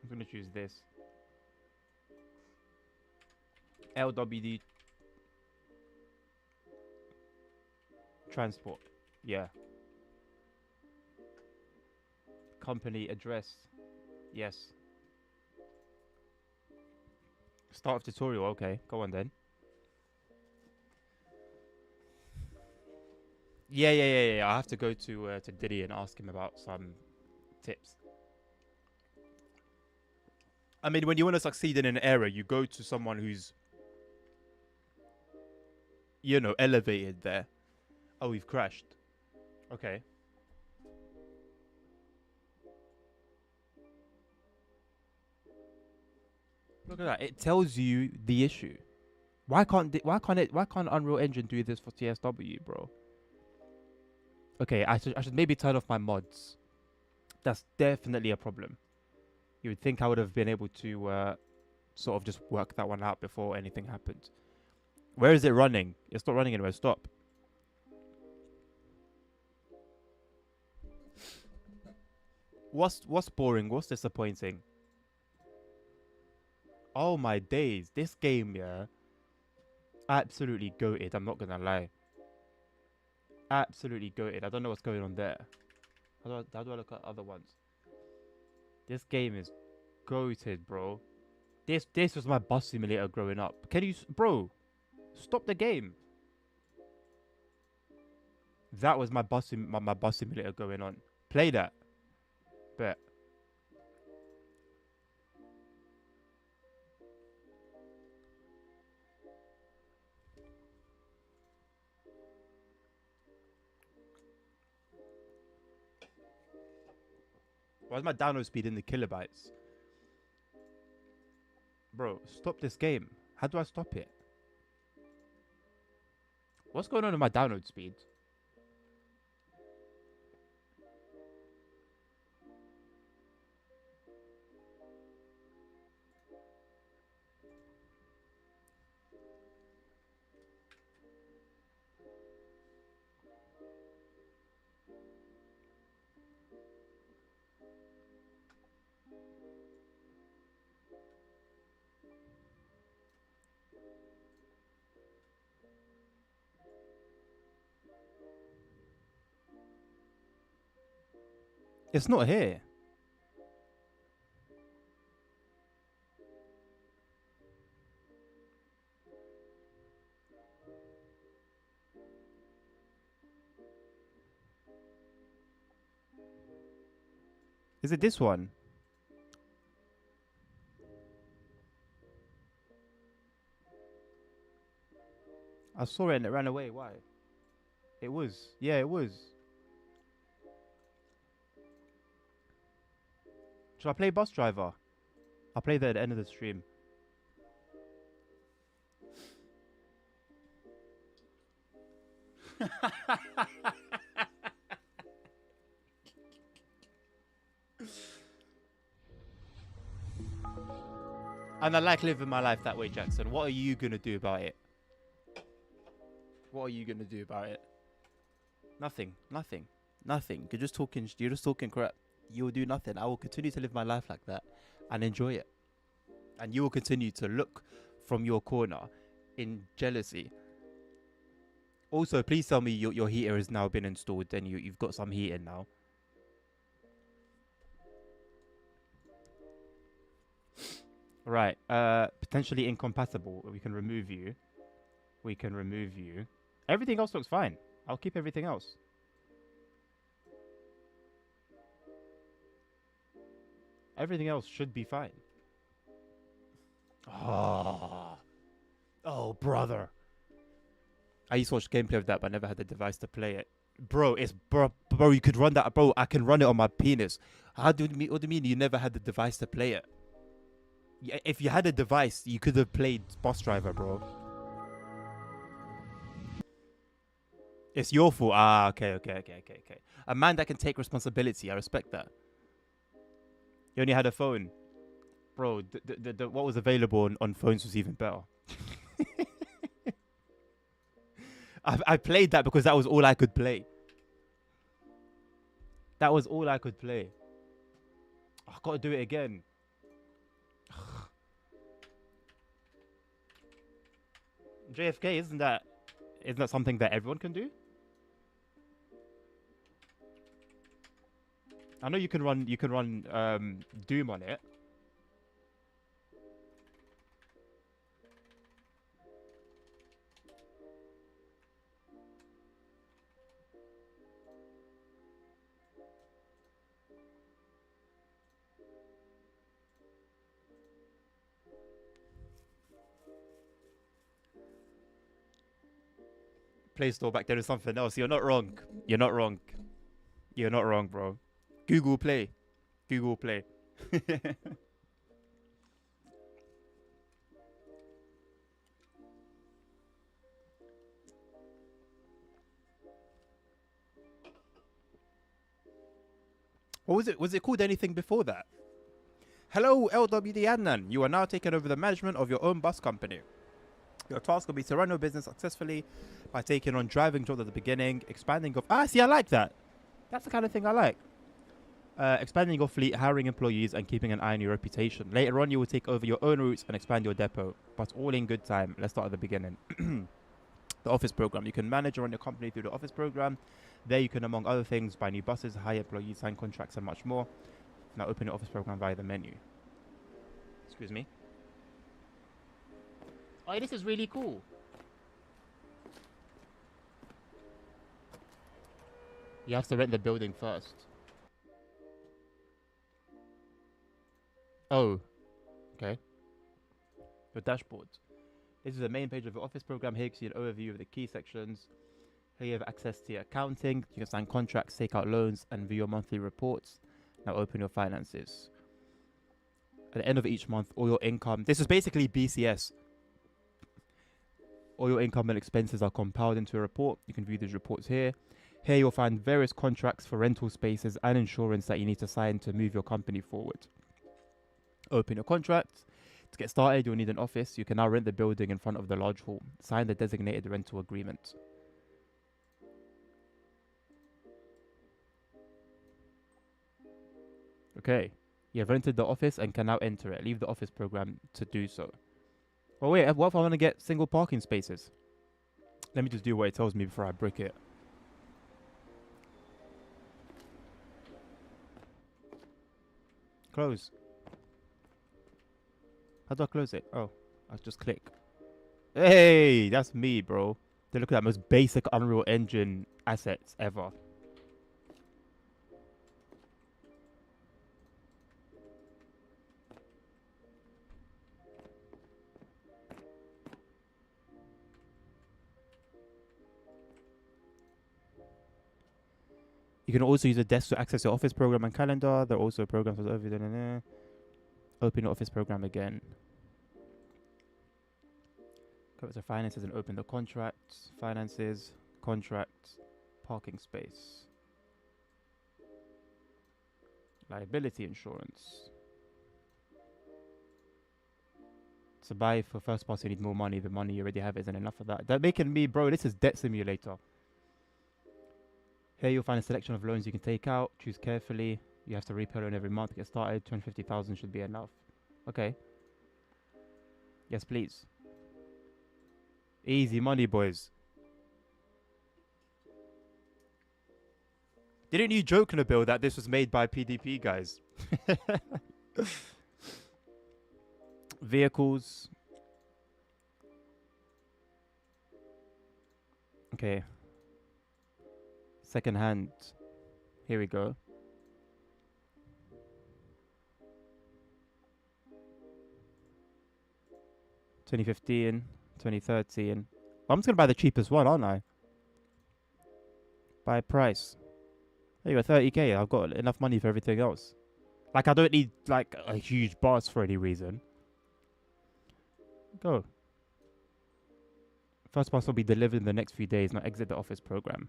I'm gonna choose this. LWD Transport. Yeah. Company address. Yes. Start of tutorial. Okay, go on then. Yeah. I have to go to Diddy and ask him about some tips. I mean, when you want to succeed in an area, you go to someone who's, you know, elevated there. Oh, we've crashed. Okay. Look at that. It tells you the issue. Why can't Unreal Engine do this for TSW, bro? Okay, I should maybe turn off my mods. That's definitely a problem. You would think I would have been able to sort of just work that one out before anything happened. Where is it running? It's not running anywhere. Stop. What's boring? What's disappointing? Oh my days. This game, yeah. Absolutely goated. I'm not gonna lie. Absolutely goated. I don't know what's going on there. How do I look at other ones? This game is goated, bro. This was my bus simulator growing up. Can you, bro? Stop the game. That was my bus simulator going on. Play that. Bet. Why is my download speed in the kilobytes? Bro, stop this game. How do I stop it? What's going on with my download speed? It's not here. Is it this one? I saw it and it ran away. Why? It was. Yeah, it was. Should I play Bus Driver? I'll play that at the end of the stream. And I like living my life that way, Jackson. What are you gonna do about it? What are you gonna do about it? Nothing. Nothing. Nothing. You're just talking crap. You will do nothing. I will continue to live my life like that and enjoy it. And you will continue to look from your corner in jealousy. Also, please tell me your heater has now been installed and you've got some heating now. Right. Potentially incompatible. We can remove you. We can remove you. Everything else looks fine. I'll keep everything else. Everything else should be fine. Oh, brother. I used to watch gameplay of that, but I never had the device to play it. Bro, bro, you could run that. Bro, I can run it on my penis. What do you mean you never had the device to play it? If you had a device, you could have played Bus Driver, bro. It's your fault. Ah, okay. A man that can take responsibility. I respect that. You only had a phone. Bro, what was available on phones was even better. I played that because that was all I could play. That was all I could play. I've got to do it again. JFK, isn't that something that everyone can do? I know you can run Doom on it. Play Store back there is something else. You're not wrong. You're not wrong. You're not wrong, bro. Google Play. Google Play. What was it? Was it called anything before that? Hello, LWD Adnan. You are now taking over the management of your own bus company. Your task will be to run your business successfully by taking on driving jobs at the beginning, expanding of... see, I like that. That's the kind of thing I like. Expanding your fleet, hiring employees, and keeping an eye on your reputation. Later on, you will take over your own routes and expand your depot, but all in good time. Let's start at the beginning. The office program. You can manage or run your company through the office program. There you can, among other things, buy new buses, hire employees, sign contracts, and much more. Now open your office program via the menu. Excuse me. Oh, this is really cool. You have to rent the building first. Oh, okay. Your dashboard. This is the main page of your office program. Here you can see an overview of the key sections. Here you have access to your accounting. You can sign contracts, take out loans, and view your monthly reports. Now open your finances. At the end of each month, all your income, this is basically BCS. All your income and expenses are compiled into a report. You can view these reports here. Here you'll find various contracts for rental spaces and insurance that you need to sign to move your company forward. Open your contract. To get started, you'll need an office. You can now rent the building in front of the large hall. Sign the designated rental agreement. Okay. You have rented the office and can now enter it. Leave the office program to do so. Oh wait, what if I want to get single parking spaces? Let me just do what it tells me before I brick it. Close. How do I close it? Oh, I just click. Hey, that's me, bro. They look at that most basic Unreal Engine assets ever. You can also use a desk to access your office program and calendar. There are also programs for over. Open your office program again. Go to finances and open the contracts. Finances, contracts, parking space. Liability insurance. To buy for first pass, you need more money. The money you already have isn't enough for that. That making me, bro, this is debt simulator. Here you'll find a selection of loans you can take out. Choose carefully. You have to repay a loan every month to get started. 250,000 should be enough. Okay. Yes, please. Easy money, boys. Didn't you joke, Nabil, that this was made by PDP, guys? Vehicles. Okay. Second hand. Here we go. $2015, $2013. I'm just gonna buy the cheapest one, aren't I? Buy price. There you go, 30k. I've got enough money for everything else. Like, I don't need like a huge boss for any reason. Go. First pass will be delivered in the next few days. Now exit the office program.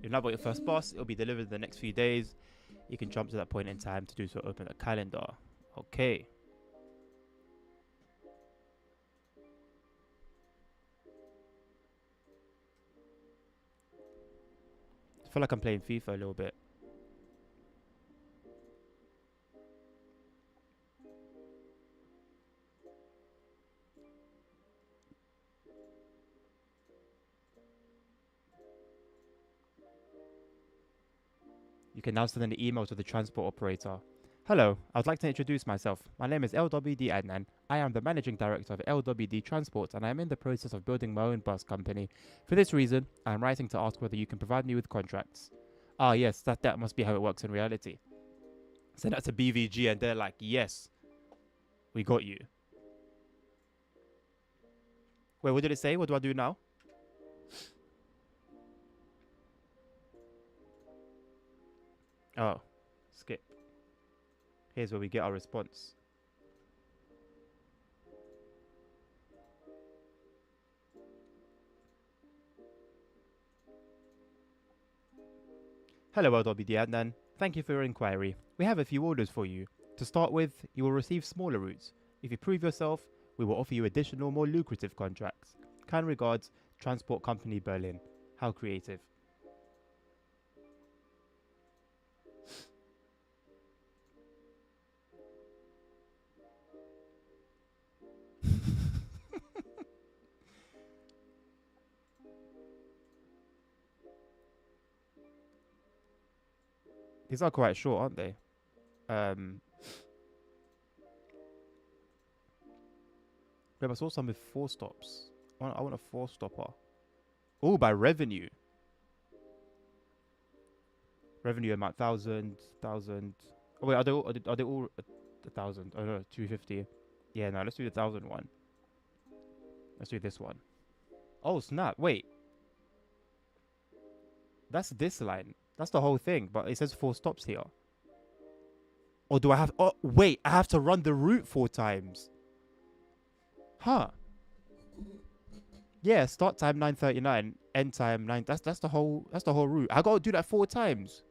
You've now got your first boss. It'll be delivered in the next few days. You can jump to that point in time to do so. Open a calendar. Okay. I feel like I'm playing FIFA a little bit. You can now send an email to the transport operator. Hello, I would like to introduce myself. My name is LWD Adnan. I am the managing director of LWD Transport and I am in the process of building my own bus company. For this reason, I am writing to ask whether you can provide me with contracts. Ah yes, that must be how it works in reality. Send that to BVG and they're like, yes, we got you. Wait, what did it say? What do I do now? Oh, skip. Here's where we get our response. Hello, LWD Adnan. Thank you for your inquiry. We have a few orders for you. To start with, you will receive smaller routes. If you prove yourself, we will offer you additional, more lucrative contracts. Kind regards, Transport Company Berlin. How creative. These are quite short, aren't they? Grab I saw some with 4 stops. I want a 4-stopper. Oh, by revenue. Revenue amount 1,000. Oh wait, are they all 1,000? Oh no, 250. Yeah, no, let's do the 1,000 one. Let's do this one. Oh, snap. Wait. That's this line. That's the whole thing. But it says 4 stops here. Or do I have... Oh, wait. I have to run the route 4 times. Huh. Yeah, start time 9:39. End time 9... That's the whole route. I got to do that 4 times.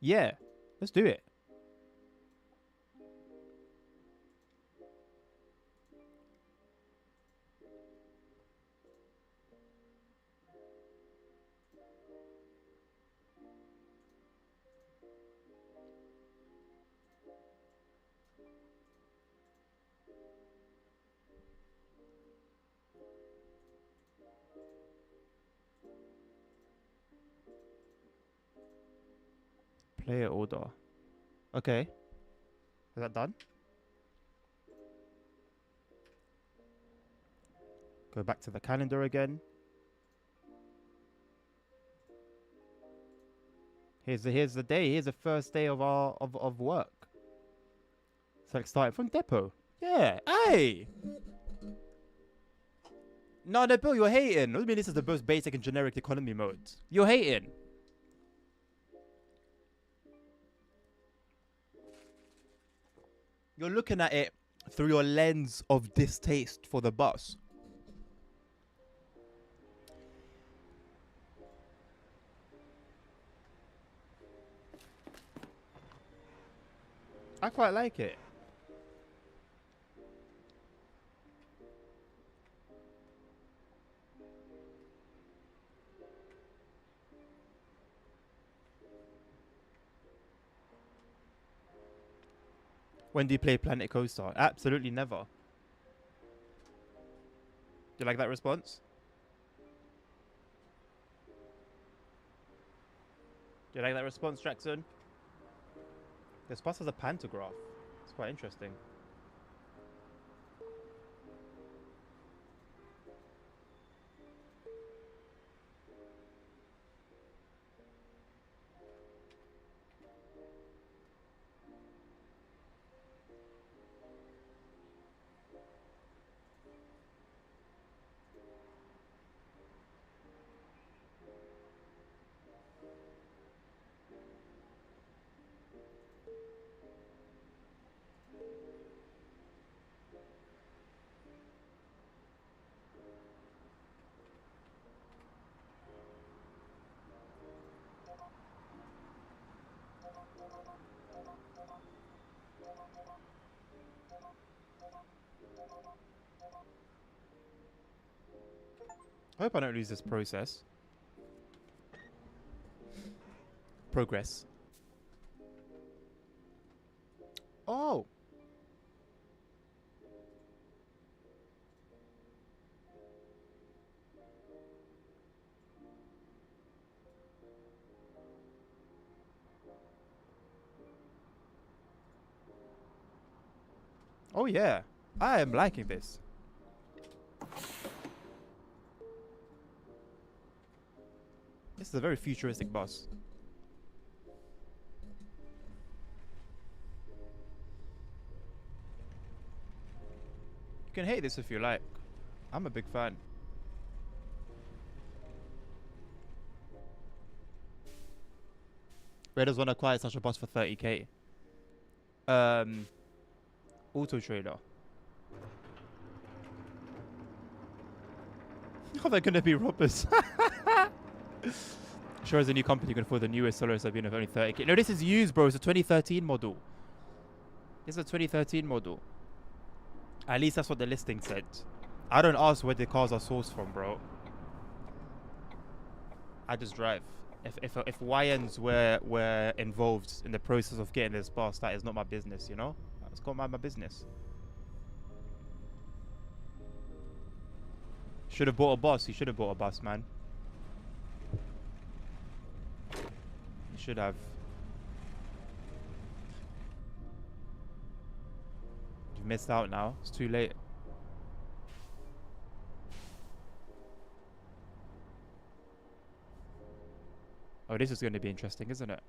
Yeah. Let's do it. Player order. Okay. Is that done? Go back to the calendar again. Here's the day. Here's the first day of our of work. Select starting from depot. Yeah. Hey. No, Bill, you're hating. What do you mean this is the most basic and generic economy mode? You're hating. You're looking at it through your lens of distaste for the bus. I quite like it. When do you play Planet Coaster? Absolutely never. Do you like that response? Do you like that response, Jackson? This bus has a pantograph. It's quite interesting. I hope I don't lose this process. Progress. Oh! Oh yeah, I am liking this. This is a very futuristic bus. You can hate this if you like. I'm a big fan. Where does one acquire such a bus for 30k? Auto Trader. Oh, they're gonna be robbers. Sure, as a new company, you can afford the newest Solaris of only 30k. No, this is used, bro. It's a 2013 model. This is a 2013 model. At least that's what the listing said. I don't ask where the cars are sourced from, bro. I just drive. If YNs were involved in the process of getting this bus, that is not my business, you know? It's got my business. Should have bought a bus. You should have bought a bus, man. You should have. You've missed out now. It's too late. Oh, this is going to be interesting, isn't it?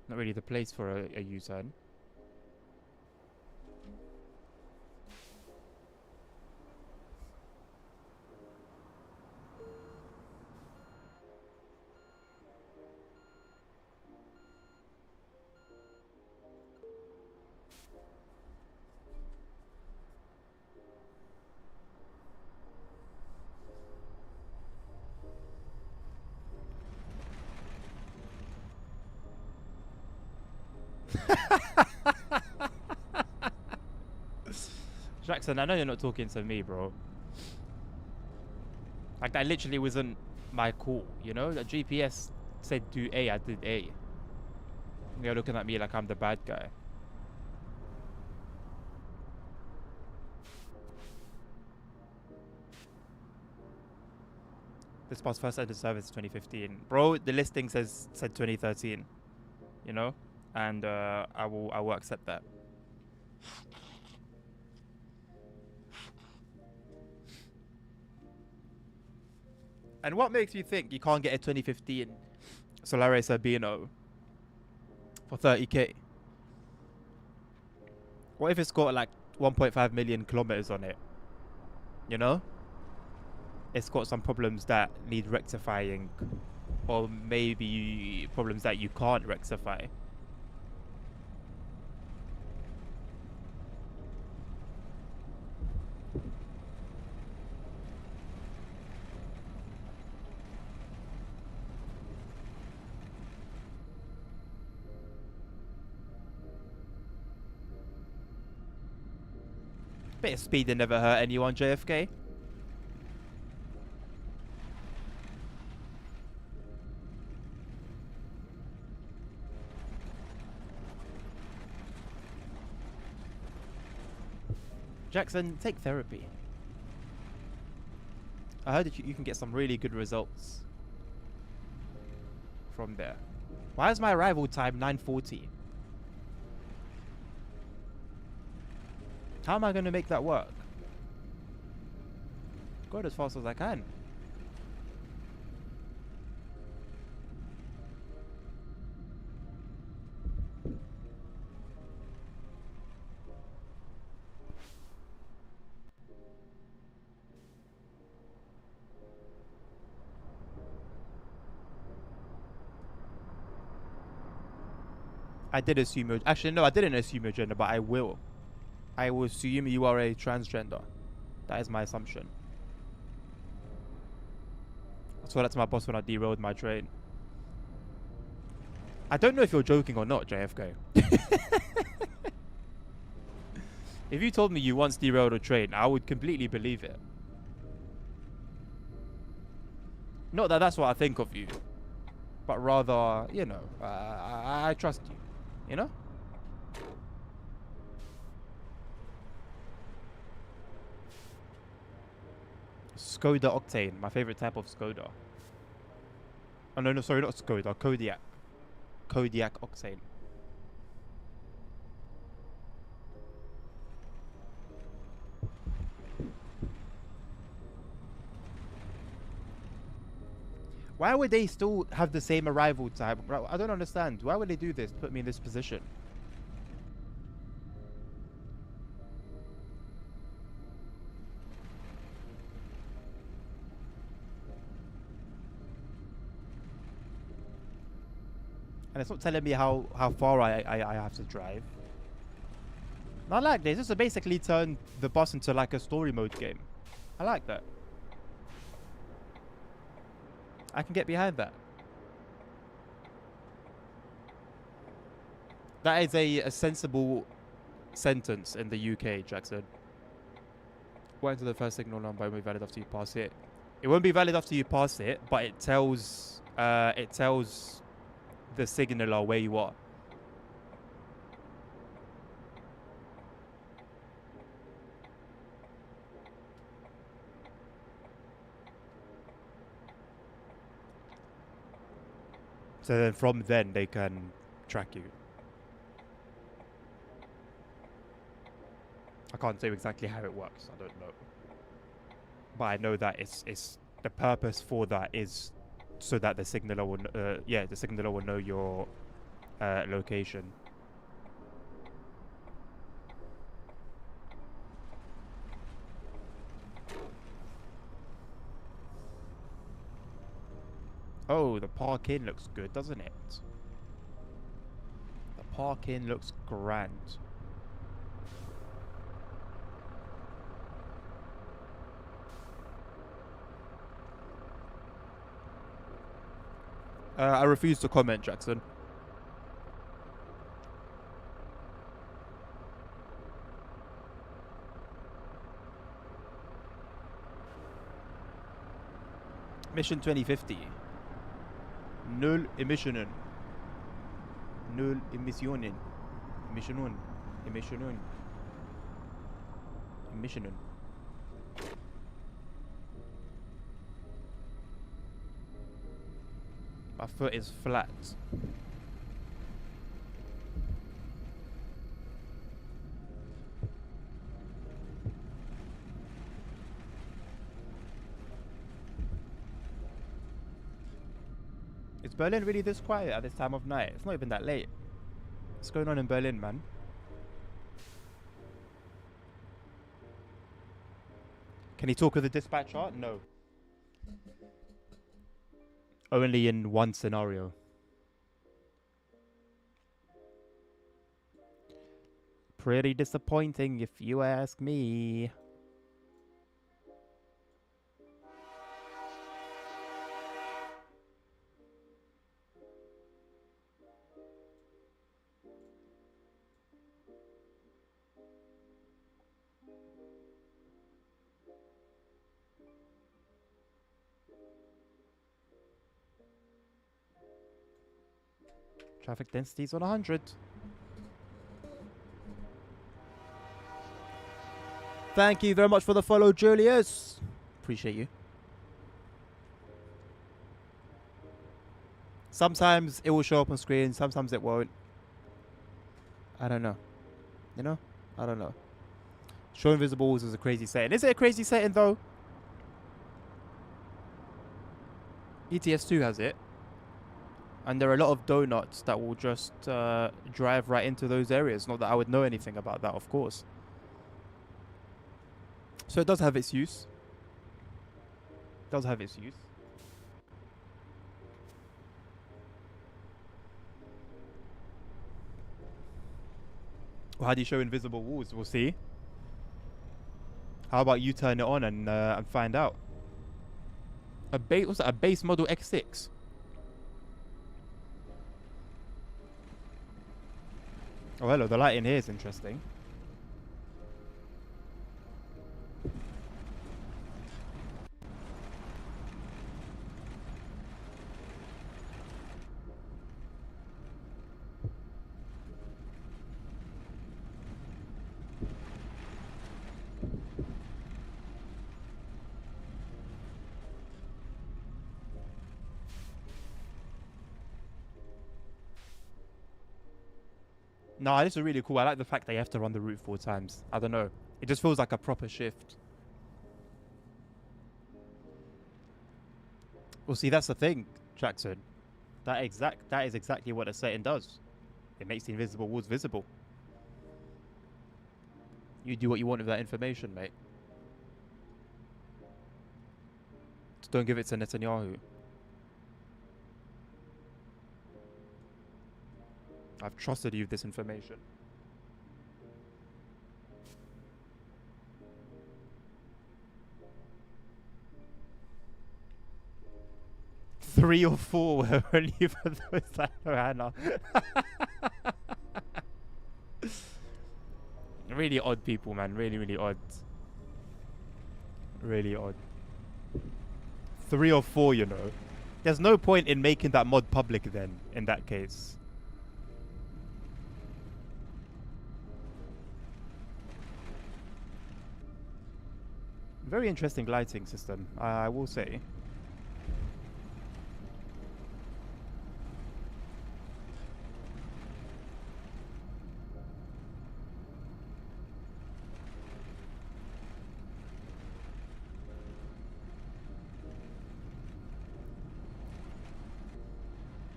Not really the place for a U-turn. Jackson, I know you're not talking to me, bro. Like, that literally wasn't my call, you know? The GPS said do A, I did A. You're looking at me like I'm the bad guy. This bus first entered service 2015. Bro, the listing said 2013. You know? And I will accept that. And what makes you think you can't get a 2015 Solaris Urbino for 30k? What if it's got like 1.5 million kilometers on it? You know? It's got some problems that need rectifying, or maybe problems that you can't rectify. Bit of speed that never hurt anyone, JFK. Jackson, take therapy. I heard that you can get some really good results from there. Why is my arrival time 9:40? How am I going to make that work? Go as fast as I can. I did assume you're... Actually, no, I didn't assume you're gender, but I will. I will assume you are a transgender. That is my assumption. I told that to my boss when I derailed my train. I don't know if you're joking or not, JFK. If you told me you once derailed a train, I would completely believe it. Not that that's what I think of you, but rather, you know, I trust you. You know? Skoda Octane, my favorite type of Skoda. Oh no, sorry, not Skoda, Kodiaq. Kodiaq Octane. Why would they still have the same arrival time? I don't understand. Why would they do this? Put me in this position. And it's not telling me how far I have to drive. I like this. This will basically turn the bus into like a story mode game. I like that. I can get behind that. That is a sensible sentence in the UK, Jackson. Wait until the first signal number won't be valid after you pass it. It won't be valid after you pass it, but it tells the signaler where you are. So then from then they can track you. I can't say exactly how it works. I don't know. But I know that it's the purpose for that is so that the signaler will the signaler will know your location. Oh, the park-in looks good, doesn't it? The park-in looks grand. I refuse to comment, Jackson. Mission 2050. Null Emissionen. Null Emissionen. Emissionen. Emissionen. Emissionen. My foot is flat. Is Berlin really this quiet at this time of night? It's not even that late. What's going on in Berlin, man? Can he talk with the dispatcher? No. Only in one scenario. Pretty disappointing if you ask me. Traffic density is on 100. Thank you very much for the follow, Julius. Appreciate you. Sometimes it will show up on screen, sometimes it won't. I don't know. You know? I don't know. Show invisible walls is a crazy setting. Is it a crazy setting though? ETS2 has it. And there are a lot of donuts that will just drive right into those areas. Not that I would know anything about that, of course. So it does have its use. It does have its use. Well, how do you show invisible walls? We'll see. How about you turn it on and find out? What's that? A base model X6. Oh, hello. The light in here is interesting. No, this is really cool. I like the fact that you have to run the route 4 times. I don't know. It just feels like a proper shift. Well, see, that's the thing, Jackson. That is exactly what a setting does. It makes the invisible walls visible. You do what you want with that information, mate. Just don't give it to Netanyahu. I've trusted you with this information. Three or four were only for those that know Hannah. Really odd people, man. Really, really odd. Really odd. 3 or 4, you know. There's no point in making that mod public then, in that case. Very interesting lighting system, I will say.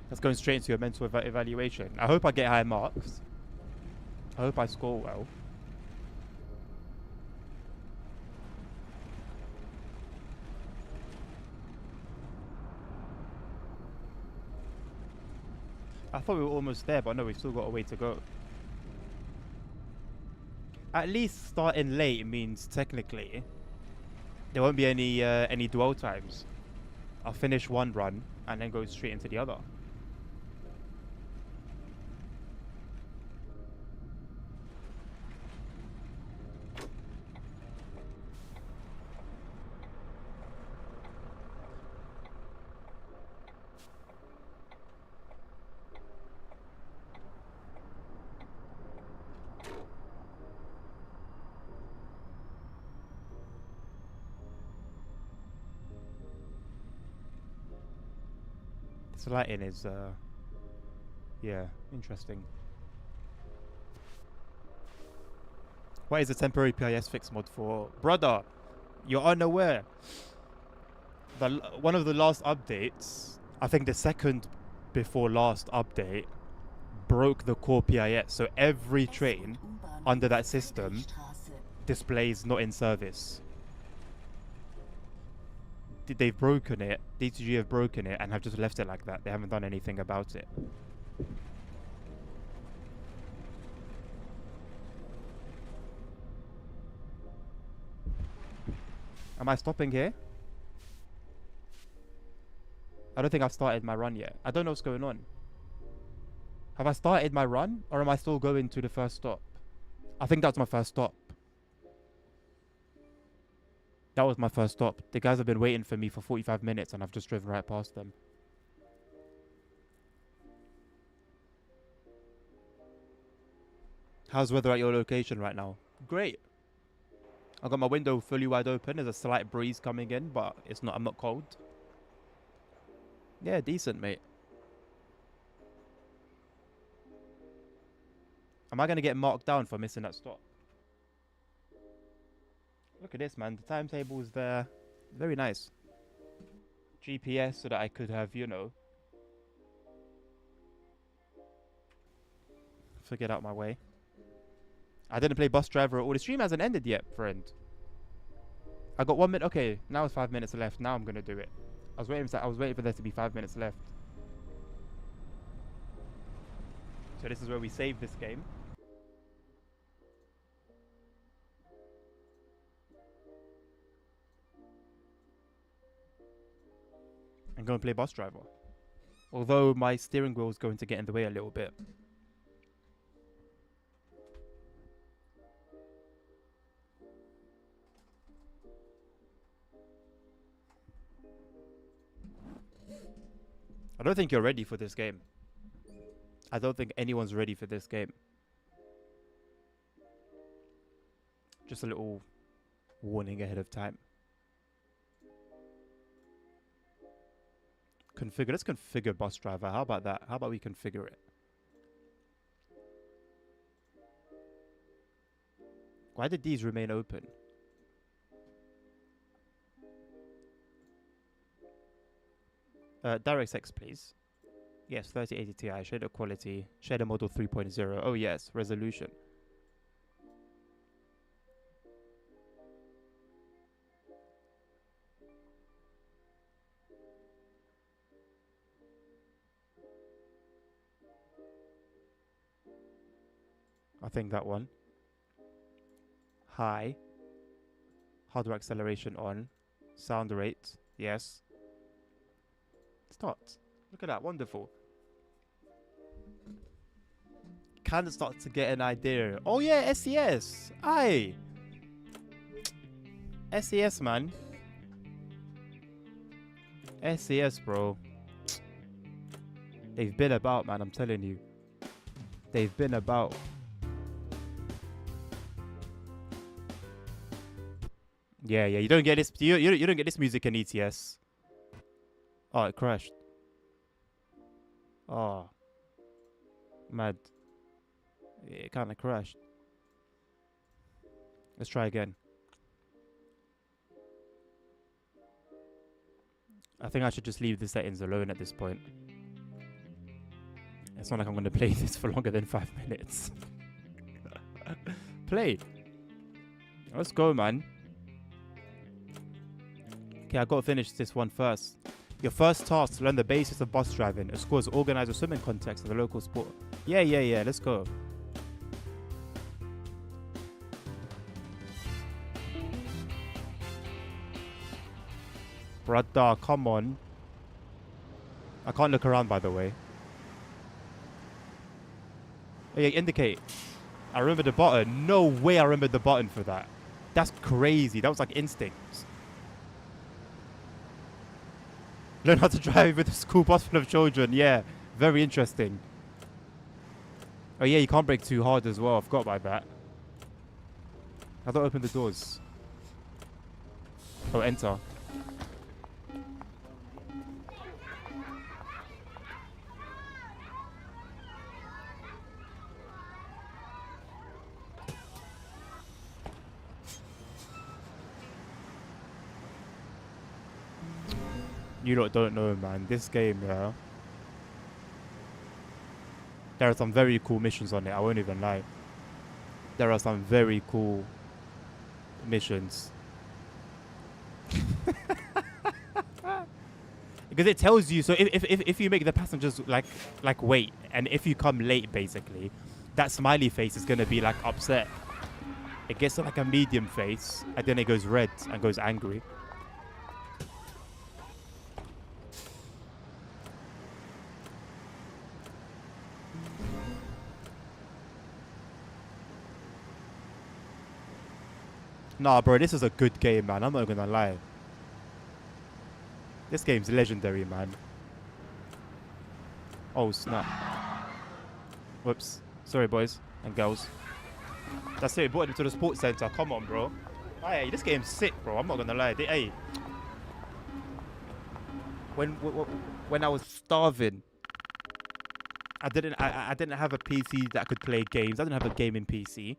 That's going straight into your mental evaluation. I hope I get high marks. I hope I score well. I thought we were almost there, but no, we've still got a way to go. At least starting late means technically there won't be any dwell times. I'll finish one run and then go straight into the other. This lighting is, yeah, interesting. What is a temporary PIS fix mod for? Brother, you're unaware. One of the last updates, I think the second before last update, broke the core PIS. So every train under that system displays not in service. They've broken it. DTG have broken it and have just left it like that. They haven't done anything about it. Am I stopping here? I don't think I've started my run yet. I don't know what's going on. Have I started my run or am I still going to the first stop? I think that's my first stop. That was my first stop. The guys have been waiting for me for 45 minutes and I've just driven right past them. How's weather at your location right now? Great. I got my window fully wide open. There's a slight breeze coming in, but it's not. I'm not cold. Yeah, decent, mate. Am I gonna get marked down for missing that stop? Look at this, man. The timetable is there. Very nice. GPS so that I could have, you know, get out my way. I didn't play bus driver at all. The stream hasn't ended yet, friend. I got 1 minute. Okay, now it's 5 minutes left. Now I'm gonna do it. I was waiting for there to be 5 minutes left. So this is where we save this game. I'm going to play bus driver. Although my steering wheel is going to get in the way a little bit. I don't think you're ready for this game. I don't think anyone's ready for this game. Just a little warning ahead of time. Configure. Let's configure bus driver. How about that? How about we configure it? Why did these remain open? DirectX, please. Yes, 3080 Ti, shader quality, shader model 3.0. Oh yes, resolution. I think that one. High. Hardware acceleration on. Sound rate, yes. Start. Look at that, wonderful. Kind of start to get an idea. Oh yeah, SES. Aye. SES, man. SES, bro. They've been about, man. I'm telling you. They've been about. Yeah, you don't get this. You don't get this music in ETS. Oh, it crashed. Oh, mad. It kind of crashed. Let's try again. I think I should just leave the settings alone at this point. It's not like I'm going to play this for longer than 5 minutes. Play. Let's go, man. Okay, I got to finish this one first. Your first task to learn the basics of bus driving. A school is organized with swimming context of the local sport. Yeah. Let's go. Brother, come on. I can't look around, by the way. Oh, yeah, indicate. I remember the button. No way I remember the button for that. That's crazy. That was like instinct. Learn how to drive with a school bus full of children. Yeah, very interesting. Oh yeah, you can't brake too hard as well. I forgot about that. How do I open the doors? Oh, enter. You lot don't know, man. This game, yeah. There are some very cool missions on it. I won't even lie. There are some very cool missions. Because it tells you, so if you make the passengers like wait, and if you come late basically, that smiley face is gonna be like upset. It gets to like a medium face, and then it goes red and goes angry. Nah, bro, this is a good game, man. I'm not gonna lie. This game's legendary, man. Oh, snap. Whoops. Sorry, boys and girls. That's it. We brought him to the sports center. Come on, bro. Hey, this game's sick, bro. I'm not gonna lie. Hey, when I was starving, I didn't have a PC that could play games. I didn't have a gaming PC,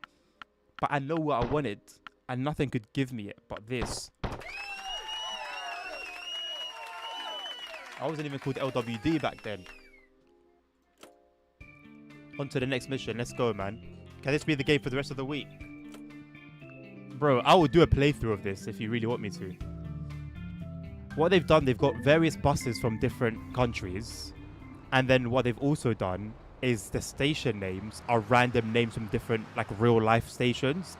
but I know what I wanted, and nothing could give me it but this. I wasn't even called LWD back then. On to the next mission. Let's go, man. Can this be the game for the rest of the week? Bro, I will do a playthrough of this if you really want me to. What they've done, they've got various buses from different countries. And then what they've also done is the station names are random names from different, like, real life stations.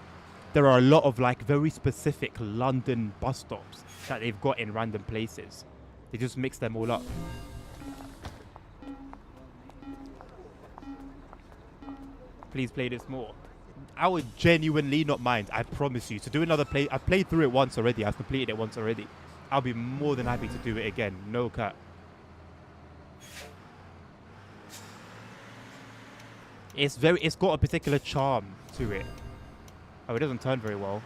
There are a lot of, like, very specific London bus stops that they've got in random places. They just mix them all up. Please play this more. I would genuinely not mind, I promise you. To do another play, I played through it once already. I've completed it once already. I'll be more than happy to do it again. No cap. It's got a particular charm to it. Oh, it doesn't turn very well.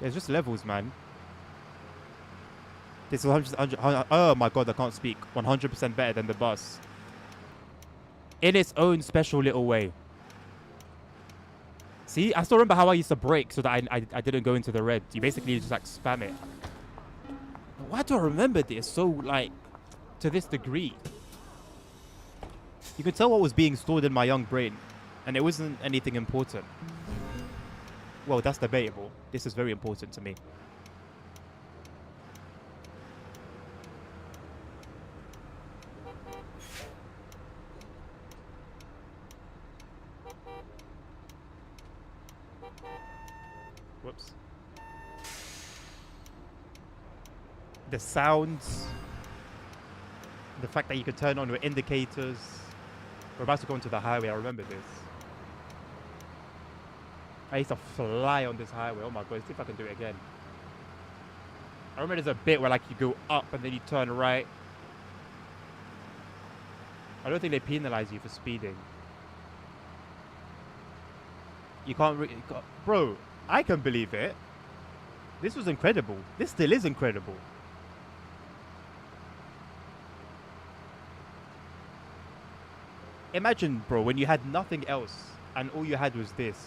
There's just levels, man. This is 100, oh my god, I can't speak. 100% better than the bus. In its own special little way. See, I still remember how I used to brake so that I didn't go into the red. You basically just like spam it. Why do I remember this so, like, to this degree? You could tell what was being stored in my young brain. And it wasn't anything important. Well, that's debatable. This is very important to me. Whoops. The sounds. The fact that you can turn on your indicators. We're about to go onto the highway. I remember this. I used to fly on this highway. Oh my god, let's see if I can do it again. I remember there's a bit where like you go up and then you turn right. I don't think they penalize you for speeding. You can't really... Bro, I can believe it. This was incredible. This still is incredible. Imagine, bro, when you had nothing else and all you had was this.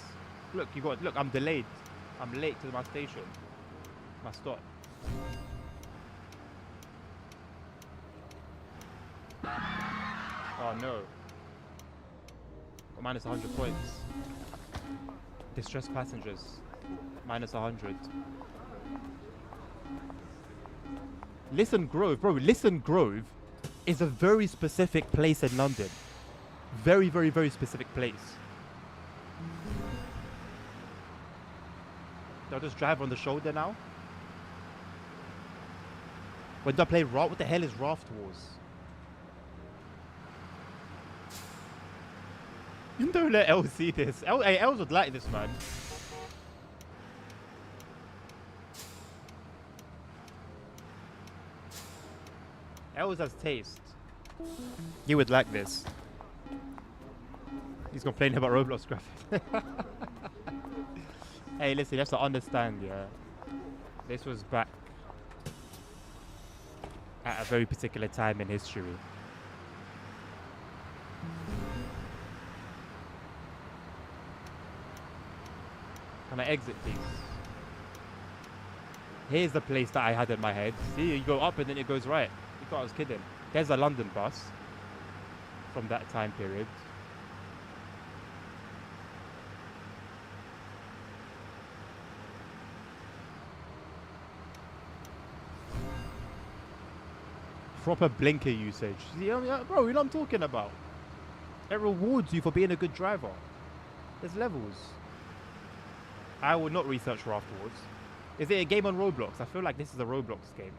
Look, look, I'm delayed. I'm late to my station. My stop. Oh no. Well, minus 100 points. Distressed passengers. Minus 100. Lisson Grove, bro. Lisson Grove is a very specific place in London. Very, very, very specific place. I'll just drive on the shoulder now. When do I play Raft? What the hell is Raft Wars? Don't let Elle see this. Hey, Els would like this, man. Els has taste. He would like this. He's complaining about Roblox graphics. Hey, listen, you have to understand, yeah. This was back at a very particular time in history. Can I exit, please? Here's the place that I had in my head. See, you go up and then it goes right. You thought I was kidding. There's a London bus from that time period. Proper blinker usage. See, bro, you know what I'm talking about. It rewards you for being a good driver. There's levels. I will not research for afterwards. Is it a game on Roblox? I feel like this is a Roblox game.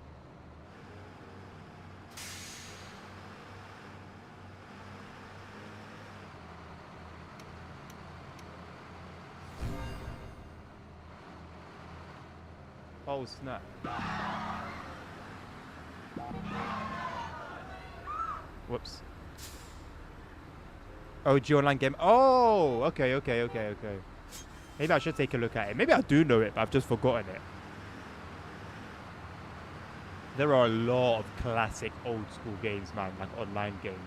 Oh snap. Whoops. OG online game. Oh, okay. Maybe I should take a look at it. Maybe I do know it, but I've just forgotten it. There are a lot of classic old school games, man, like online games.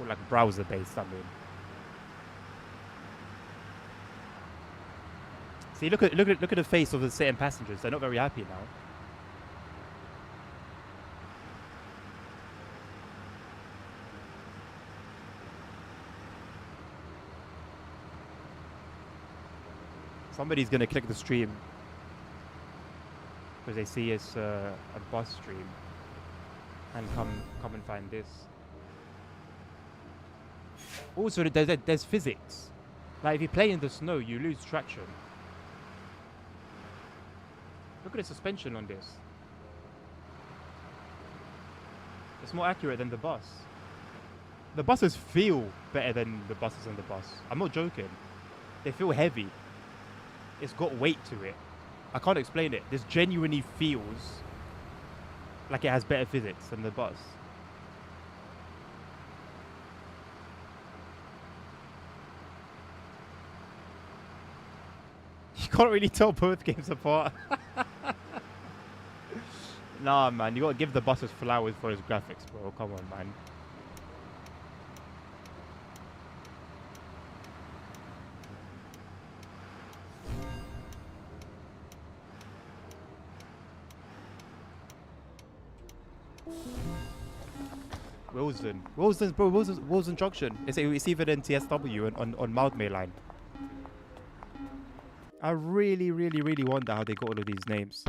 Like browser based, I mean. See, look at the face of the sitting passengers. They're not very happy now. Somebody's gonna click the stream because they see it's a bus stream and come and find this. Also, there's physics. Like if you play in the snow, you lose traction. Look at the suspension on this. It's more accurate than the bus. The buses feel better than the buses on the bus. I'm not joking. They feel heavy. It's got weight to it. I can't explain it. This genuinely feels like it has better physics than the bus. You can't really tell both games apart. Nah, man. You gotta give the buses flowers for his graphics, bro. Come on, man. Wilson Junction. It's even in TSW on Mildmay line. I really wonder how they got all of these names.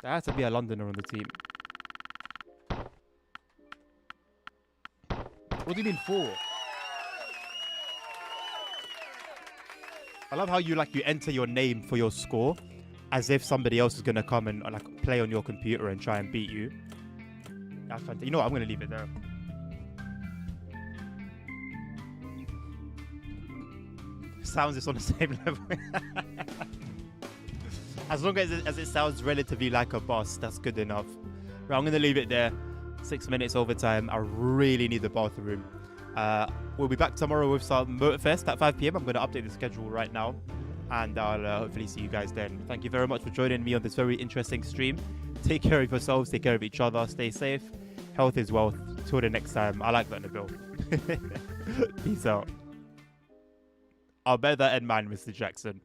There has to be a Londoner on the team. What do you mean 4? I love how you enter your name for your score as if somebody else is gonna come and play on your computer and try and beat you. That's fantastic. You know what? I'm gonna leave it there. Sounds is on the same level. As long as it sounds relatively like a bus, that's good enough. Right, I'm gonna leave it there. 6 minutes overtime. I really need the bathroom. We'll be back tomorrow with some Motorfest at 5 p.m. I'm gonna update the schedule right now, and I'll hopefully see you guys then. Thank you very much for joining me on this very interesting stream. Take care of yourselves, take care of each other, stay safe. Health is wealth. Till the next time. I like that in the bill. Peace out. I'll bear that in mind, Mr. Jackson.